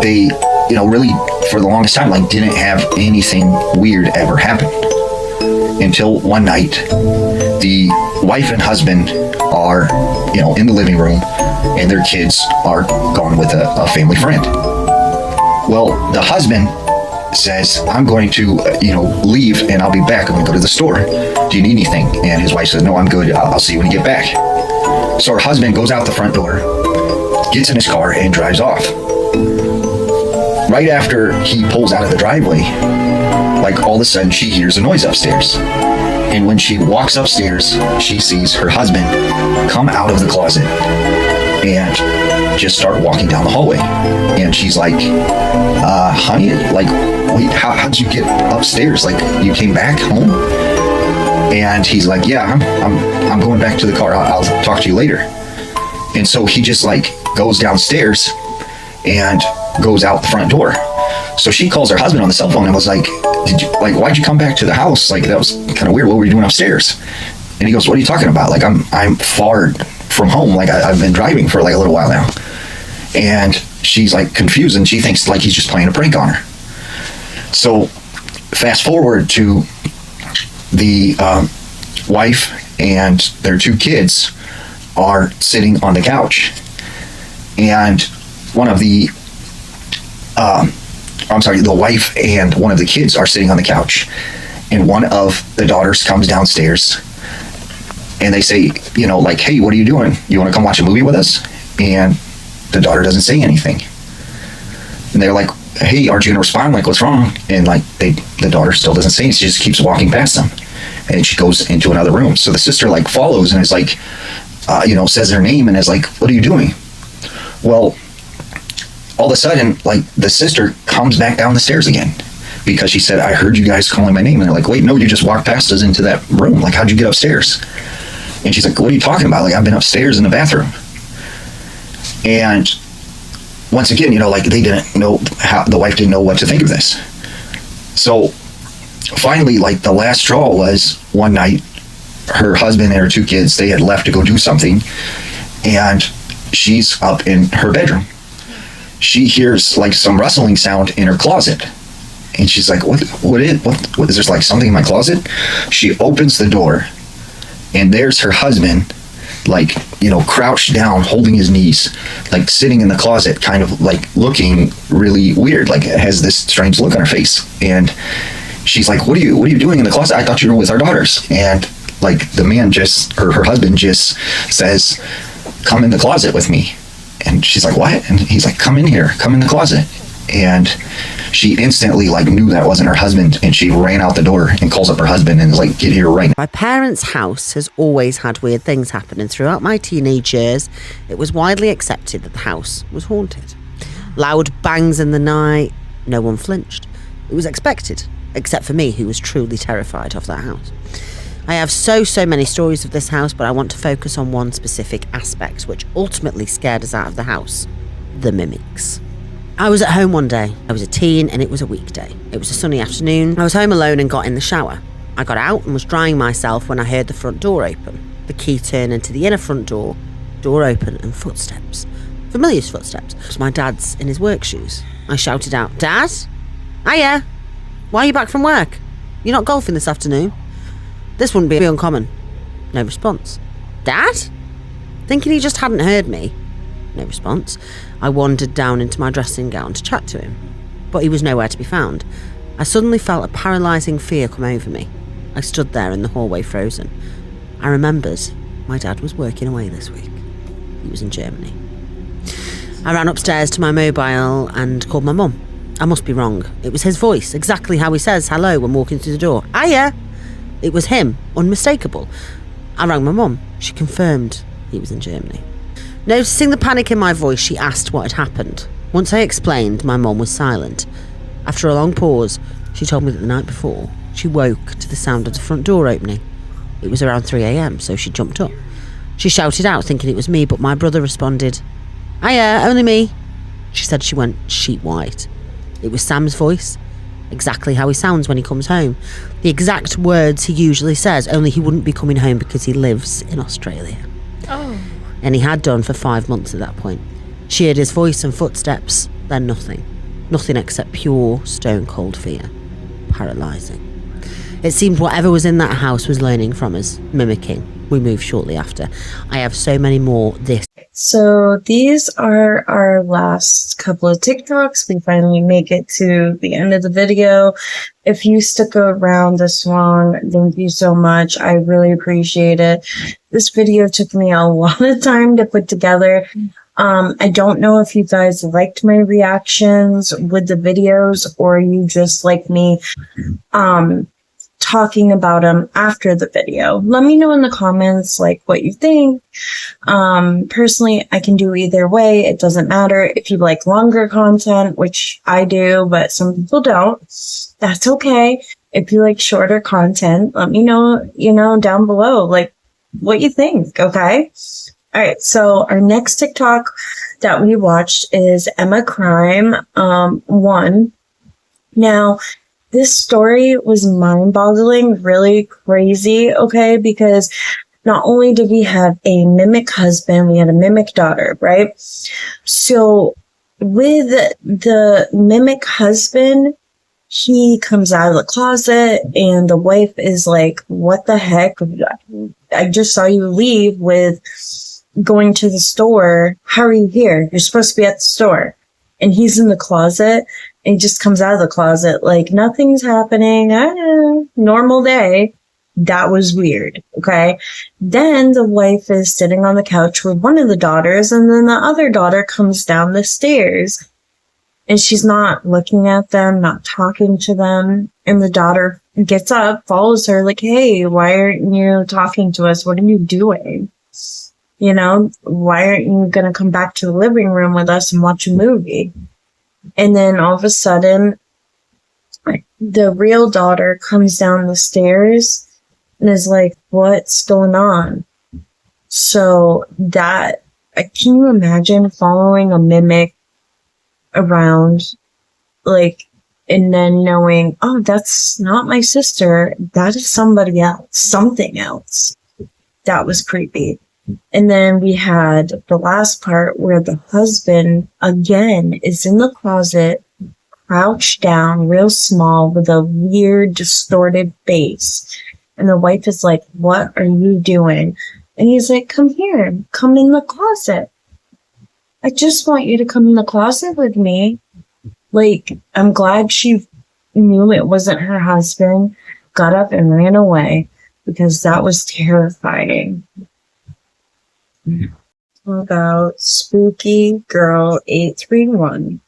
They, really, for the longest time, didn't have anything weird ever happen. Until one night, the wife and husband are, in the living room, and their kids are gone with a family friend. Well, the husband says, "I'm going to, leave and I'll be back. I'm going to go to the store. Do you need anything?" And his wife says, "No, I'm good. I'll see you when you get back." So her husband goes out the front door, gets in his car, and drives off. Right after he pulls out of the driveway, all of a sudden she hears a noise upstairs. And when she walks upstairs, she sees her husband come out of the closet and just start walking down the hallway. And she's like, "Honey, wait, how'd you get upstairs? You came back home?" And he's like, "Yeah, I'm going back to the car. I'll talk to you later." And so he just goes downstairs and goes out the front door. So she calls her husband on the cell phone and was like, "Why'd you come back to the house? That was kind of weird. What were you doing upstairs?" And he goes, "What are you talking about? I'm far from home. I've been driving for a little while now." And she's confused, and she thinks he's just playing a prank on her. So fast forward to the wife and their two kids are sitting on the couch, and the wife and one of the kids are sitting on the couch, and one of the daughters comes downstairs, and they say, "Hey, what are you doing? You want to come watch a movie with us?" And the daughter doesn't say anything. And they're like, "Hey, aren't you going to respond? What's wrong?" And the daughter still doesn't say anything. She just keeps walking past them. And she goes into another room. So the sister follows and is says her name and is like, "What are you doing?" Well, all of a sudden, the sister comes back down the stairs again because she said, "I heard you guys calling my name." And they're like, "Wait, no, you just walked past us into that room. How'd you get upstairs?" And she's like, "What are you talking about? I've been upstairs in the bathroom." And once again, they didn't know how, the wife didn't know what to think of this. So finally, the last straw was one night, her husband and her two kids, they had left to go do something, and she's up in her bedroom. She hears some rustling sound in her closet, and she's like, what is there something in my closet? She opens the door, and there's her husband crouched down, holding his knees, sitting in the closet, kind of looking really weird, has this strange look on her face. And she's like, what are you doing in the closet? I thought you were with our daughters." And the man her husband just says, "Come in the closet with me." And she's like, "What?" And he's like, "Come in here, come in the closet." And she instantly knew that wasn't her husband, and she ran out the door and calls up her husband and is like, "Get here right now." My parents' house has always had weird things happen, and throughout my teenage years, it was widely accepted that the house was haunted. Loud bangs in the night, no one flinched. It was expected, except for me, who was truly terrified of that house. I have so many stories of this house, but I want to focus on one specific aspect, which ultimately scared us out of the house: the mimics. I was at home one day. I was a teen and it was a weekday. It was a sunny afternoon. I was home alone and got in the shower. I got out and was drying myself when I heard the front door open. The key turn into the inner front door open, and footsteps. Familiar footsteps. It was my dad's in his work shoes. I shouted out, "Dad? Hiya! Why are you back from work? You're not golfing this afternoon?" This wouldn't be uncommon. No response. "Dad?" Thinking he just hadn't heard me. No response. I wandered down into my dressing gown to chat to him. but he was nowhere to be found. I suddenly felt a paralysing fear come over me. I stood there in the hallway frozen. I remembered my dad was working away this week. He was in Germany. I ran upstairs to my mobile and called my mum. I must be wrong. It was his voice, exactly how he says hello when walking through the door. Hiya! It was him, unmistakable. I rang my mum. She confirmed he was in Germany. Noticing the panic in my voice, she asked what had happened. Once I explained, my mum was silent. After a long pause, she told me that the night before, she woke to the sound of the front door opening. It was around 3 a.m, so she jumped up. She shouted out, thinking it was me, but my brother responded, Hiya, only me. She said she went sheet white. It was Sam's voice, exactly how he sounds when he comes home. The exact words he usually says, only he wouldn't be coming home because he lives in Australia. Oh. And he had done for 5 months at that point. She heard his voice and footsteps, then nothing. Nothing except pure, stone-cold fear. Paralysing. It seemed whatever was in that house was learning from us, mimicking. We moved shortly after. I have so many more this. So these are our last couple of TikToks. We finally make it to the end of the video. If you stuck around this long, thank you so much. I really appreciate it. This video took me a lot of time to put together. I don't know if you guys liked my reactions with the videos or you just like me talking about them after the video. Let me know in the comments like what you think. Personally, I can do either way. It doesn't matter. If you like longer content, which I do, but some people don't, that's okay. If you like shorter content, let me know, down below, like what you think. Okay. All right. So our next TikTok that we watched is Emma Crime 1. Now, this story was mind-boggling, really crazy, okay? Because not only did we have a mimic husband, we had a mimic daughter, right? So with the mimic husband, he comes out of the closet and the wife is like, what the heck? I just saw you leave with going to the store. How are you here? You're supposed to be at the store. And he's in the closet. And he just comes out of the closet like nothing's happening. Normal day. That was weird. Okay. Then the wife is sitting on the couch with one of the daughters, and then the other daughter comes down the stairs and she's not looking at them, not talking to them. And the daughter gets up, follows her like, hey, why aren't you talking to us? What are you doing? Why aren't you going to come back to the living room with us and watch a movie? And then all of a sudden, the real daughter comes down the stairs and is like, what's going on? So can you imagine following a mimic around, and then knowing, oh, that's not my sister. That is somebody else, something else. That was creepy. And then we had the last part where the husband, again, is in the closet, crouched down, real small, with a weird, distorted face. And the wife is like, what are you doing? And he's like, come here, come in the closet. I just want you to come in the closet with me. I'm glad she knew it wasn't her husband, got up and ran away, because that was terrifying. About Spooky Girl 831.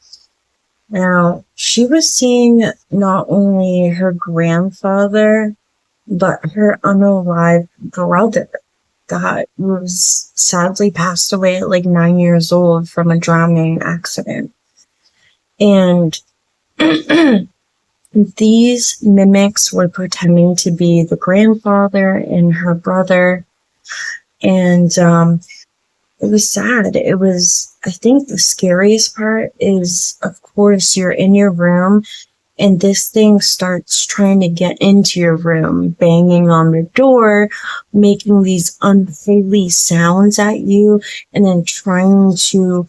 Now, she was seeing not only her grandfather, but her unalived brother that was sadly passed away at 9 years old from a drowning accident. And these mimics were pretending to be the grandfather and her brother. And it was sad. I think the scariest part is, of course, you're in your room and this thing starts trying to get into your room, banging on the door, making these unholy sounds at you, and then trying to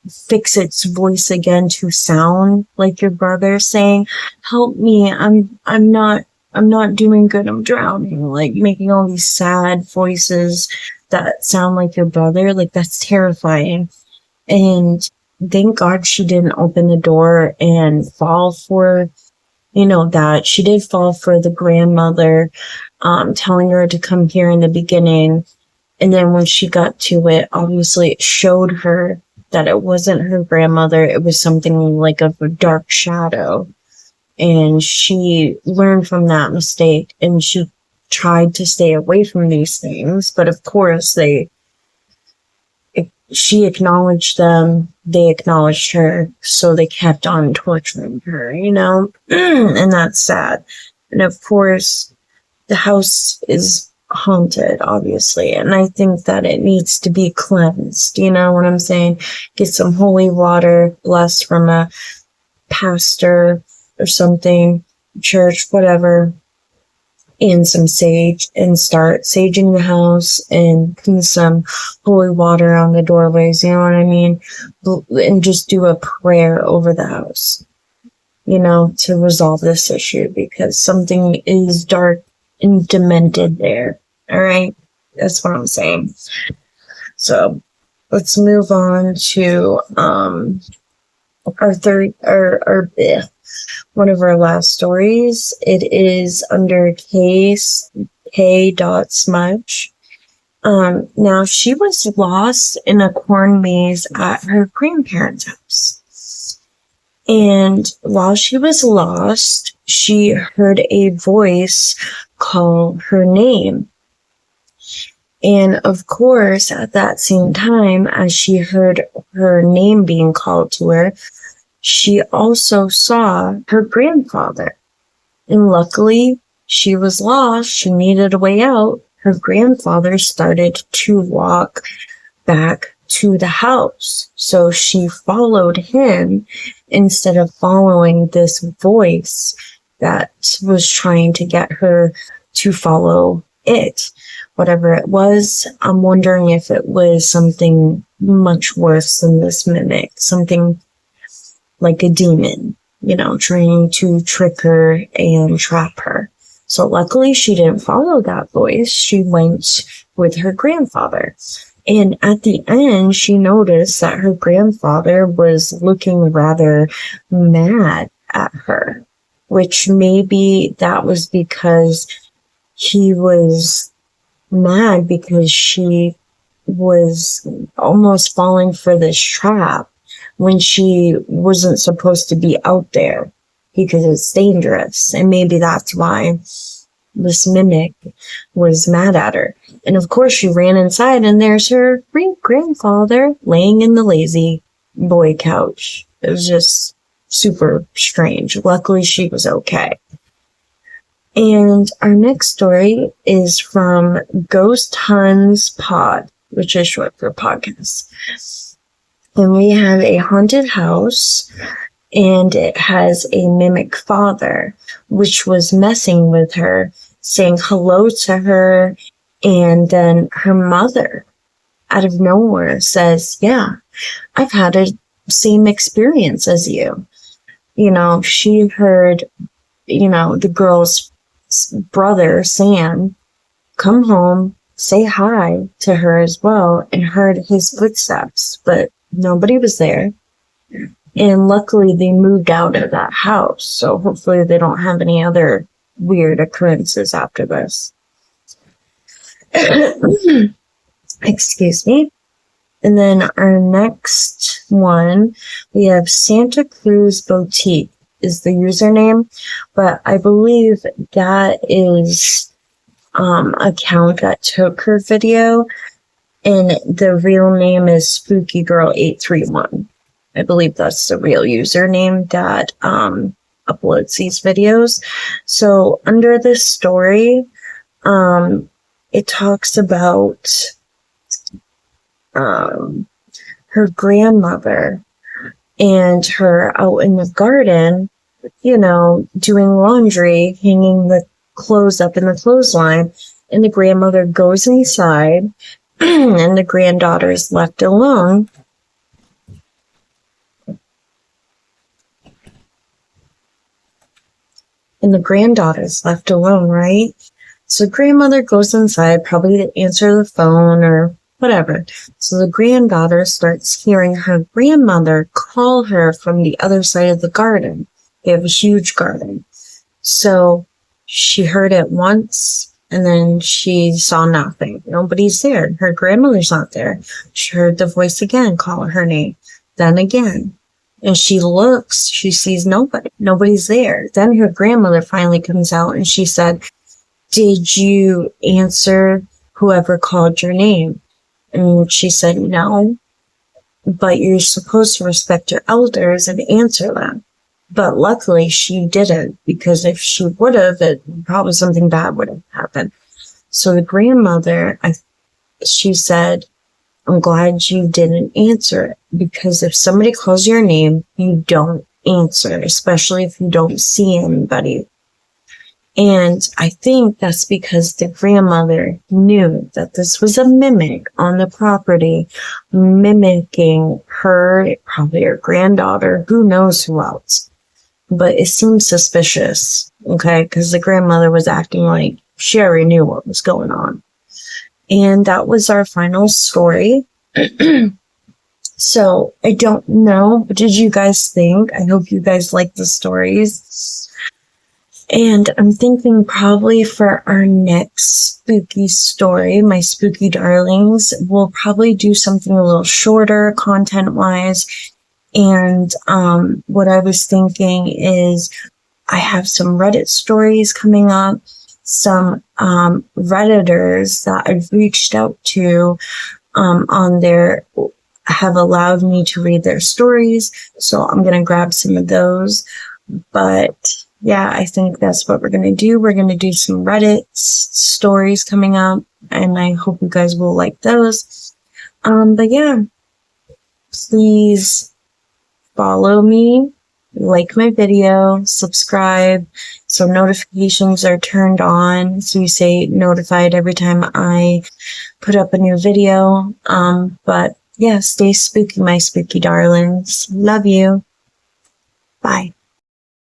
fix its voice again to sound like your brother, saying, help me, I'm not doing good, I'm drowning, making all these sad voices that sound like your brother. That's terrifying. And thank God she didn't open the door and fall for, that. She did fall for the grandmother telling her to come here in the beginning. And then when she got to it, obviously it showed her that it wasn't her grandmother. It was something like of a dark shadow. And she learned from that mistake, and she tried to stay away from these things. But of course, she acknowledged them, they acknowledged her, so they kept on torturing her, and that's sad. And of course, the house is haunted, obviously, and I think that it needs to be cleansed, you know what I'm saying? Get some holy water, blessed from a pastor or something, church, whatever, and some sage, and start saging the house and put some holy water on the doorways, you know what I mean? And just do a prayer over the house, to resolve this issue, because something is dark and demented there. All right? That's what I'm saying. So let's move on to one of our last stories. It is under case K.Smudge. Now, she was lost in a corn maze at her grandparents' house. And while she was lost, she heard a voice call her name. And of course, at that same time, as she heard her name being called to her, she also saw her grandfather. And luckily, she was lost. She needed a way out. Her grandfather started to walk back to the house. So she followed him instead of following this voice that was trying to get her to follow it. Whatever it was, I'm wondering if it was something much worse than this mimic. Something like a demon, trying to trick her and trap her. So luckily she didn't follow that voice. She went with her grandfather. And at the end, she noticed that her grandfather was looking rather mad at her, which maybe that was because he was mad because she was almost falling for this trap when she wasn't supposed to be out there, because it's dangerous. And maybe that's why this mimic was mad at her. And of course she ran inside, and there's her great-grandfather laying in the lazy boy couch. It was just super strange. Luckily she was okay. And our next story is from Ghost Huns Pod, which is short for podcast. And we have a haunted house, and it has a mimic father, which was messing with her, saying hello to her, and then her mother, out of nowhere, says, yeah, I've had a same experience as you. She heard, the girl's brother, Sam, come home, say hi to her as well, and heard his footsteps, but nobody was there. And luckily they moved out of that house, so hopefully they don't have any other weird occurrences after this. Excuse me. And then our next one, we have Santa Cruz Boutique is the username, but I believe that is account that took her video, and the real name is Spooky Girl 831. I believe that's the real username that uploads these videos. So under this story, it talks about her grandmother and her out in the garden, doing laundry, hanging the clothes up in the clothesline, and the grandmother goes inside and the granddaughter is left alone. And the granddaughter's left alone, right? So grandmother goes inside, probably to answer the phone or whatever. So the granddaughter starts hearing her grandmother call her from the other side of the garden. They have a huge garden. So she heard it once, and then she saw nothing. Nobody's there. Her grandmother's not there. She heard the voice again call her name. Then again. And she looks, she sees nobody. Nobody's there. Then her grandmother finally comes out and she said, "Did you answer whoever called your name?" And she said, "No, but you're supposed to respect your elders and answer them." But luckily she didn't, because if she would have, probably something bad would have happened. So the grandmother, she said, "I'm glad you didn't answer it, because if somebody calls your name, you don't answer, especially if you don't see anybody." And I think that's because the grandmother knew that this was a mimic on the property, mimicking her, probably her granddaughter, who knows who else. But it seems suspicious, okay, because the grandmother was acting like she already knew what was going on. And that was our final story. So I don't know, what did you guys think? I hope you guys like the stories. And I'm thinking probably for our next spooky story, my spooky darlings, we'll probably do something a little shorter content-wise. And what I was thinking is I have some Reddit stories coming up, some Redditors that I've reached out to on there have allowed me to read their stories. So I'm going to grab some of those. But yeah, I think that's what we're going to do. We're going to do some Reddit stories coming up, and I hope you guys will like those. But yeah, please follow me, like my video, subscribe, so notifications are turned on, so you say notified every time I put up a new video. But yeah, stay spooky, my spooky darlings. Love you. Bye.